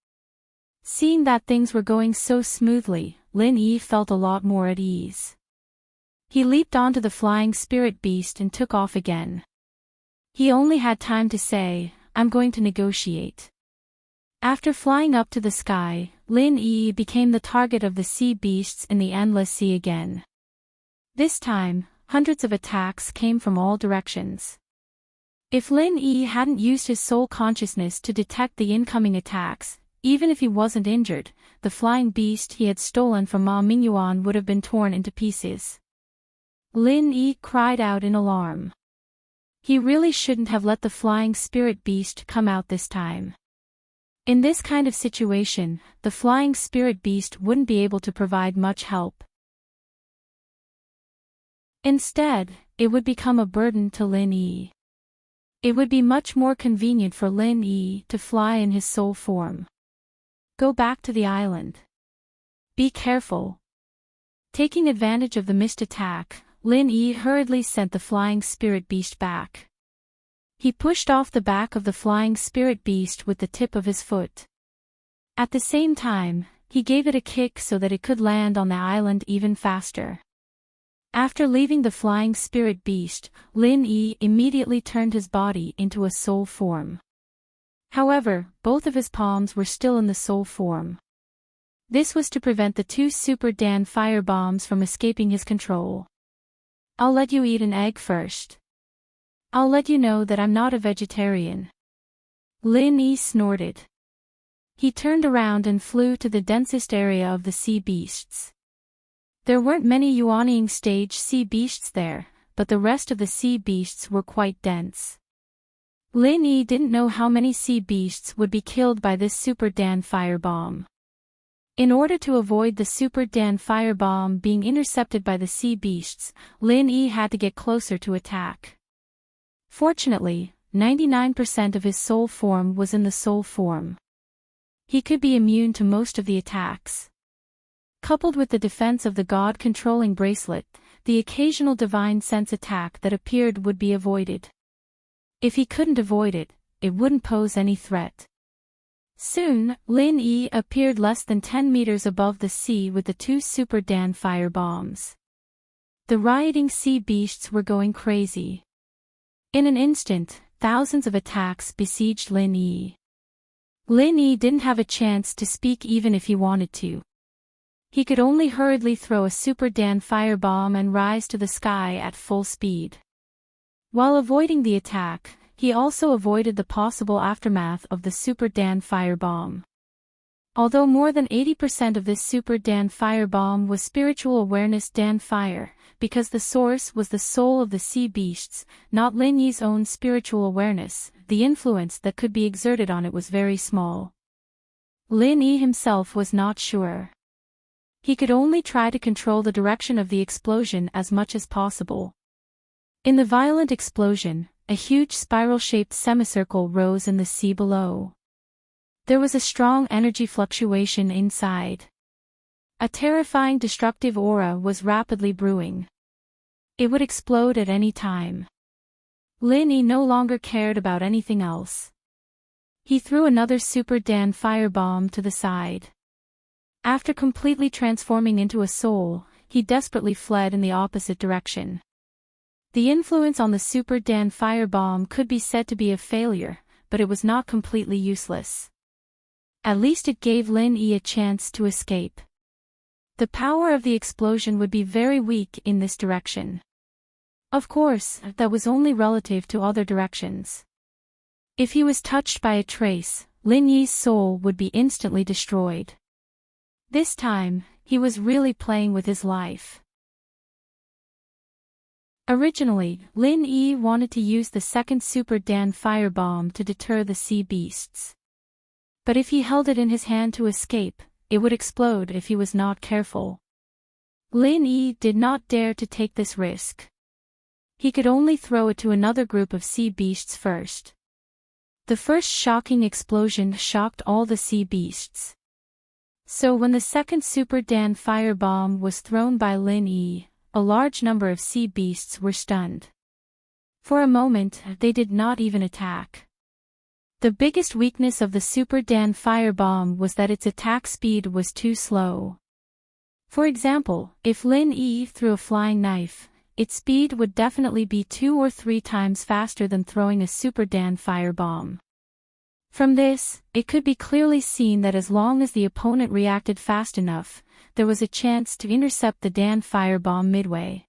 Seeing that things were going so smoothly, Lin Yi felt a lot more at ease. He leaped onto the flying spirit beast and took off again. He only had time to say, "I'm going to negotiate." After flying up to the sky, Lin Yi became the target of the sea beasts in the endless sea again. This time, hundreds of attacks came from all directions. If Lin Yi hadn't used his soul consciousness to detect the incoming attacks, even if he wasn't injured, the flying beast he had stolen from Ma Mingyuan would have been torn into pieces. Lin Yi cried out in alarm. He really shouldn't have let the flying spirit beast come out this time. In this kind of situation, the flying spirit beast wouldn't be able to provide much help. Instead, it would become a burden to Lin Yi. It would be much more convenient for Lin Yi to fly in his soul form. Go back to the island. Be careful. Taking advantage of the missed attack, Lin Yi hurriedly sent the flying spirit beast back. He pushed off the back of the flying spirit beast with the tip of his foot. At the same time, he gave it a kick so that it could land on the island even faster. After leaving the flying spirit beast, Lin Yi immediately turned his body into a soul form. However, both of his palms were still in the soul form. This was to prevent the two Super Dan fire bombs from escaping his control. I'll let you eat an egg first. I'll let you know that I'm not a vegetarian. Lin Yi snorted. He turned around and flew to the densest area of the sea beasts. There weren't many Yuanying stage sea beasts there, but the rest of the sea beasts were quite dense. Lin Yi didn't know how many sea beasts would be killed by this Super Dan firebomb. In order to avoid the Super Dan firebomb being intercepted by the sea beasts, Lin Yi had to get closer to attack. Fortunately, 99% of his soul form was in the soul form. He could be immune to most of the attacks. Coupled with the defense of the God-controlling bracelet, the occasional divine sense attack that appeared would be avoided. If he couldn't avoid it, it wouldn't pose any threat. Soon, Lin Yi appeared less than 10 meters above the sea with the two Super Dan fire bombs. The rioting sea beasts were going crazy. In an instant, thousands of attacks besieged Lin Yi. Lin Yi didn't have a chance to speak even if he wanted to. He could only hurriedly throw a Super Dan firebomb and rise to the sky at full speed. While avoiding the attack, he also avoided the possible aftermath of the Super Dan firebomb. Although more than 80% of this Super Dan firebomb was spiritual awareness Dan fire, because the source was the soul of the sea beasts, not Lin Yi's own spiritual awareness, the influence that could be exerted on it was very small. Lin Yi himself was not sure. He could only try to control the direction of the explosion as much as possible. In the violent explosion, a huge spiral-shaped semicircle rose in the sea below. There was a strong energy fluctuation inside. A terrifying destructive aura was rapidly brewing. It would explode at any time. Lin Yi no longer cared about anything else. He threw another Super Dan firebomb to the side. After completely transforming into a soul, he desperately fled in the opposite direction. The influence on the Super Dan firebomb could be said to be a failure, but it was not completely useless. At least it gave Lin Yi a chance to escape. The power of the explosion would be very weak in this direction. Of course, that was only relative to other directions. If he was touched by a trace, Lin Yi's soul would be instantly destroyed. This time, he was really playing with his life. Originally, Lin Yi wanted to use the second Super Dan firebomb to deter the sea beasts. But if he held it in his hand to escape, it would explode if he was not careful. Lin Yi did not dare to take this risk. He could only throw it to another group of sea beasts first. The first shocking explosion shocked all the sea beasts. So when the second Super Dan firebomb was thrown by Lin Yi, a large number of sea beasts were stunned. For a moment, they did not even attack. The biggest weakness of the Super Dan firebomb was that its attack speed was too slow. For example, if Lin Yi threw a flying knife, its speed would definitely be 2 or 3 times faster than throwing a Super Dan firebomb. From this, it could be clearly seen that as long as the opponent reacted fast enough, there was a chance to intercept the Dan firebomb midway.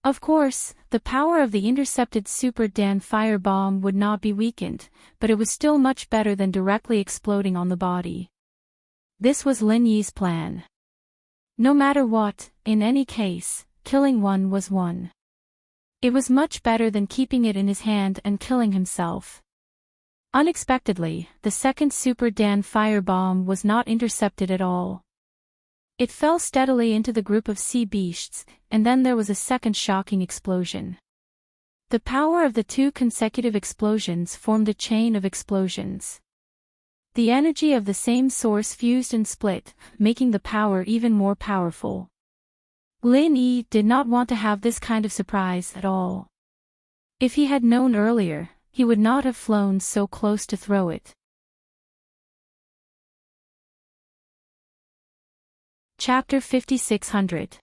Of course, the power of the intercepted Super Dan firebomb would not be weakened, but it was still much better than directly exploding on the body. This was Lin Yi's plan. No matter what, in any case, killing one was one. It was much better than keeping it in his hand and killing himself. Unexpectedly, the second Super Dan firebomb was not intercepted at all. It fell steadily into the group of sea beasts, and then there was a second shocking explosion. The power of the 2 consecutive explosions formed a chain of explosions. The energy of the same source fused and split, making the power even more powerful. Lin Yi did not want to have this kind of surprise at all. If he had known earlier, he would not have flown so close to throw it. Chapter 5600.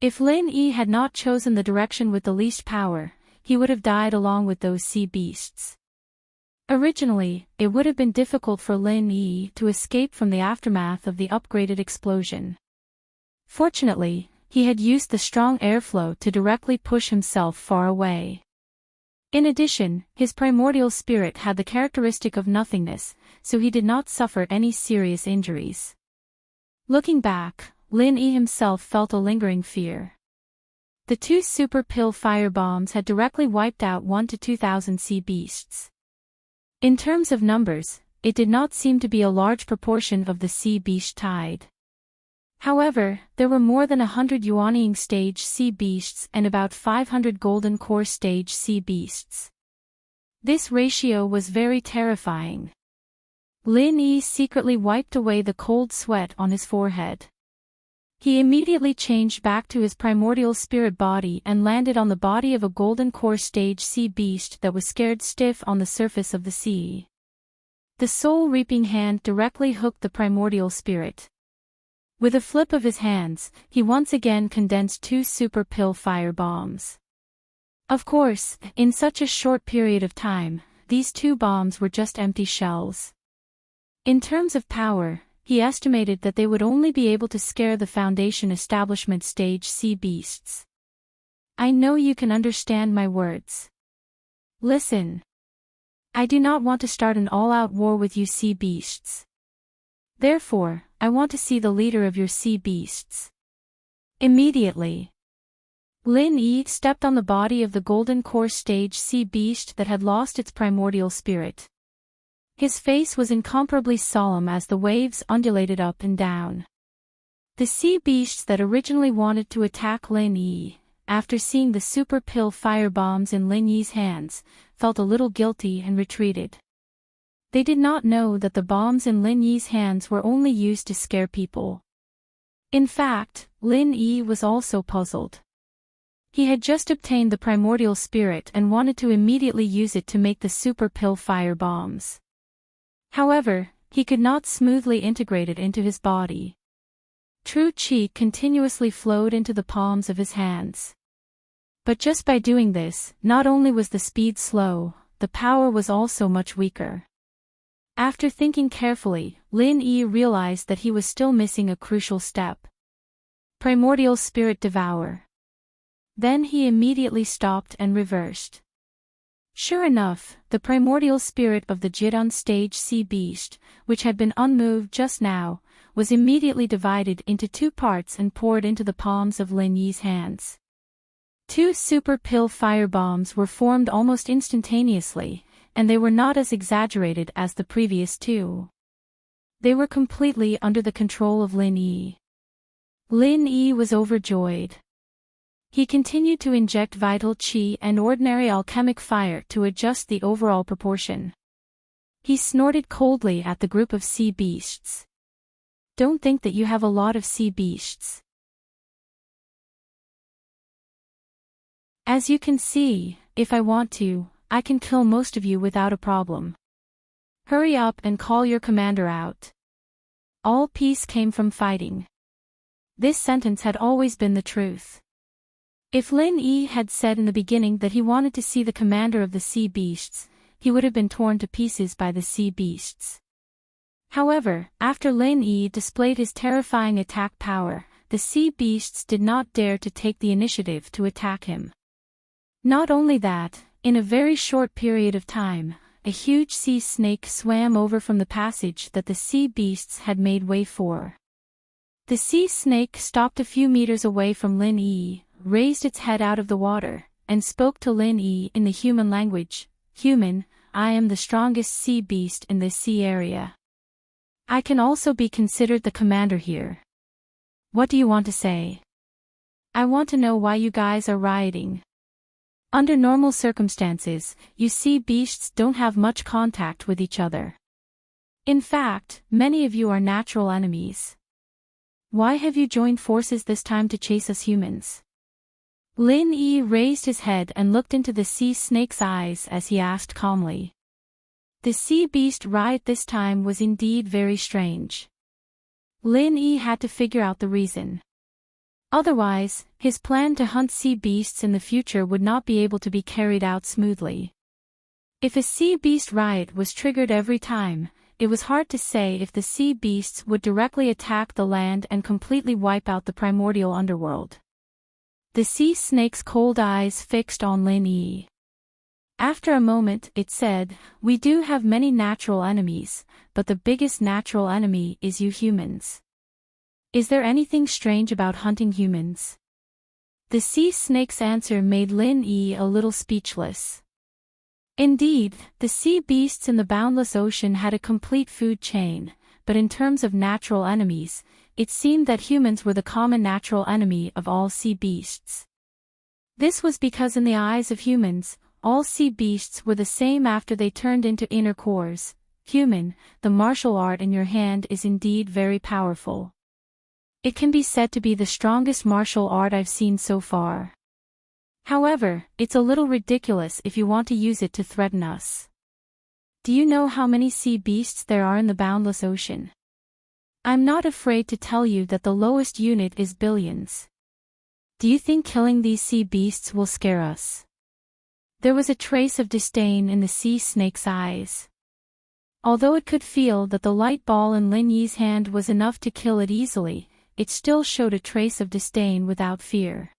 If Lin Yi had not chosen the direction with the least power, he would have died along with those sea beasts. Originally, it would have been difficult for Lin Yi to escape from the aftermath of the upgraded explosion. Fortunately, he had used the strong airflow to directly push himself far away. In addition, his primordial spirit had the characteristic of nothingness, so he did not suffer any serious injuries. Looking back, Lin Yi himself felt a lingering fear. The 2 super pill firebombs had directly wiped out 1 to 2,000 sea beasts. In terms of numbers, it did not seem to be a large proportion of the sea beast tide. However, there were more than 100 Yuanying stage sea beasts and about 500 golden core stage sea beasts. This ratio was very terrifying. Lin Yi secretly wiped away the cold sweat on his forehead. He immediately changed back to his primordial spirit body and landed on the body of a golden core stage sea beast that was scared stiff on the surface of the sea. The soul-reaping hand directly hooked the primordial spirit. With a flip of his hands, he once again condensed 2 super pill fire bombs. Of course, in such a short period of time, these 2 bombs were just empty shells. In terms of power, he estimated that they would only be able to scare the Foundation Establishment stage sea beasts. I know you can understand my words. Listen. I do not want to start an all-out war with you sea beasts. Therefore, I want to see the leader of your sea beasts. Immediately. Lin Yi stepped on the body of the golden core stage sea beast that had lost its primordial spirit. His face was incomparably solemn as the waves undulated up and down. The sea beasts that originally wanted to attack Lin Yi, after seeing the super pill firebombs in Lin Yi's hands, felt a little guilty and retreated. They did not know that the bombs in Lin Yi's hands were only used to scare people. In fact, Lin Yi was also puzzled. He had just obtained the primordial spirit and wanted to immediately use it to make the super pill firebombs. However, he could not smoothly integrate it into his body. True qi continuously flowed into the palms of his hands. But just by doing this, not only was the speed slow, the power was also much weaker. After thinking carefully, Lin Yi realized that he was still missing a crucial step. Primordial Spirit Devour. Then he immediately stopped and reversed. Sure enough, the primordial spirit of the Jidan stage sea beast, which had been unmoved just now, was immediately divided into 2 parts and poured into the palms of Lin Yi's hands. 2 super pill firebombs were formed almost instantaneously, and they were not as exaggerated as the previous 2. They were completely under the control of Lin Yi. Lin Yi was overjoyed. He continued to inject vital qi and ordinary alchemic fire to adjust the overall proportion. He snorted coldly at the group of sea beasts. Don't think that you have a lot of sea beasts. As you can see, if I want to, I can kill most of you without a problem. Hurry up and call your commander out. All peace came from fighting. This sentence had always been the truth. If Lin Yi had said in the beginning that he wanted to see the commander of the sea beasts, he would have been torn to pieces by the sea beasts. However, after Lin Yi displayed his terrifying attack power, the sea beasts did not dare to take the initiative to attack him. Not only that, in a very short period of time, a huge sea snake swam over from the passage that the sea beasts had made way for. The sea snake stopped a few meters away from Lin Yi, raised its head out of the water, and spoke to Lin Yi in the human language. Human, I am the strongest sea beast in this sea area. I can also be considered the commander here. What do you want to say? I want to know why you guys are rioting. Under normal circumstances, you sea beasts don't have much contact with each other. In fact, many of you are natural enemies. Why have you joined forces this time to chase us humans? Lin Yi raised his head and looked into the sea snake's eyes as he asked calmly. The sea beast riot this time was indeed very strange. Lin Yi had to figure out the reason. Otherwise, his plan to hunt sea beasts in the future would not be able to be carried out smoothly. If a sea beast riot was triggered every time, it was hard to say if the sea beasts would directly attack the land and completely wipe out the primordial underworld. The sea snake's cold eyes fixed on Lin Yi. After a moment, it said, "We do have many natural enemies, but the biggest natural enemy is you humans. Is there anything strange about hunting humans?" The sea snake's answer made Lin Yi a little speechless. Indeed, the sea beasts in the boundless ocean had a complete food chain, but in terms of natural enemies, it seemed that humans were the common natural enemy of all sea beasts. This was because in the eyes of humans, all sea beasts were the same after they turned into inner cores. Human, the martial art in your hand is indeed very powerful. It can be said to be the strongest martial art I've seen so far. However, it's a little ridiculous if you want to use it to threaten us. Do you know how many sea beasts there are in the boundless ocean? I'm not afraid to tell you that the lowest unit is billions. Do you think killing these sea beasts will scare us? There was a trace of disdain in the sea snake's eyes. Although it could feel that the light ball in Lin Yi's hand was enough to kill it easily, it still showed a trace of disdain without fear.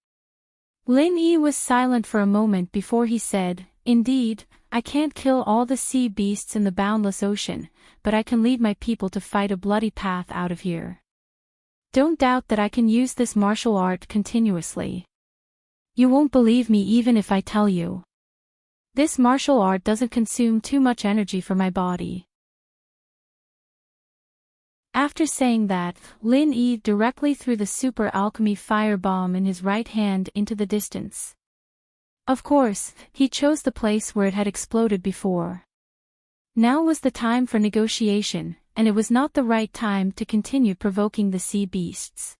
Lin Yi was silent for a moment before he said, "Indeed, I can't kill all the sea beasts in the boundless ocean, but I can lead my people to fight a bloody path out of here. Don't doubt that I can use this martial art continuously. You won't believe me even if I tell you. This martial art doesn't consume too much energy for my body." After saying that, Lin Yi directly threw the super alchemy fire bomb in his right hand into the distance. Of course, he chose the place where it had exploded before. Now was the time for negotiation, and it was not the right time to continue provoking the sea beasts.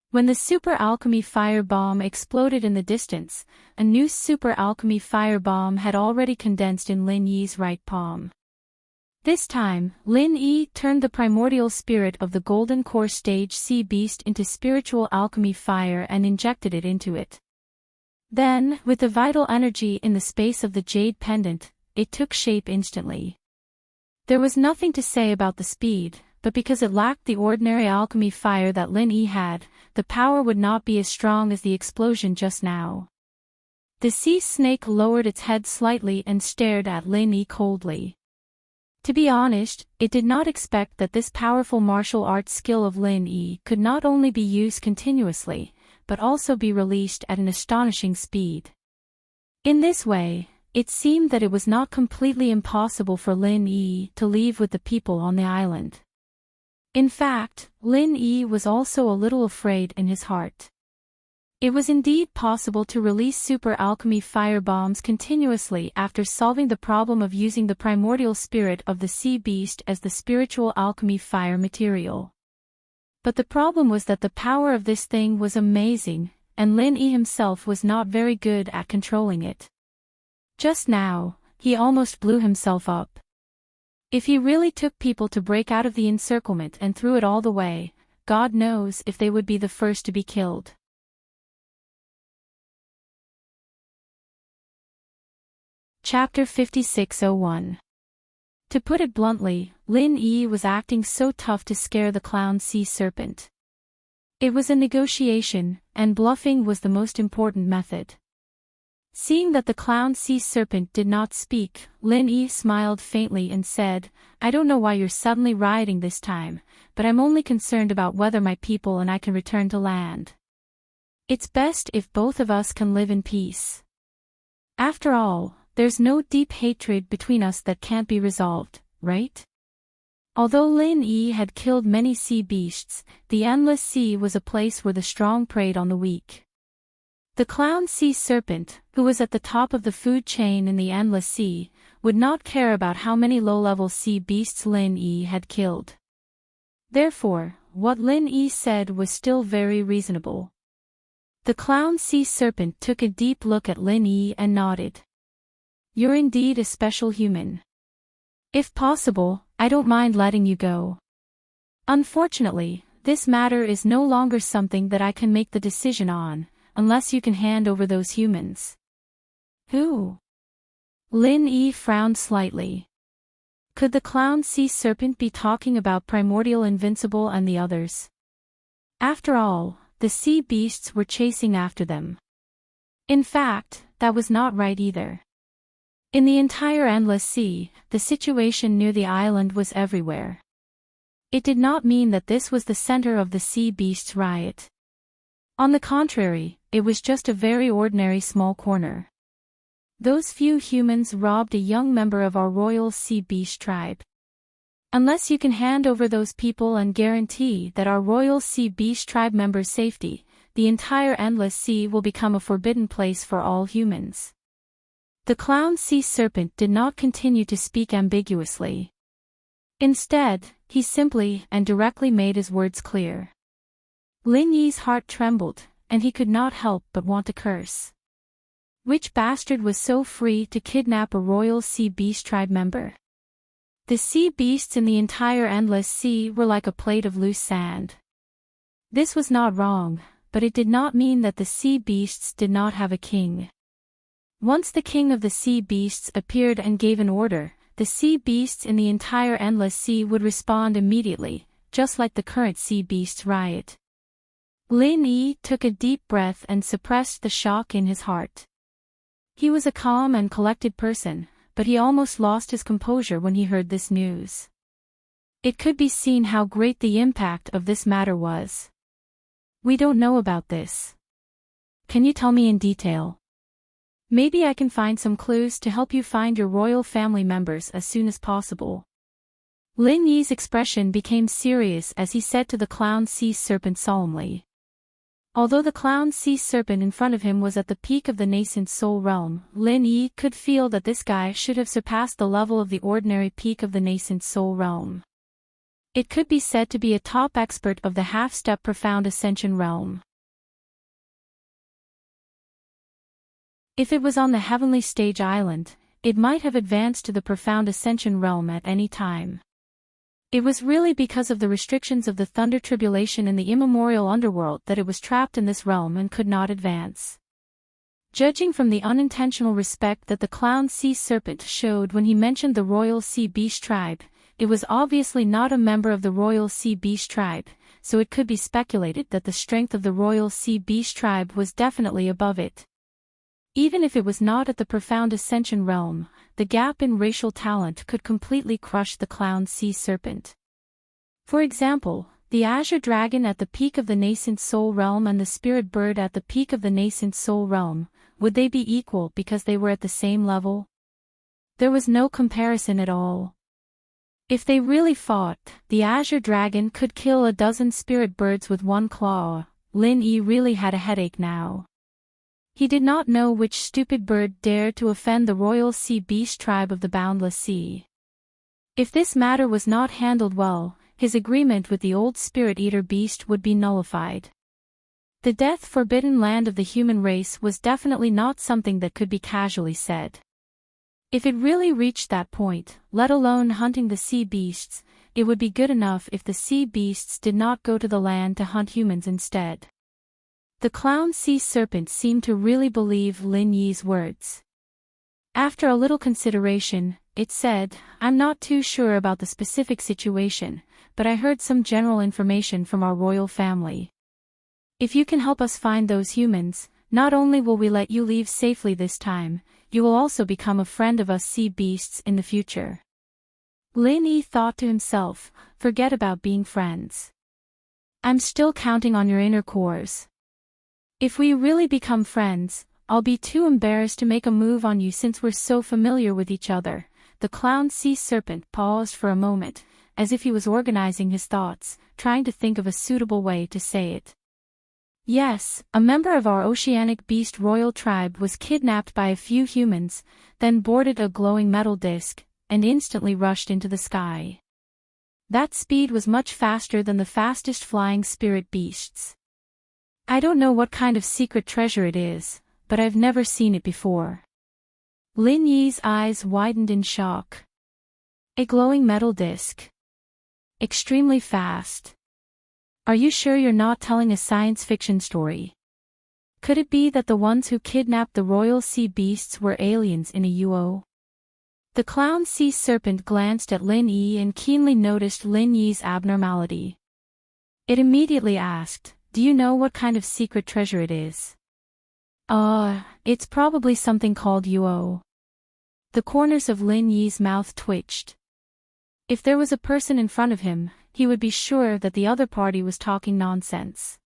When the super alchemy fire bomb exploded in the distance, a new super alchemy fire bomb had already condensed in Lin Yi's right palm. This time, Lin Yi turned the primordial spirit of the golden core stage sea beast into spiritual alchemy fire and injected it into it. Then, with the vital energy in the space of the jade pendant, it took shape instantly. There was nothing to say about the speed, but because it lacked the ordinary alchemy fire that Lin Yi had, the power would not be as strong as the explosion just now. The sea snake lowered its head slightly and stared at Lin Yi coldly. To be honest, it did not expect that this powerful martial arts skill of Lin Yi could not only be used continuously, but also be released at an astonishing speed. In this way, it seemed that it was not completely impossible for Lin Yi to leave with the people on the island. In fact, Lin Yi was also a little afraid in his heart. It was indeed possible to release super alchemy fire bombs continuously after solving the problem of using the primordial spirit of the sea beast as the spiritual alchemy fire material. But the problem was that the power of this thing was amazing, and Lin Yi himself was not very good at controlling it. Just now, he almost blew himself up. If he really took people to break out of the encirclement and threw it all the way, God knows if they would be the first to be killed. Chapter 5601. To put it bluntly, Lin Yi was acting so tough to scare the clown sea serpent. It was a negotiation, and bluffing was the most important method. Seeing that the clown sea serpent did not speak, Lin Yi smiled faintly and said, "I don't know why you're suddenly rioting this time, but I'm only concerned about whether my people and I can return to land. It's best if both of us can live in peace. After all, there's no deep hatred between us that can't be resolved, right?" Although Lin Yi had killed many sea beasts, the endless sea was a place where the strong preyed on the weak. The clown sea serpent, who was at the top of the food chain in the endless sea, would not care about how many low-level sea beasts Lin Yi had killed. Therefore, what Lin Yi said was still very reasonable. The clown sea serpent took a deep look at Lin Yi and nodded. "You're indeed a special human. If possible, I don't mind letting you go. Unfortunately, this matter is no longer something that I can make the decision on, unless you can hand over those humans." "Who?" Lin Yi frowned slightly. Could the clown sea serpent be talking about Primordial Invincible and the others? After all, the sea beasts were chasing after them. In fact, that was not right either. In the entire endless sea, the situation near the island was everywhere. It did not mean that this was the center of the sea beasts' riot. On the contrary, it was just a very ordinary small corner. Those few humans robbed a young member of our royal sea beast tribe. Unless you can hand over those people and guarantee that our royal sea beast tribe members' safety, the entire endless sea will become a forbidden place for all humans. The clown sea serpent did not continue to speak ambiguously. Instead, he simply and directly made his words clear. Lin Yi's heart trembled, and he could not help but want to curse. Which bastard was so free to kidnap a royal sea beast tribe member? The sea beasts in the entire endless sea were like a plate of loose sand. This was not wrong, but it did not mean that the sea beasts did not have a king. Once the king of the sea beasts appeared and gave an order, the sea beasts in the entire endless sea would respond immediately, just like the current sea beasts riot. Lin Yi took a deep breath and suppressed the shock in his heart. He was a calm and collected person, but he almost lost his composure when he heard this news. It could be seen how great the impact of this matter was. "We don't know about this. Can you tell me in detail? Maybe I can find some clues to help you find your royal family members as soon as possible." Lin Yi's expression became serious as he said to the clown sea serpent solemnly. Although the clown sea serpent in front of him was at the peak of the nascent soul realm, Lin Yi could feel that this guy should have surpassed the level of the ordinary peak of the nascent soul realm. It could be said to be a top expert of the half-step profound ascension realm. If it was on the heavenly stage island, it might have advanced to the profound ascension realm at any time. It was really because of the restrictions of the thunder tribulation in the immemorial underworld that it was trapped in this realm and could not advance. Judging from the unintentional respect that the clown sea serpent showed when he mentioned the royal sea beast tribe, it was obviously not a member of the royal sea beast tribe, so it could be speculated that the strength of the royal sea beast tribe was definitely above it. Even if it was not at the profound ascension realm, the gap in racial talent could completely crush the clown sea serpent. For example, the azure dragon at the peak of the nascent soul realm and the spirit bird at the peak of the nascent soul realm, would they be equal because they were at the same level? There was no comparison at all. If they really fought, the azure dragon could kill a dozen spirit birds with one claw. Lin Yi really had a headache now. He did not know which stupid bird dared to offend the royal sea beast tribe of the boundless sea. If this matter was not handled well, his agreement with the old spirit-eater beast would be nullified. The death-forbidden land of the human race was definitely not something that could be casually said. If it really reached that point, let alone hunting the sea beasts, it would be good enough if the sea beasts did not go to the land to hunt humans instead. The clown sea serpent seemed to really believe Lin Yi's words. After a little consideration, it said, "I'm not too sure about the specific situation, but I heard some general information from our royal family. If you can help us find those humans, not only will we let you leave safely this time, you will also become a friend of us sea beasts in the future." Lin Yi thought to himself, forget about being friends. I'm still counting on your inner cores. If we really become friends, I'll be too embarrassed to make a move on you since we're so familiar with each other. The clown sea serpent paused for a moment, as if he was organizing his thoughts, trying to think of a suitable way to say it. Yes, a member of our oceanic beast royal tribe was kidnapped by a few humans, then boarded a glowing metal disc, and instantly rushed into the sky. That speed was much faster than the fastest flying spirit beasts. I don't know what kind of secret treasure it is, but I've never seen it before. Lin Yi's eyes widened in shock. A glowing metal disc. Extremely fast. Are you sure you're not telling a science fiction story? Could it be that the ones who kidnapped the royal sea beasts were aliens in a UO? The clown sea serpent glanced at Lin Yi and keenly noticed Lin Yi's abnormality. It immediately asked, "Do you know what kind of secret treasure it is?" It's probably something called UO. The corners of Lin Yi's mouth twitched. If there was a person in front of him, he would be sure that the other party was talking nonsense.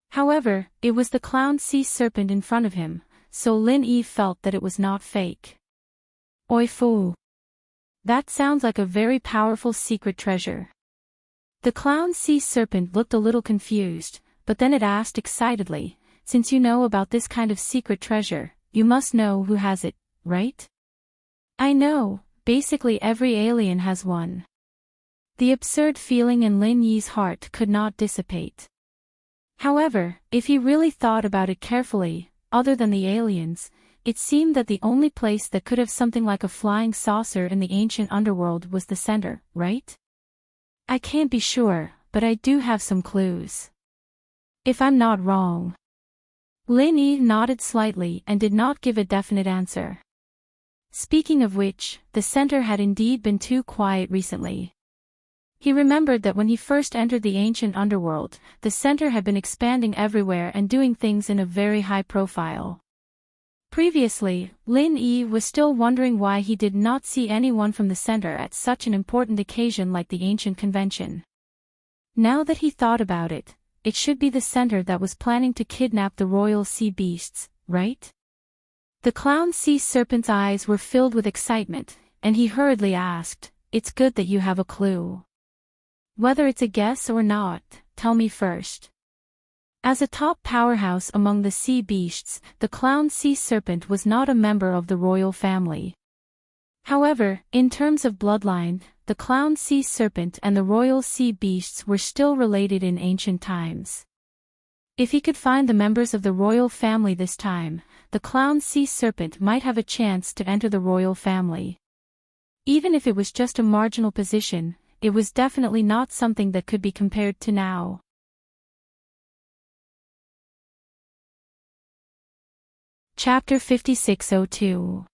However, it was the clown sea serpent in front of him, so Lin Yi felt that it was not fake. Oi fu. That sounds like a very powerful secret treasure. The clown sea serpent looked a little confused, but then it asked excitedly, "Since you know about this kind of secret treasure, you must know who has it, right?" "I know, basically every alien has one." The absurd feeling in Lin Yi's heart could not dissipate. However, if he really thought about it carefully, other than the aliens, it seemed that the only place that could have something like a flying saucer in the ancient underworld was the center, right? "I can't be sure, but I do have some clues. If I'm not wrong." Lin Yi nodded slightly and did not give a definite answer. Speaking of which, the center had indeed been too quiet recently. He remembered that when he first entered the ancient underworld, the center had been expanding everywhere and doing things in a very high profile. Previously, Lin Yi was still wondering why he did not see anyone from the center at such an important occasion like the ancient convention. Now that he thought about it, it should be the center that was planning to kidnap the royal sea beasts, right? The clown sea serpent's eyes were filled with excitement, and he hurriedly asked, "It's good that you have a clue. Whether it's a guess or not, tell me first." As a top powerhouse among the sea beasts, the clown sea serpent was not a member of the royal family. However, in terms of bloodline, the clown sea serpent and the royal sea beasts were still related in ancient times. If he could find the members of the royal family this time, the clown sea serpent might have a chance to enter the royal family. Even if it was just a marginal position, it was definitely not something that could be compared to now. Chapter 5602.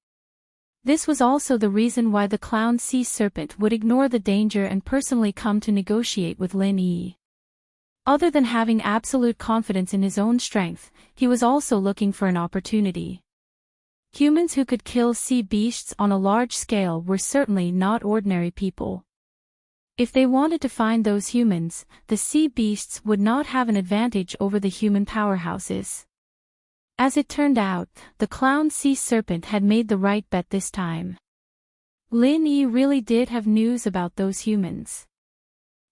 This was also the reason why the clown sea serpent would ignore the danger and personally come to negotiate with Lin Yi. Other than having absolute confidence in his own strength, he was also looking for an opportunity. Humans who could kill sea beasts on a large scale were certainly not ordinary people. If they wanted to find those humans, the sea beasts would not have an advantage over the human powerhouses. As it turned out, the clown sea serpent had made the right bet this time. Lin Yi really did have news about those humans.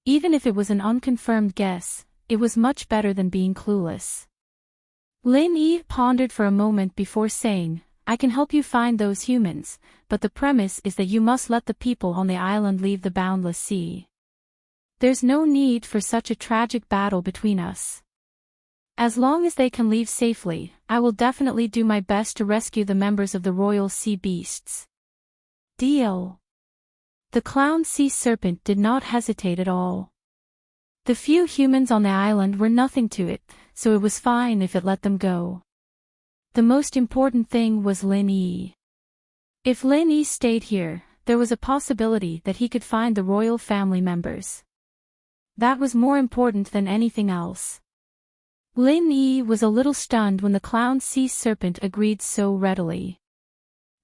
Even if it was an unconfirmed guess, it was much better than being clueless. Lin Yi pondered for a moment before saying, "I can help you find those humans, but the premise is that you must let the people on the island leave the boundless sea. There's no need for such a tragic battle between us. As long as they can leave safely, I will definitely do my best to rescue the members of the royal sea beasts." Deal. The clown sea serpent did not hesitate at all. The few humans on the island were nothing to it, so it was fine if it let them go. The most important thing was Lin Yi. If Lin Yi stayed here, there was a possibility that he could find the royal family members. That was more important than anything else. Lin Yi was a little stunned when the clown sea serpent agreed so readily.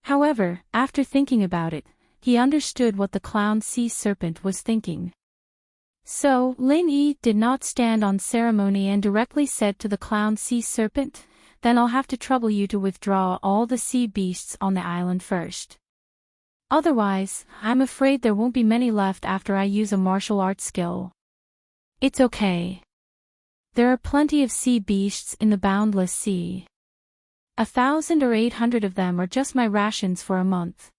However, after thinking about it, he understood what the clown sea serpent was thinking. So, Lin Yi did not stand on ceremony and directly said to the clown sea serpent, "Then I'll have to trouble you to withdraw all the sea beasts on the island first. Otherwise, I'm afraid there won't be many left after I use a martial arts skill." "It's okay. There are plenty of sea beasts in the boundless sea. 1,000 or 800 of them are just my rations for a month.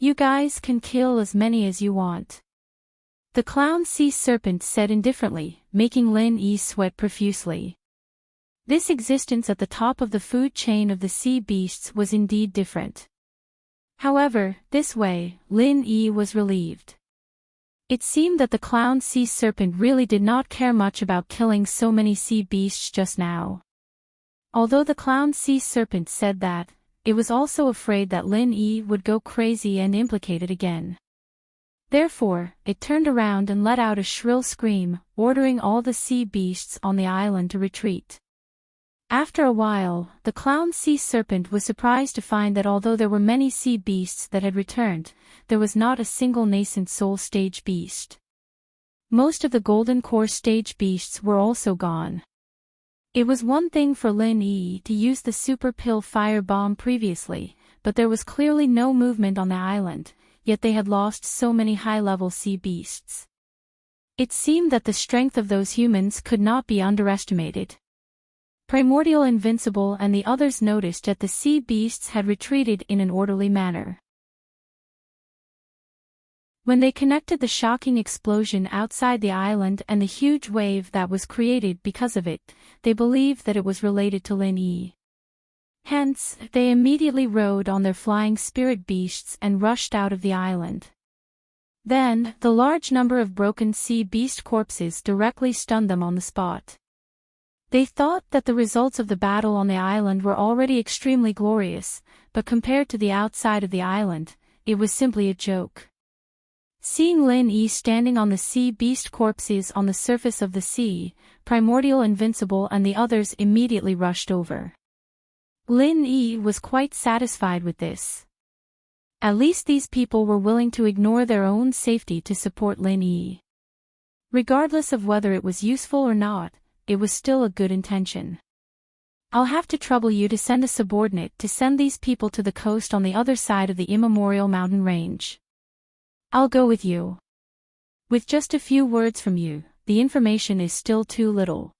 You guys can kill as many as you want. The clown sea serpent said indifferently, making Lin Yi sweat profusely. This existence at the top of the food chain of the sea beasts was indeed different. However, this way, Lin Yi was relieved. It seemed that the clown sea serpent really did not care much about killing so many sea beasts just now. Although the clown sea serpent said that, it was also afraid that Lin Yi would go crazy and implicate it again. Therefore, it turned around and let out a shrill scream, ordering all the sea beasts on the island to retreat. After a while, the clown sea serpent was surprised to find that although there were many sea beasts that had returned, there was not a single nascent soul stage beast. Most of the golden core stage beasts were also gone. It was one thing for Lin Yi to use the super pill fire bomb previously, but there was clearly no movement on the island, yet they had lost so many high-level sea beasts. It seemed that the strength of those humans could not be underestimated. Primordial Invincible and the others noticed that the sea beasts had retreated in an orderly manner. When they connected the shocking explosion outside the island and the huge wave that was created because of it, they believed that it was related to Lin Yi. Hence, they immediately rode on their flying spirit beasts and rushed out of the island. Then, the large number of broken sea beast corpses directly stunned them on the spot. They thought that the results of the battle on the island were already extremely glorious, but compared to the outside of the island, it was simply a joke. Seeing Lin Yi standing on the sea beast corpses on the surface of the sea, Primordial Invincible and the others immediately rushed over. Lin Yi was quite satisfied with this. At least these people were willing to ignore their own safety to support Lin Yi. Regardless of whether it was useful or not, it was still a good intention. I'll have to trouble you to send a subordinate to send these people to the coast on the other side of the immemorial mountain range. I'll go with you. With just a few words from you, the information is still too little.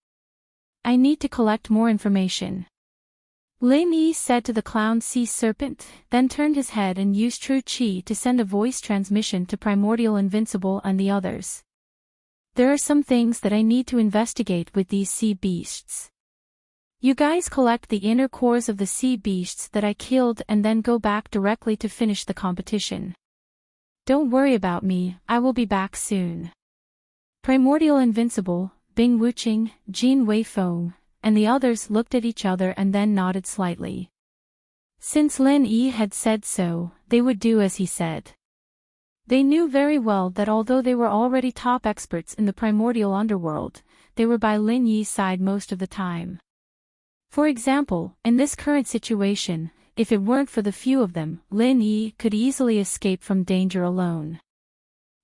I need to collect more information. Lin Yi said to the clown sea serpent, then turned his head and used true chi to send a voice transmission to Primordial Invincible and the others. There are some things that I need to investigate with these sea beasts. You guys collect the inner cores of the sea beasts that I killed and then go back directly to finish the competition. Don't worry about me, I will be back soon. Primordial Invincible, Bing Wuqing, Jin Weifeng, and the others looked at each other and then nodded slightly. Since Lin Yi had said so, they would do as he said. They knew very well that although they were already top experts in the primordial underworld, they were by Lin Yi's side most of the time. For example, in this current situation, if it weren't for the few of them, Lin Yi could easily escape from danger alone.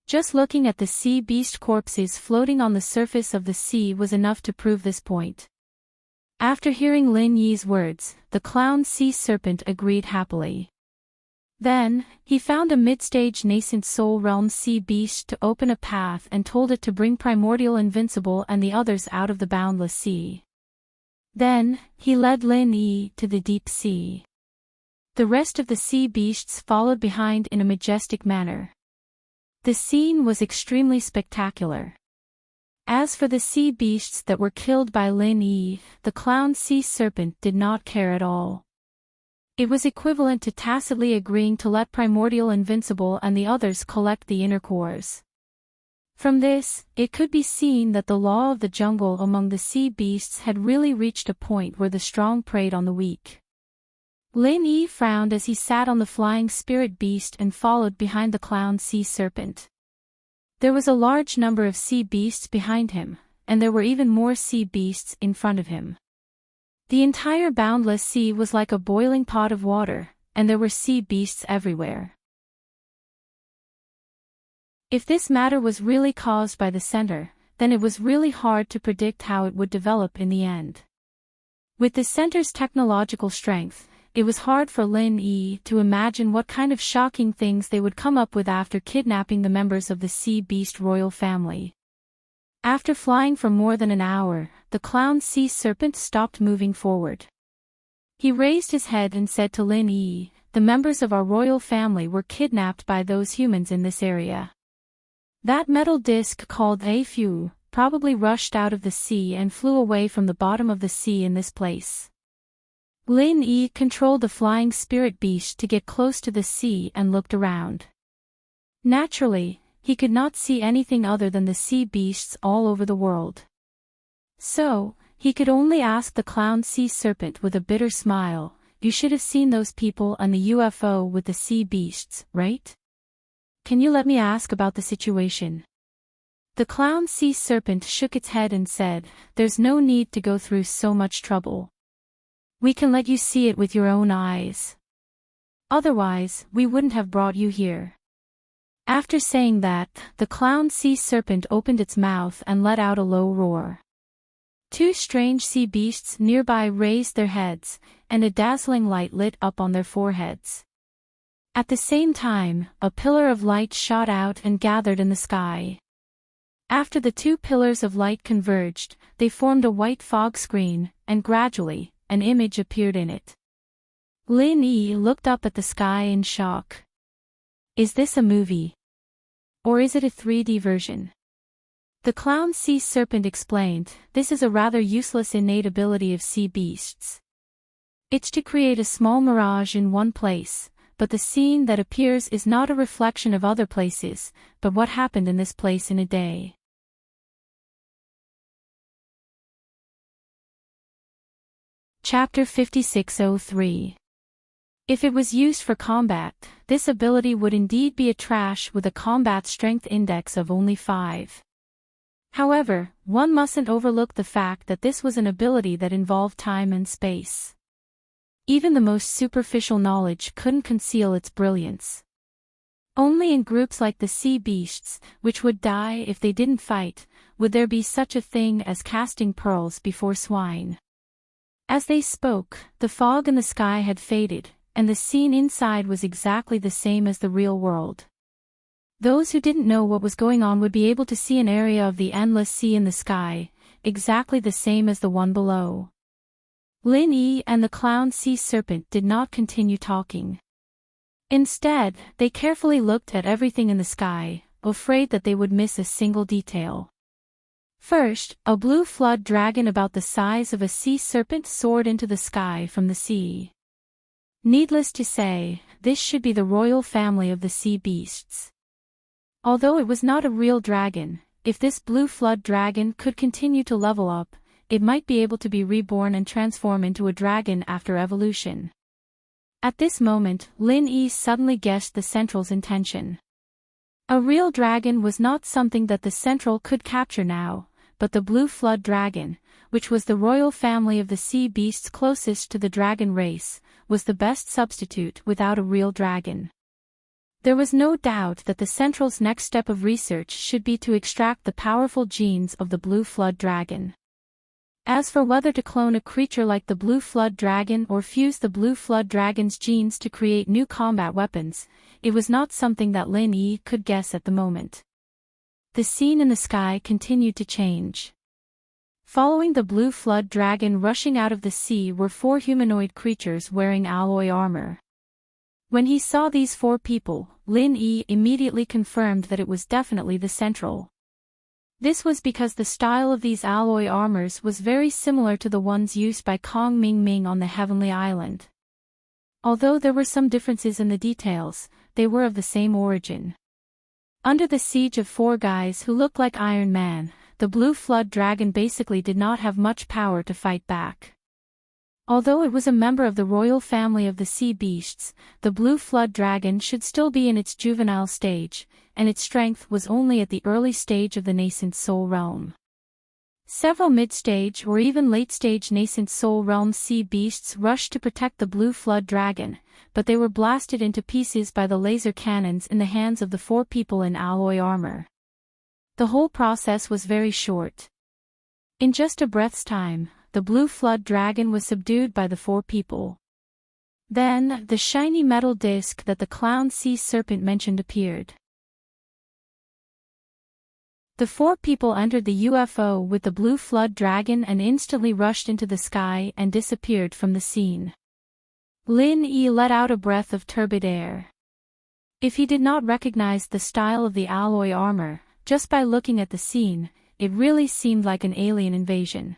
Just looking at the sea beast corpses floating on the surface of the sea was enough to prove this point. After hearing Lin Yi's words, the clown sea serpent agreed happily. Then, he found a mid-stage nascent soul realm sea beast to open a path and told it to bring Primordial Invincible and the others out of the boundless sea. Then, he led Lin Yi to the deep sea. The rest of the sea beasts followed behind in a majestic manner. The scene was extremely spectacular. As for the sea beasts that were killed by Lin Yi, the clown sea serpent did not care at all. It was equivalent to tacitly agreeing to let Primordial Invincible and the others collect the inner cores. From this, it could be seen that the law of the jungle among the sea beasts had really reached a point where the strong preyed on the weak. Lin Yi frowned as he sat on the flying spirit beast and followed behind the clown sea serpent. There was a large number of sea beasts behind him, and there were even more sea beasts in front of him. The entire boundless sea was like a boiling pot of water, and there were sea beasts everywhere. If this matter was really caused by the center, then it was really hard to predict how it would develop in the end. With the center's technological strength, it was hard for Lin Yi to imagine what kind of shocking things they would come up with after kidnapping the members of the sea beast royal family. After flying for more than an hour, the clown sea serpent stopped moving forward. He raised his head and said to Lin Yi, "The members of our royal family were kidnapped by those humans in this area. That metal disc called a Fu probably rushed out of the sea and flew away from the bottom of the sea in this place." Lin Yi controlled the flying spirit beast to get close to the sea and looked around. Naturally, he could not see anything other than the sea beasts all over the world. So, he could only ask the clown sea serpent with a bitter smile, "You should have seen those people and the UFO with the sea beasts, right? Can you let me ask about the situation?" The clown sea serpent shook its head and said, "There's no need to go through so much trouble. We can let you see it with your own eyes. Otherwise, we wouldn't have brought you here." After saying that, the clown sea serpent opened its mouth and let out a low roar. Two strange sea beasts nearby raised their heads, and a dazzling light lit up on their foreheads. At the same time, a pillar of light shot out and gathered in the sky. After the two pillars of light converged, they formed a white fog screen, and gradually, an image appeared in it. Lin Yi looked up at the sky in shock. Is this a movie? Or is it a 3D version? The clown sea serpent explained, "This is a rather useless innate ability of sea beasts. It's to create a small mirage in one place, but the scene that appears is not a reflection of other places, but what happened in this place in a day." Chapter 5603. If it was used for combat, this ability would indeed be a trash with a combat strength index of only 5. However, one mustn't overlook the fact that this was an ability that involved time and space. Even the most superficial knowledge couldn't conceal its brilliance. Only in groups like the sea beasts, which would die if they didn't fight, would there be such a thing as casting pearls before swine. As they spoke, the fog in the sky had faded, and the scene inside was exactly the same as the real world. Those who didn't know what was going on would be able to see an area of the endless sea in the sky, exactly the same as the one below. Lin Yi and the clown sea serpent did not continue talking. Instead, they carefully looked at everything in the sky, afraid that they would miss a single detail. First, a blue flood dragon about the size of a sea serpent soared into the sky from the sea. Needless to say, this should be the royal family of the sea beasts. Although it was not a real dragon, if this blue flood dragon could continue to level up, it might be able to be reborn and transform into a dragon after evolution. At this moment, Lin Yi suddenly guessed the Central's intention. A real dragon was not something that the Central could capture now, but the blue flood dragon, which was the royal family of the sea beasts closest to the dragon race, was the best substitute without a real dragon. There was no doubt that the Central's next step of research should be to extract the powerful genes of the blue flood dragon. As for whether to clone a creature like the blue flood dragon or fuse the blue flood dragon's genes to create new combat weapons, it was not something that Lin Yi could guess at the moment. The scene in the sky continued to change. Following the blue flood dragon rushing out of the sea were 4 humanoid creatures wearing alloy armor. When he saw these 4 people, Lin Yi immediately confirmed that it was definitely the Central. This was because the style of these alloy armors was very similar to the ones used by Kong Ming Ming on the Heavenly Island. Although there were some differences in the details, they were of the same origin. Under the siege of 4 guys who looked like Iron Man, the blue flood dragon basically did not have much power to fight back. Although it was a member of the royal family of the sea beasts, the blue flood dragon should still be in its juvenile stage, and its strength was only at the early stage of the nascent soul realm. Several mid-stage or even late-stage nascent soul realm sea beasts rushed to protect the blue flood dragon, but they were blasted into pieces by the laser cannons in the hands of the 4 people in alloy armor. The whole process was very short. In just a breath's time, the blue flood dragon was subdued by the 4 people. Then, the shiny metal disc that the clown sea serpent mentioned appeared. The four people entered the UFO with the blue flood dragon and instantly rushed into the sky and disappeared from the scene. Lin Yi let out a breath of turbid air. If he did not recognize the style of the alloy armor, just by looking at the scene, it really seemed like an alien invasion.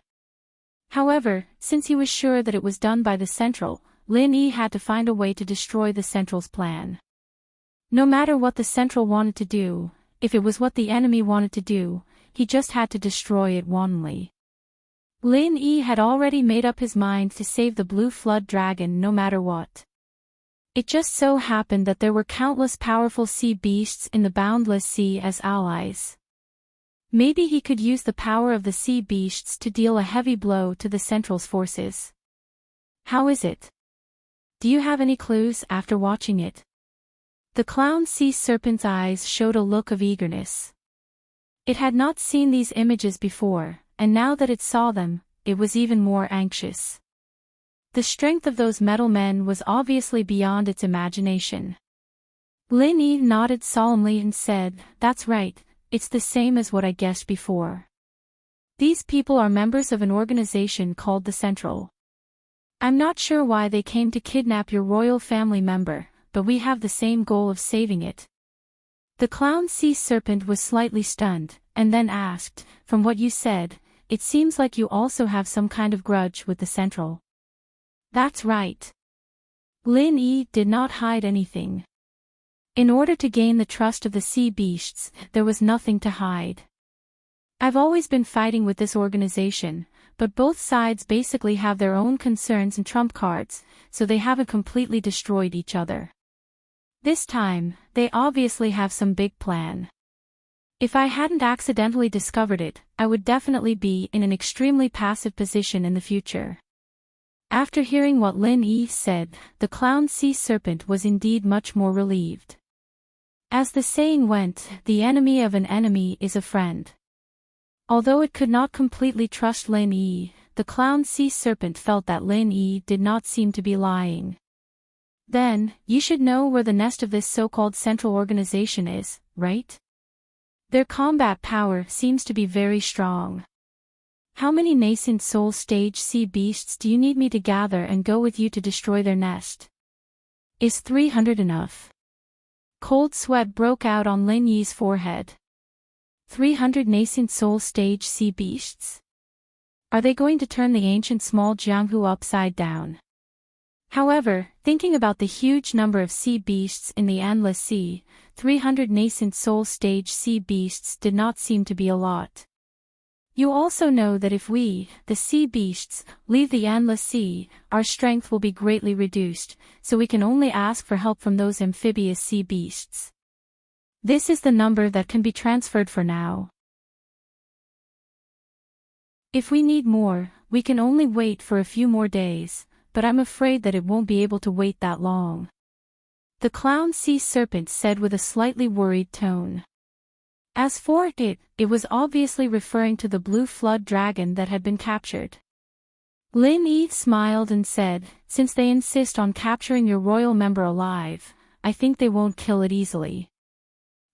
However, since he was sure that it was done by the Central, Lin Yi had to find a way to destroy the Central's plan. No matter what the Central wanted to do, if it was what the enemy wanted to do, he just had to destroy it wantonly. Lin Yi had already made up his mind to save the blue flood dragon no matter what. It just so happened that there were countless powerful sea beasts in the boundless sea as allies. Maybe he could use the power of the sea beasts to deal a heavy blow to the Central's forces. How is it? Do you have any clues after watching it? The clown sea serpent's eyes showed a look of eagerness. It had not seen these images before, and now that it saw them, it was even more anxious. The strength of those metal men was obviously beyond its imagination. Lin Yi nodded solemnly and said, "That's right, it's the same as what I guessed before. These people are members of an organization called the Central. I'm not sure why they came to kidnap your royal family member, but we have the same goal of saving it." The clown sea serpent was slightly stunned, and then asked, "From what you said, it seems like you also have some kind of grudge with the Central." "That's right." Lin Yi did not hide anything. In order to gain the trust of the sea beasts, there was nothing to hide. "I've always been fighting with this organization, but both sides basically have their own concerns and trump cards, so they haven't completely destroyed each other. This time, they obviously have some big plan. If I hadn't accidentally discovered it, I would definitely be in an extremely passive position in the future." After hearing what Lin Yi said, the clown sea serpent was indeed much more relieved. As the saying went, the enemy of an enemy is a friend. Although it could not completely trust Lin Yi, the clown sea serpent felt that Lin Yi did not seem to be lying. "Then, you should know where the nest of this so-called central organization is, right? Their combat power seems to be very strong. How many nascent soul stage sea beasts do you need me to gather and go with you to destroy their nest? Is 300 enough?" Cold sweat broke out on Lin Yi's forehead. 300 nascent soul stage sea beasts? Are they going to turn the ancient small Jianghu upside down? However, thinking about the huge number of sea beasts in the endless sea, 300 nascent soul stage sea beasts did not seem to be a lot. You also know that if we, the sea beasts, leave the endless sea, our strength will be greatly reduced, so we can only ask for help from those amphibious sea beasts. This is the number that can be transferred for now. If we need more, we can only wait for a few more days, but I'm afraid that it won't be able to wait that long. The clown sea serpent said with a slightly worried tone. As for it, it was obviously referring to the blue flood dragon that had been captured. Lin Yi smiled and said, "Since they insist on capturing your royal member alive, I think they won't kill it easily.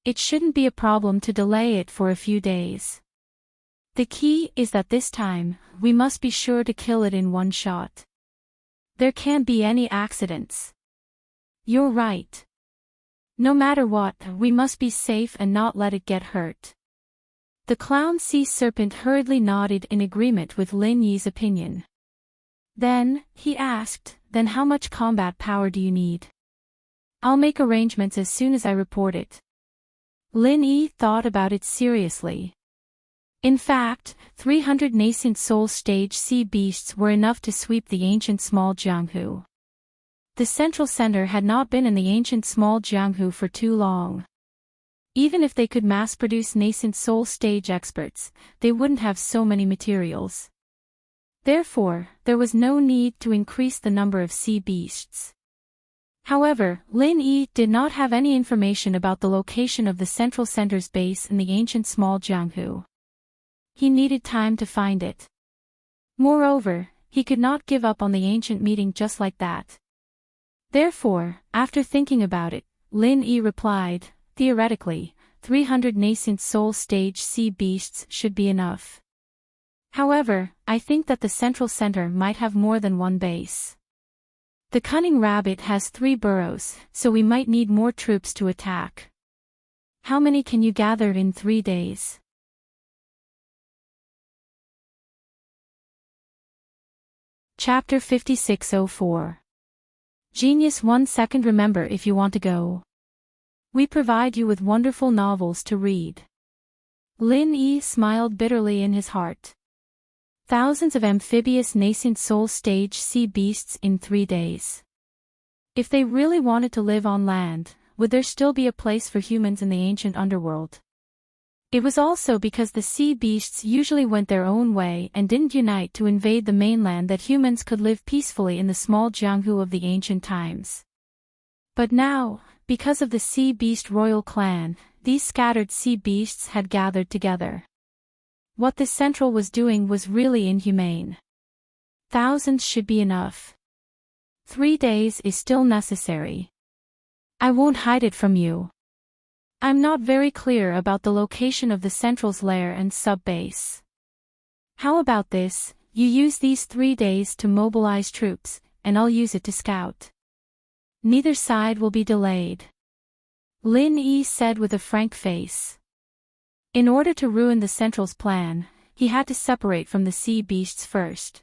It shouldn't be a problem to delay it for a few days. The key is that this time, we must be sure to kill it in one shot. There can't be any accidents." "You're right. No matter what, we must be safe and not let it get hurt." The clown sea serpent hurriedly nodded in agreement with Lin Yi's opinion. Then, he asked, "Then how much combat power do you need?" "I'll make arrangements as soon as I report it." Lin Yi thought about it seriously. In fact, 300 nascent soul stage sea beasts were enough to sweep the ancient small Jianghu. The central center had not been in the ancient small Jianghu for too long. Even if they could mass-produce nascent soul stage experts, they wouldn't have so many materials. Therefore, there was no need to increase the number of sea beasts. However, Lin Yi did not have any information about the location of the central center's base in the ancient small Jianghu. He needed time to find it. Moreover, he could not give up on the ancient meeting just like that. Therefore, after thinking about it, Lin Yi replied, "Theoretically, 300 nascent soul stage sea beasts should be enough. However, I think that the central center might have more than one base. The cunning rabbit has 3 burrows, so we might need more troops to attack. How many can you gather in 3 days? Chapter 5604. Genius 1 second. Remember, if you want to go, we provide you with wonderful novels to read. Lin Yi smiled bitterly in his heart. Thousands of amphibious nascent soul stage sea beasts in 3 days. If they really wanted to live on land, would there still be a place for humans in the ancient underworld? It was also because the sea beasts usually went their own way and didn't unite to invade the mainland that humans could live peacefully in the small Jianghu of the ancient times. But now, because of the sea beast royal clan, these scattered sea beasts had gathered together. What this central was doing was really inhumane. Thousands should be enough. 3 days is still necessary. I won't hide it from you. I'm not very clear about the location of the central's lair and sub-base. How about this, you use these 3 days to mobilize troops, and I'll use it to scout. Neither side will be delayed. Lin Yi said with a frank face. In order to ruin the central's plan, he had to separate from the sea beasts first.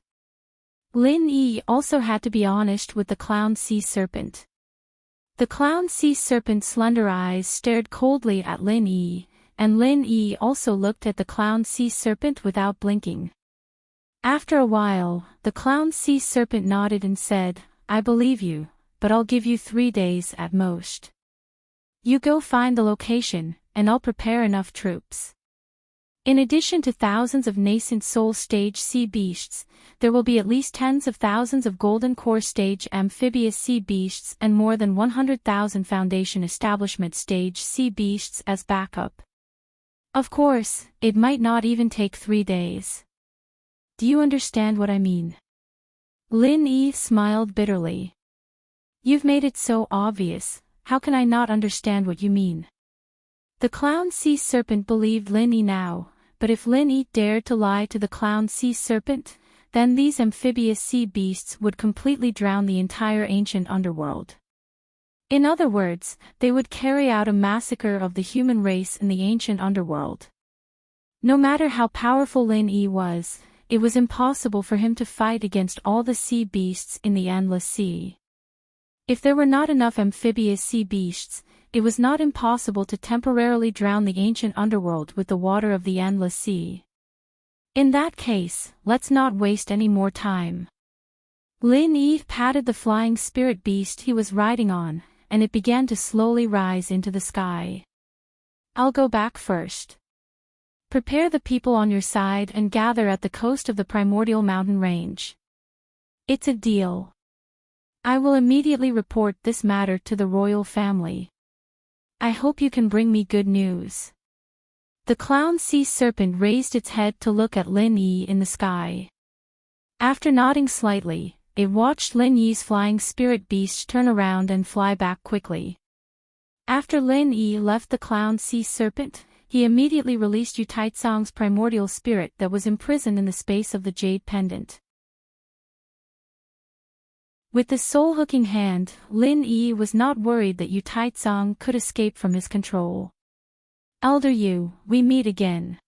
Lin Yi also had to be honest with the clown sea serpent. The clown sea serpent's slender eyes stared coldly at Lin Yi, and Lin Yi also looked at the clown sea serpent without blinking. After a while, the clown sea serpent nodded and said, I believe you, but I'll give you 3 days at most. You go find the location, and I'll prepare enough troops. In addition to thousands of nascent soul stage sea beasts, there will be at least tens of thousands of golden core stage amphibious sea beasts and more than 100,000 foundation establishment stage sea beasts as backup. Of course, it might not even take 3 days. Do you understand what I mean? Lin Yi smiled bitterly. You've made it so obvious, how can I not understand what you mean? The clown sea serpent believed Lin Yi now, but if Lin Yi dared to lie to the clown sea serpent, then these amphibious sea beasts would completely drown the entire ancient underworld. In other words, they would carry out a massacre of the human race in the ancient underworld. No matter how powerful Lin Yi was, it was impossible for him to fight against all the sea beasts in the endless sea. If there were not enough amphibious sea beasts, it was not impossible to temporarily drown the ancient underworld with the water of the endless sea. In that case, let's not waste any more time. Lin Yi patted the flying spirit beast he was riding on, and it began to slowly rise into the sky. I'll go back first. Prepare the people on your side and gather at the coast of the primordial mountain range. It's a deal. I will immediately report this matter to the royal family. I hope you can bring me good news. The clown sea serpent raised its head to look at Lin Yi in the sky. After nodding slightly, it watched Lin Yi's flying spirit beast turn around and fly back quickly. After Lin Yi left the clown sea serpent, he immediately released Yu Taitsong's primordial spirit that was imprisoned in the space of the jade pendant. With the soul-hooking hand, Lin Yi was not worried that Yu Taitsong could escape from his control. Elder Yu, we meet again.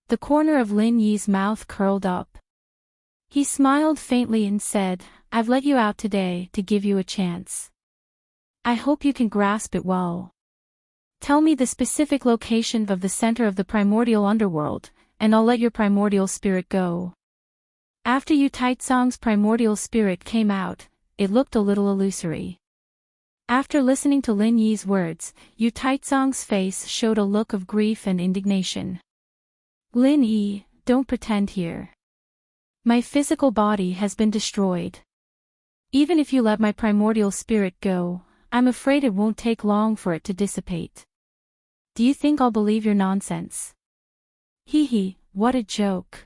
The corner of Lin Yi's mouth curled up. He smiled faintly and said, I've let you out today to give you a chance. I hope you can grasp it well. Tell me the specific location of the center of the primordial underworld, and I'll let your primordial spirit go. After Yu Taitsong's primordial spirit came out, it looked a little illusory. After listening to Lin Yi's words, Yu Taitsong's face showed a look of grief and indignation. Lin Yi, don't pretend here. My physical body has been destroyed. Even if you let my primordial spirit go, I'm afraid it won't take long for it to dissipate. Do you think I'll believe your nonsense? Hee hee, what a joke.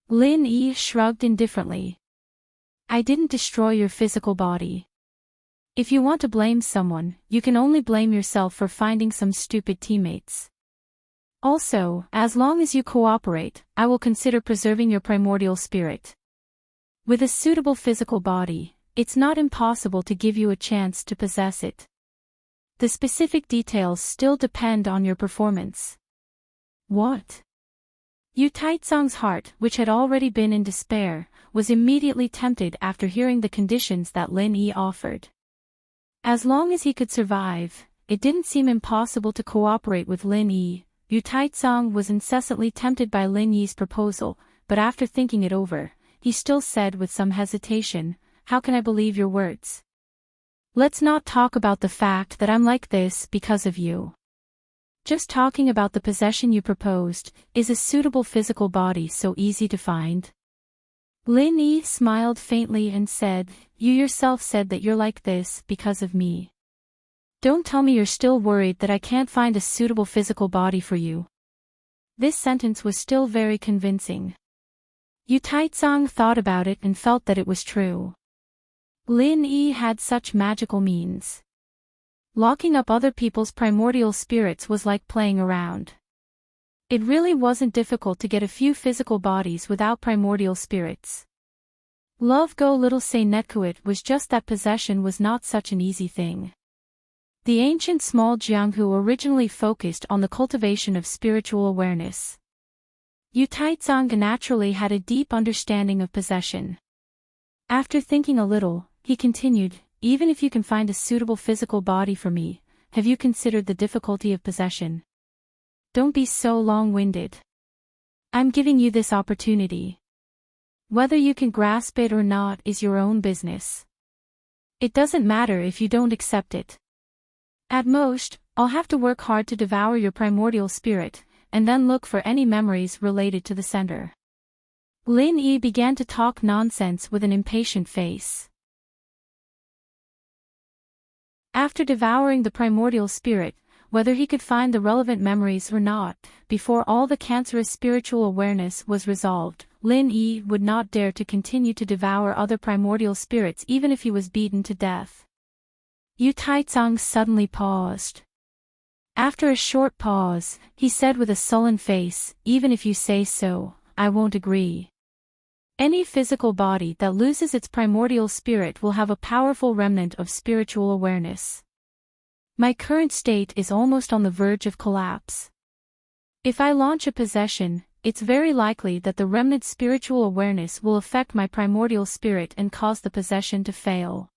Lin Yi shrugged indifferently. I didn't destroy your physical body. If you want to blame someone, you can only blame yourself for finding some stupid teammates. Also, as long as you cooperate, I will consider preserving your primordial spirit. With a suitable physical body, it's not impossible to give you a chance to possess it. The specific details still depend on your performance. What? Yu Taizong's heart, which had already been in despair, was immediately tempted after hearing the conditions that Lin Yi offered. As long as he could survive, it didn't seem impossible to cooperate with Lin Yi. Yu Taizong was incessantly tempted by Lin Yi's proposal, but after thinking it over, he still said with some hesitation, "How can I believe your words? Let's not talk about the fact that I'm like this because of you. Just talking about the possession you proposed, is a suitable physical body so easy to find?" Lin Yi smiled faintly and said, "You yourself said that you're like this because of me. Don't tell me you're still worried that I can't find a suitable physical body for you." This sentence was still very convincing. Yu Taizong thought about it and felt that it was true. Lin Yi had such magical means. Locking up other people's primordial spirits was like playing around. It really wasn't difficult to get a few physical bodies without primordial spirits. Love Go Little Say Netkuit was just that possession was not such an easy thing. The ancient small Jianghu originally focused on the cultivation of spiritual awareness. Yu Taizong naturally had a deep understanding of possession. After thinking a little, he continued, "Even if you can find a suitable physical body for me, have you considered the difficulty of possession? Don't be so long-winded. I'm giving you this opportunity. Whether you can grasp it or not is your own business. It doesn't matter if you don't accept it. At most, I'll have to work hard to devour your primordial spirit, and then look for any memories related to the sender." Lin Yi began to talk nonsense with an impatient face. After devouring the primordial spirit, whether he could find the relevant memories or not, before all the cancerous spiritual awareness was resolved, Lin Yi would not dare to continue to devour other primordial spirits even if he was beaten to death. Yu Taizong suddenly paused. After a short pause, he said with a sullen face, "Even if you say so, I won't agree. Any physical body that loses its primordial spirit will have a powerful remnant of spiritual awareness. My current state is almost on the verge of collapse. If I launch a possession, it's very likely that the remnant spiritual awareness will affect my primordial spirit and cause the possession to fail.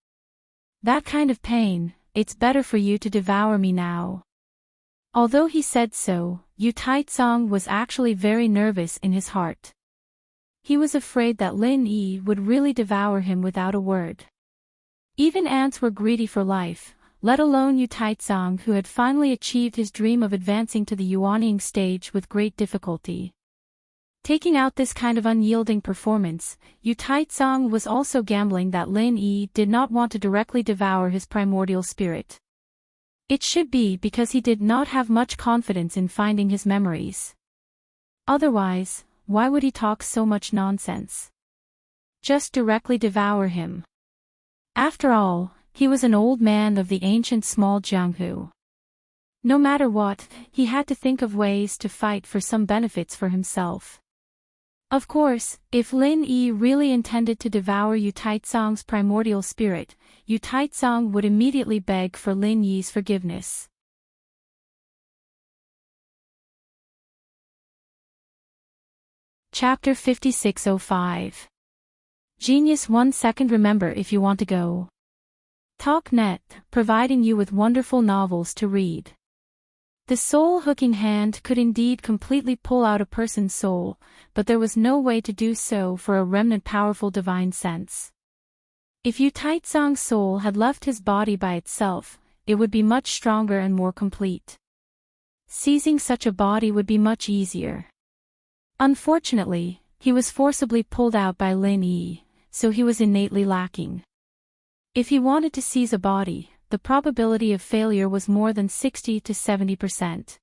That kind of pain, it's better for you to devour me now." Although he said so, Yu Taizong was actually very nervous in his heart. He was afraid that Lin Yi would really devour him without a word. Even ants were greedy for life, let alone Yu Taizong, who had finally achieved his dream of advancing to the Yuanying stage with great difficulty. Taking out this kind of unyielding performance, Yu Taizong was also gambling that Lin Yi did not want to directly devour his primordial spirit. It should be because he did not have much confidence in finding his memories. Otherwise, why would he talk so much nonsense? Just directly devour him. After all, he was an old man of the ancient small Jianghu. No matter what, he had to think of ways to fight for some benefits for himself. Of course, if Lin Yi really intended to devour Yu Taizong's primordial spirit, Yu Taizong would immediately beg for Lin Yi's forgiveness. Chapter 5605. Genius 1 second. Remember, if you want to go. TalkNet, providing you with wonderful novels to read. The soul-hooking hand could indeed completely pull out a person's soul, but there was no way to do so for a remnant powerful divine sense. If Yu Taizong's soul had left his body by itself, it would be much stronger and more complete. Seizing such a body would be much easier. Unfortunately, he was forcibly pulled out by Lin Yi, so he was innately lacking. If he wanted to seize a body, the probability of failure was more than 60 to 70%.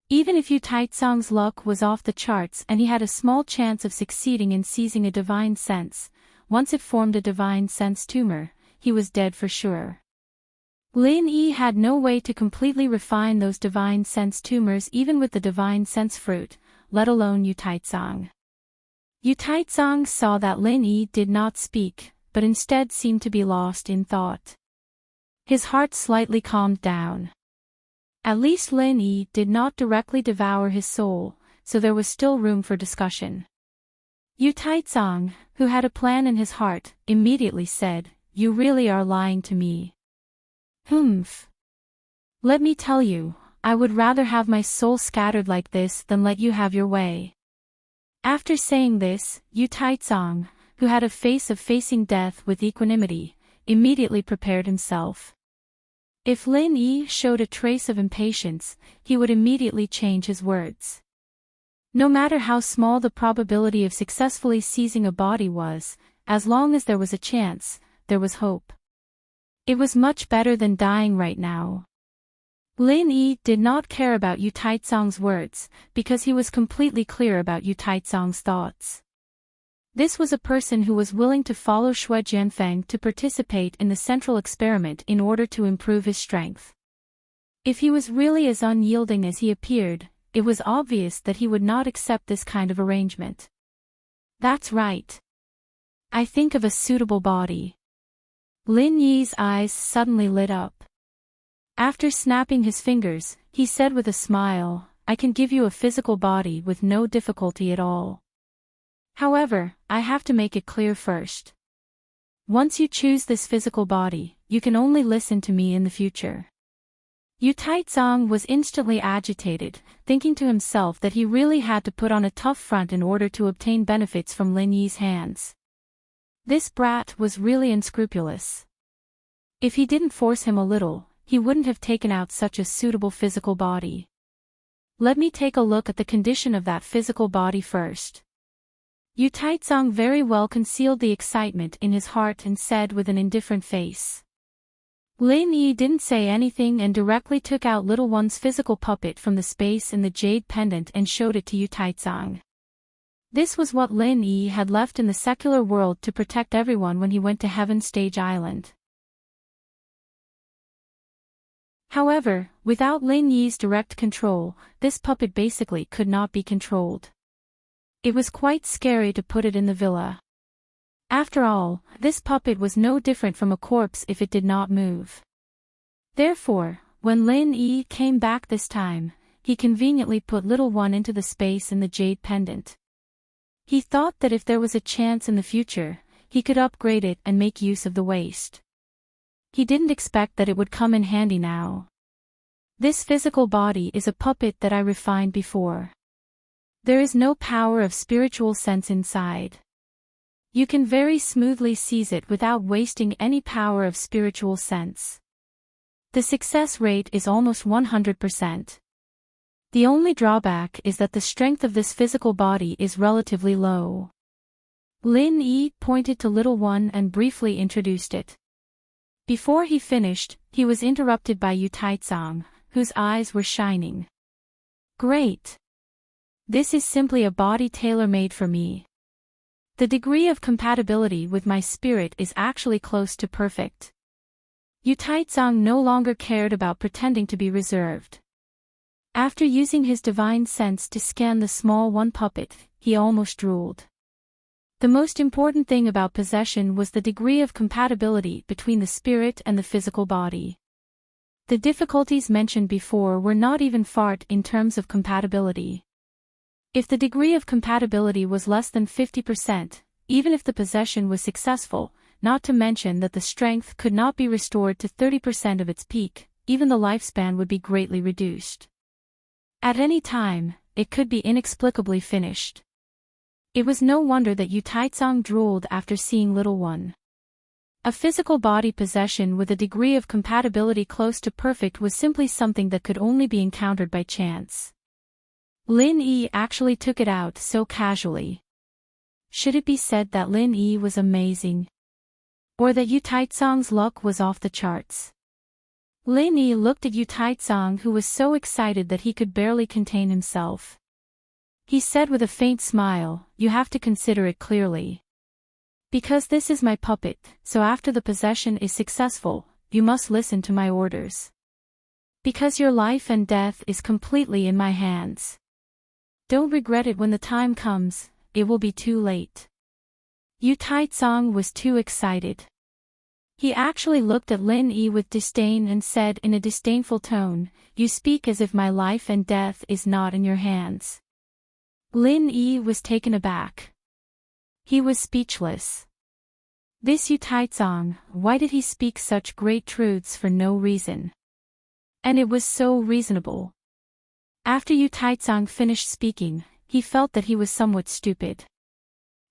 Even if Yu Taizong's luck was off the charts and he had a small chance of succeeding in seizing a divine sense, once it formed a divine sense tumor, he was dead for sure. Lin Yi had no way to completely refine those divine sense tumors even with the divine sense fruit, let alone Yu Taizong. Yu Taizong saw that Lin Yi did not speak, but instead seemed to be lost in thought. His heart slightly calmed down. At least Lin Yi did not directly devour his soul, so there was still room for discussion. Yu Taizong, who had a plan in his heart, immediately said, "You really are lying to me." "Humph. Let me tell you, I would rather have my soul scattered like this than let you have your way." After saying this, Yu Taizong, who had a face of facing death with equanimity, immediately prepared himself. If Lin Yi showed a trace of impatience, he would immediately change his words. No matter how small the probability of successfully seizing a body was, as long as there was a chance, there was hope. It was much better than dying right now. Lin Yi did not care about Yu Taizong's words, because he was completely clear about Yu Taizong's thoughts. This was a person who was willing to follow Shui Jianfeng to participate in the central experiment in order to improve his strength. If he was really as unyielding as he appeared, it was obvious that he would not accept this kind of arrangement. "That's right. I think of a suitable body." Lin Yi's eyes suddenly lit up. After snapping his fingers, he said with a smile, "I can give you a physical body with no difficulty at all. However, I have to make it clear first. Once you choose this physical body, you can only listen to me in the future." Yu Taizong was instantly agitated, thinking to himself that he really had to put on a tough front in order to obtain benefits from Lin Yi's hands. This brat was really unscrupulous. If he didn't force him a little, he wouldn't have taken out such a suitable physical body. "Let me take a look at the condition of that physical body first." Yu Taizong very well concealed the excitement in his heart and said with an indifferent face. Lin Yi didn't say anything and directly took out little one's physical puppet from the space in the jade pendant and showed it to Yu Taizong. This was what Lin Yi had left in the secular world to protect everyone when he went to Heaven Stage Island. However, without Lin Yi's direct control, this puppet basically could not be controlled. It was quite scary to put it in the villa. After all, this puppet was no different from a corpse if it did not move. Therefore, when Lin Yi came back this time, he conveniently put little one into the space in the jade pendant. He thought that if there was a chance in the future, he could upgrade it and make use of the waste. He didn't expect that it would come in handy now. This physical body is a puppet that I refined before. There is no power of spiritual sense inside. You can very smoothly seize it without wasting any power of spiritual sense. The success rate is almost 100%. The only drawback is that the strength of this physical body is relatively low. Lin Yi pointed to little one and briefly introduced it. Before he finished, he was interrupted by Yu Taizong, whose eyes were shining. "Great! This is simply a body tailor-made for me. The degree of compatibility with my spirit is actually close to perfect." Yu Taizong no longer cared about pretending to be reserved. After using his divine sense to scan the small one puppet, he almost drooled. The most important thing about possession was the degree of compatibility between the spirit and the physical body. The difficulties mentioned before were not even fart in terms of compatibility. If the degree of compatibility was less than 50%, even if the possession was successful, not to mention that the strength could not be restored to 30% of its peak, even the lifespan would be greatly reduced. At any time, it could be inexplicably finished. It was no wonder that Yu Taizong drooled after seeing little one. A physical body possession with a degree of compatibility close to perfect was simply something that could only be encountered by chance. Lin Yi actually took it out so casually. Should it be said that Lin Yi was amazing? Or that Yu Taizong's luck was off the charts? Lin Yi looked at Yu Taizong, who was so excited that he could barely contain himself. He said with a faint smile, "You have to consider it clearly. Because this is my puppet, so after the possession is successful, you must listen to my orders. Because your life and death is completely in my hands. Don't regret it when the time comes, it will be too late. Yu Taitsong was too excited. He actually looked at Lin Yi with disdain and said in a disdainful tone, "You speak as if my life and death is not in your hands." Lin Yi was taken aback. He was speechless. This Yu Taitsong, why did he speak such great truths for no reason? And it was so reasonable. After Yu Taitsong finished speaking, he felt that he was somewhat stupid.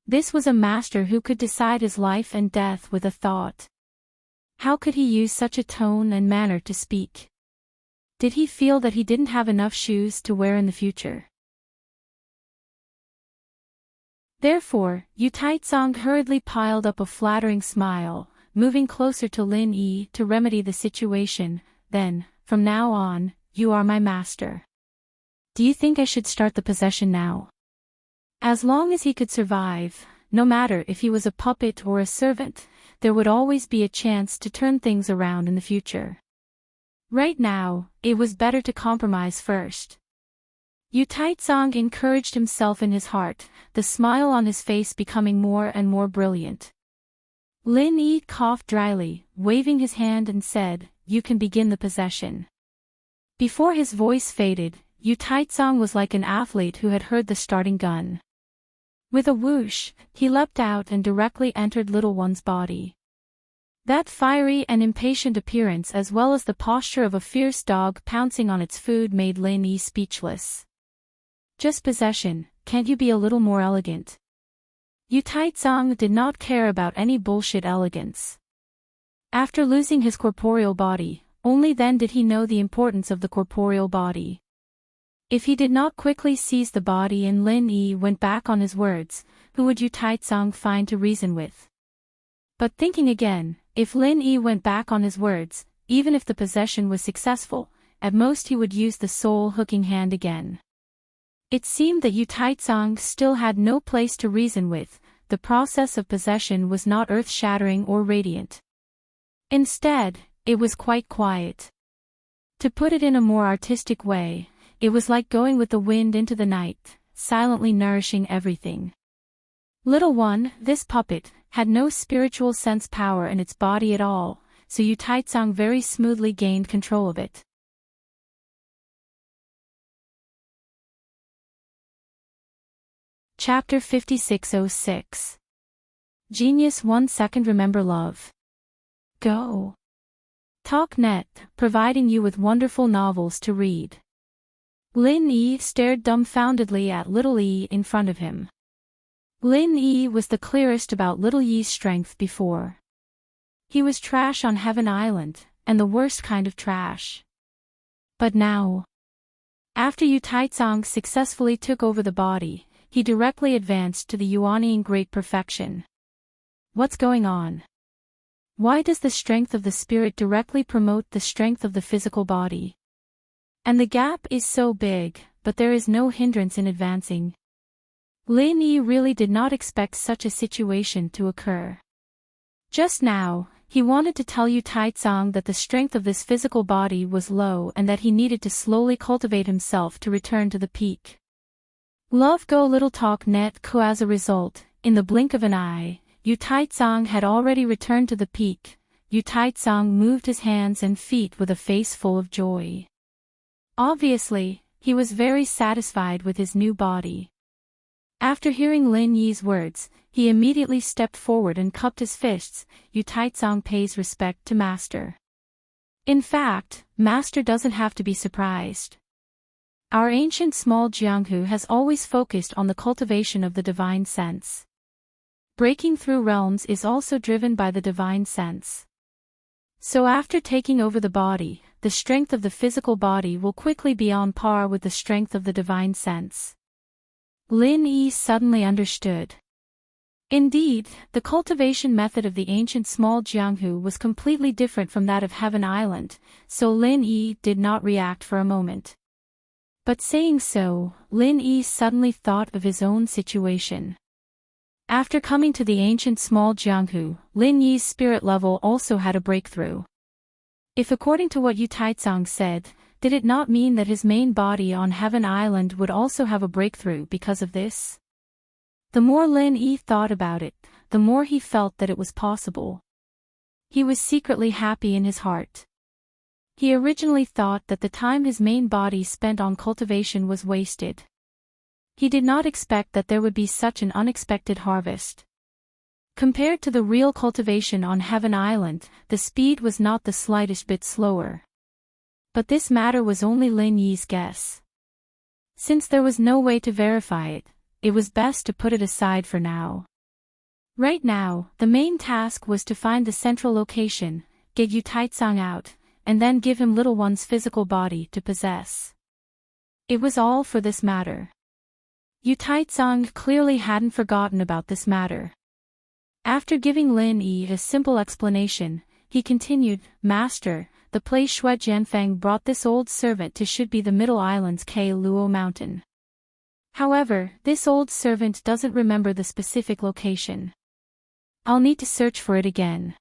This was a master who could decide his life and death with a thought. How could he use such a tone and manner to speak? Did he feel that he didn't have enough shoes to wear in the future? Therefore, Yu Taitsong hurriedly piled up a flattering smile, moving closer to Lin Yi to remedy the situation. Then, from now on, you are my master. Do you think I should start the possession now? As long as he could survive, no matter if he was a puppet or a servant, there would always be a chance to turn things around in the future. Right now, it was better to compromise first. Yu Taitsong encouraged himself in his heart, the smile on his face becoming more and more brilliant. Lin Yi coughed dryly, waving his hand and said, "You can begin the possession." Before his voice faded, Yu Taitsong was like an athlete who had heard the starting gun. With a whoosh, he leapt out and directly entered little one's body. That fiery and impatient appearance as well as the posture of a fierce dog pouncing on its food made Lin Yi speechless. Just possession, can't you be a little more elegant? Yu Taitsong did not care about any bullshit elegance. After losing his corporeal body, only then did he know the importance of the corporeal body. If he did not quickly seize the body and Lin Yi went back on his words, who would Yu Taitsong find to reason with? But thinking again, if Lin Yi went back on his words, even if the possession was successful, at most he would use the soul-hooking hand again. It seemed that Yu Taitsong still had no place to reason with, the process of possession was not earth-shattering or radiant. Instead, it was quite quiet. To put it in a more artistic way, it was like going with the wind into the night, silently nourishing everything. Little one, this puppet, had no spiritual sense power in its body at all, so Yu Taitsong very smoothly gained control of it. Chapter 5606. Genius 1 second. Remember love. Go. TalkNet, providing you with wonderful novels to read. Lin Yi stared dumbfoundedly at little Yi in front of him. Lin Yi was the clearest about little Yi's strength before. He was trash on Heaven Island, and the worst kind of trash. But now, after Yu Taitsong successfully took over the body, he directly advanced to the Yuaniing great perfection. What's going on? Why does the strength of the spirit directly promote the strength of the physical body? And the gap is so big, but there is no hindrance in advancing. Lin Yi really did not expect such a situation to occur. Just now, he wanted to tell Yu Taitsong that the strength of this physical body was low and that he needed to slowly cultivate himself to return to the peak. Love Go Little Talk Net Co. As a result, in the blink of an eye, Yu Taitsong had already returned to the peak. Yu Taitsong moved his hands and feet with a face full of joy. Obviously, he was very satisfied with his new body. After hearing Lin Yi's words, he immediately stepped forward and cupped his fists. Yu Taitsong pays respect to Master. In fact, Master doesn't have to be surprised. Our ancient small Jianghu has always focused on the cultivation of the divine sense. Breaking through realms is also driven by the divine sense. So after taking over the body, the strength of the physical body will quickly be on par with the strength of the divine sense. Lin Yi suddenly understood. Indeed, the cultivation method of the ancient small Jianghu was completely different from that of Heaven Island, so Lin Yi did not react for a moment. But saying so, Lin Yi suddenly thought of his own situation. After coming to the ancient small Jianghu, Lin Yi's spirit level also had a breakthrough. If according to what Yu Taizong said, did it not mean that his main body on Heaven Island would also have a breakthrough because of this? The more Lin Yi thought about it, the more he felt that it was possible. He was secretly happy in his heart. He originally thought that the time his main body spent on cultivation was wasted. He did not expect that there would be such an unexpected harvest. Compared to the real cultivation on Heaven Island, the speed was not the slightest bit slower. But this matter was only Lin Yi's guess. Since there was no way to verify it, it was best to put it aside for now. Right now, the main task was to find the central location, get Yu Taizong out, and then give him little one's physical body to possess. It was all for this matter. Yu Taizong clearly hadn't forgotten about this matter. After giving Lin Yi a simple explanation, he continued, "Master, the place Shui Jianfeng brought this old servant to should be the Middle Island's Ke Luo Mountain. However, this old servant doesn't remember the specific location. I'll need to search for it again."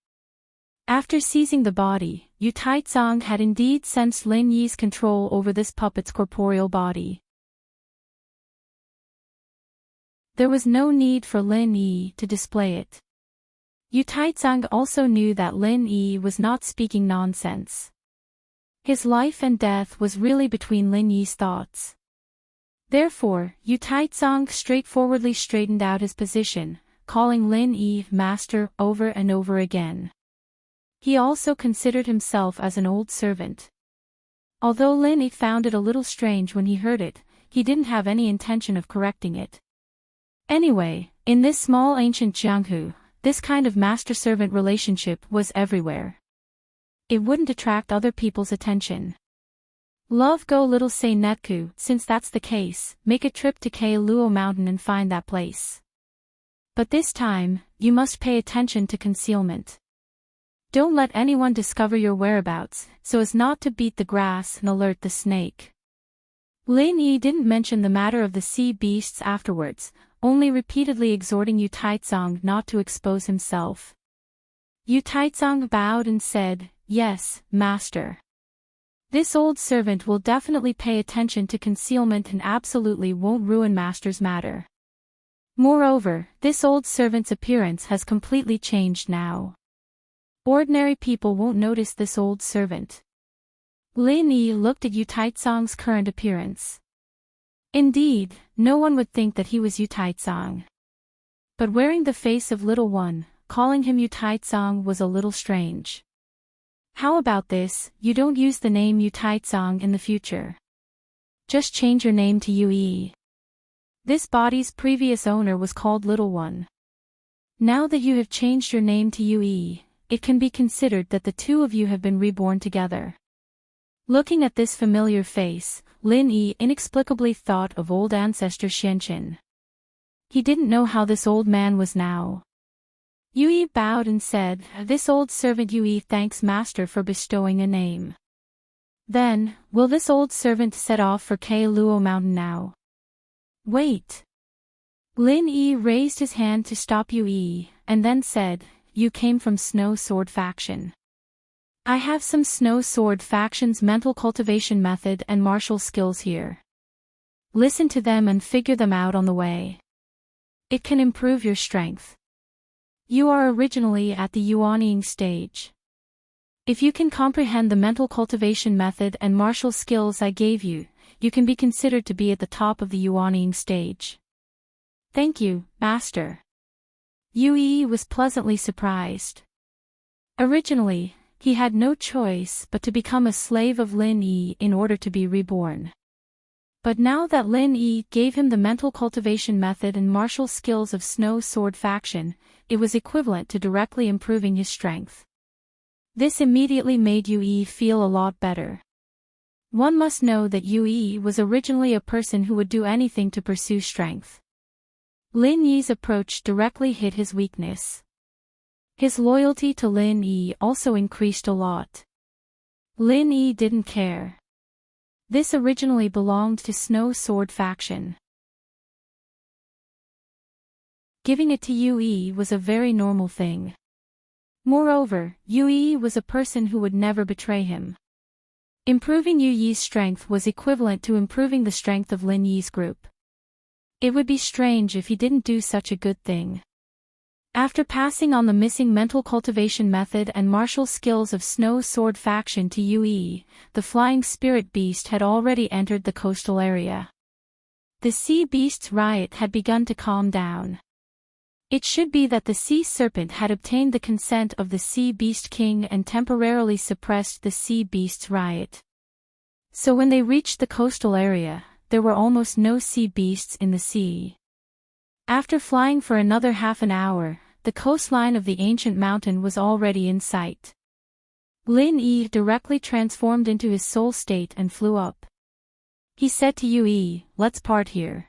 After seizing the body, Yu Taizong had indeed sensed Lin Yi's control over this puppet's corporeal body. There was no need for Lin Yi to display it. Yu Taizong also knew that Lin Yi was not speaking nonsense. His life and death was really between Lin Yi's thoughts. Therefore, Yu Taizong straightforwardly straightened out his position, calling Lin Yi master over and over again. He also considered himself as an old servant. Although Lin Yi found it a little strange when he heard it, he didn't have any intention of correcting it. Anyway, in this small ancient Jianghu, this kind of master-servant relationship was everywhere. It wouldn't attract other people's attention. Love go little say netku, since that's the case, make a trip to Ke Luo Mountain and find that place. But this time, you must pay attention to concealment. Don't let anyone discover your whereabouts, so as not to beat the grass and alert the snake. Lin Yi didn't mention the matter of the sea beasts afterwards, only repeatedly exhorting Yu Taizong not to expose himself. Yu Taizong bowed and said, "Yes, master. This old servant will definitely pay attention to concealment and absolutely won't ruin master's matter. Moreover, this old servant's appearance has completely changed now. Ordinary people won't notice this old servant." Lin Yi looked at Yu Taizong's current appearance. Indeed, no one would think that he was Yu Taizong. But wearing the face of little one, calling him Yu Taizong was a little strange. How about this, you don't use the name Yu Taizong in the future. Just change your name to Yu Yi. This body's previous owner was called Little One. Now that you have changed your name to Yu Yi, it can be considered that the two of you have been reborn together. Looking at this familiar face, Lin Yi inexplicably thought of old ancestor Xianqin. He didn't know how this old man was now. Yu Yi bowed and said, "This old servant Yu Yi thanks master for bestowing a name." Then, will this old servant set off for Ke Luo Mountain now? Wait. Lin Yi raised his hand to stop Yu Yi, and then said, "You came from Snow Sword Faction. I have some Snow Sword Faction's mental cultivation method and martial skills here. Listen to them and figure them out on the way. It can improve your strength. You are originally at the Yuanying stage. If you can comprehend the mental cultivation method and martial skills I gave you, you can be considered to be at the top of the Yuanying stage." "Thank you, master." Yu Yi was pleasantly surprised. Originally, he had no choice but to become a slave of Lin Yi in order to be reborn. But now that Lin Yi gave him the mental cultivation method and martial skills of Snow Sword Faction, it was equivalent to directly improving his strength. This immediately made Yu Yi feel a lot better. One must know that Yu Yi was originally a person who would do anything to pursue strength. Lin Yi's approach directly hit his weakness. His loyalty to Lin Yi also increased a lot. Lin Yi didn't care. This originally belonged to Snow Sword Faction. Giving it to Yu Yi was a very normal thing. Moreover, Yue was a person who would never betray him. Improving Yu Yi's strength was equivalent to improving the strength of Lin Yi's group. It would be strange if he didn't do such a good thing. After passing on the missing mental cultivation method and martial skills of Snow Sword faction to Yue, the flying spirit beast had already entered the coastal area. The sea beast's riot had begun to calm down. It should be that the sea serpent had obtained the consent of the sea beast king and temporarily suppressed the sea beast's riot. So when they reached the coastal area, there were almost no sea beasts in the sea. After flying for another half an hour, the coastline of the ancient mountain was already in sight. Lin Yi directly transformed into his soul state and flew up. He said to Yue, "Let's part here.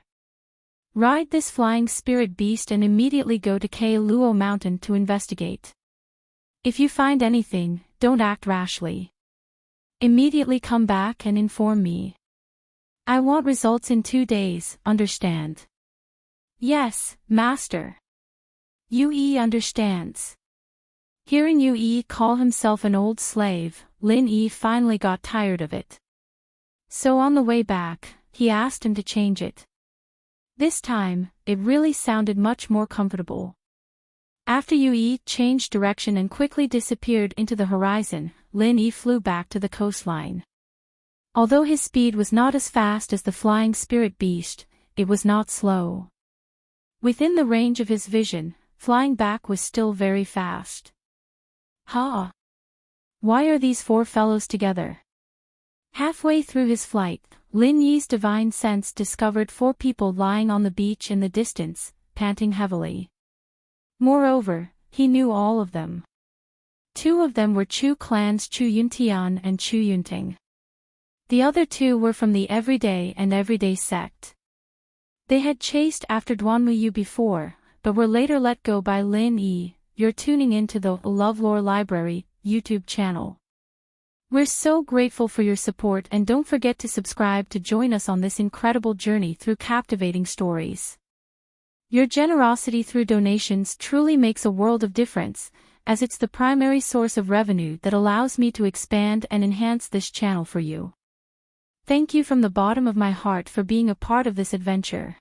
Ride this flying spirit beast and immediately go to K Luo Mountain to investigate. If you find anything, don't act rashly. Immediately come back and inform me. I want results in 2 days, understand?" "Yes, master." Yue understands. Hearing Yue call himself an old slave, Lin Yi finally got tired of it. So on the way back, he asked him to change it. This time, it really sounded much more comfortable. After Yue changed direction and quickly disappeared into the horizon, Lin Yi flew back to the coastline. Although his speed was not as fast as the flying spirit beast, it was not slow. Within the range of his vision, flying back was still very fast. "Ha! Why are these 4 fellows together?" Halfway through his flight, Lin Yi's divine sense discovered 4 people lying on the beach in the distance, panting heavily. Moreover, he knew all of them. 2 of them were Chu clans Chu Yuntian and Chu Yunting. The other 2 were from the Everyday and Everyday sect. They had chased after Duanmuyu before, but were later let go by Lin Yi. You're tuning into the LoveLore Library YouTube channel. We're so grateful for your support, and don't forget to subscribe to join us on this incredible journey through captivating stories. Your generosity through donations truly makes a world of difference, as it's the primary source of revenue that allows me to expand and enhance this channel for you. Thank you from the bottom of my heart for being a part of this adventure.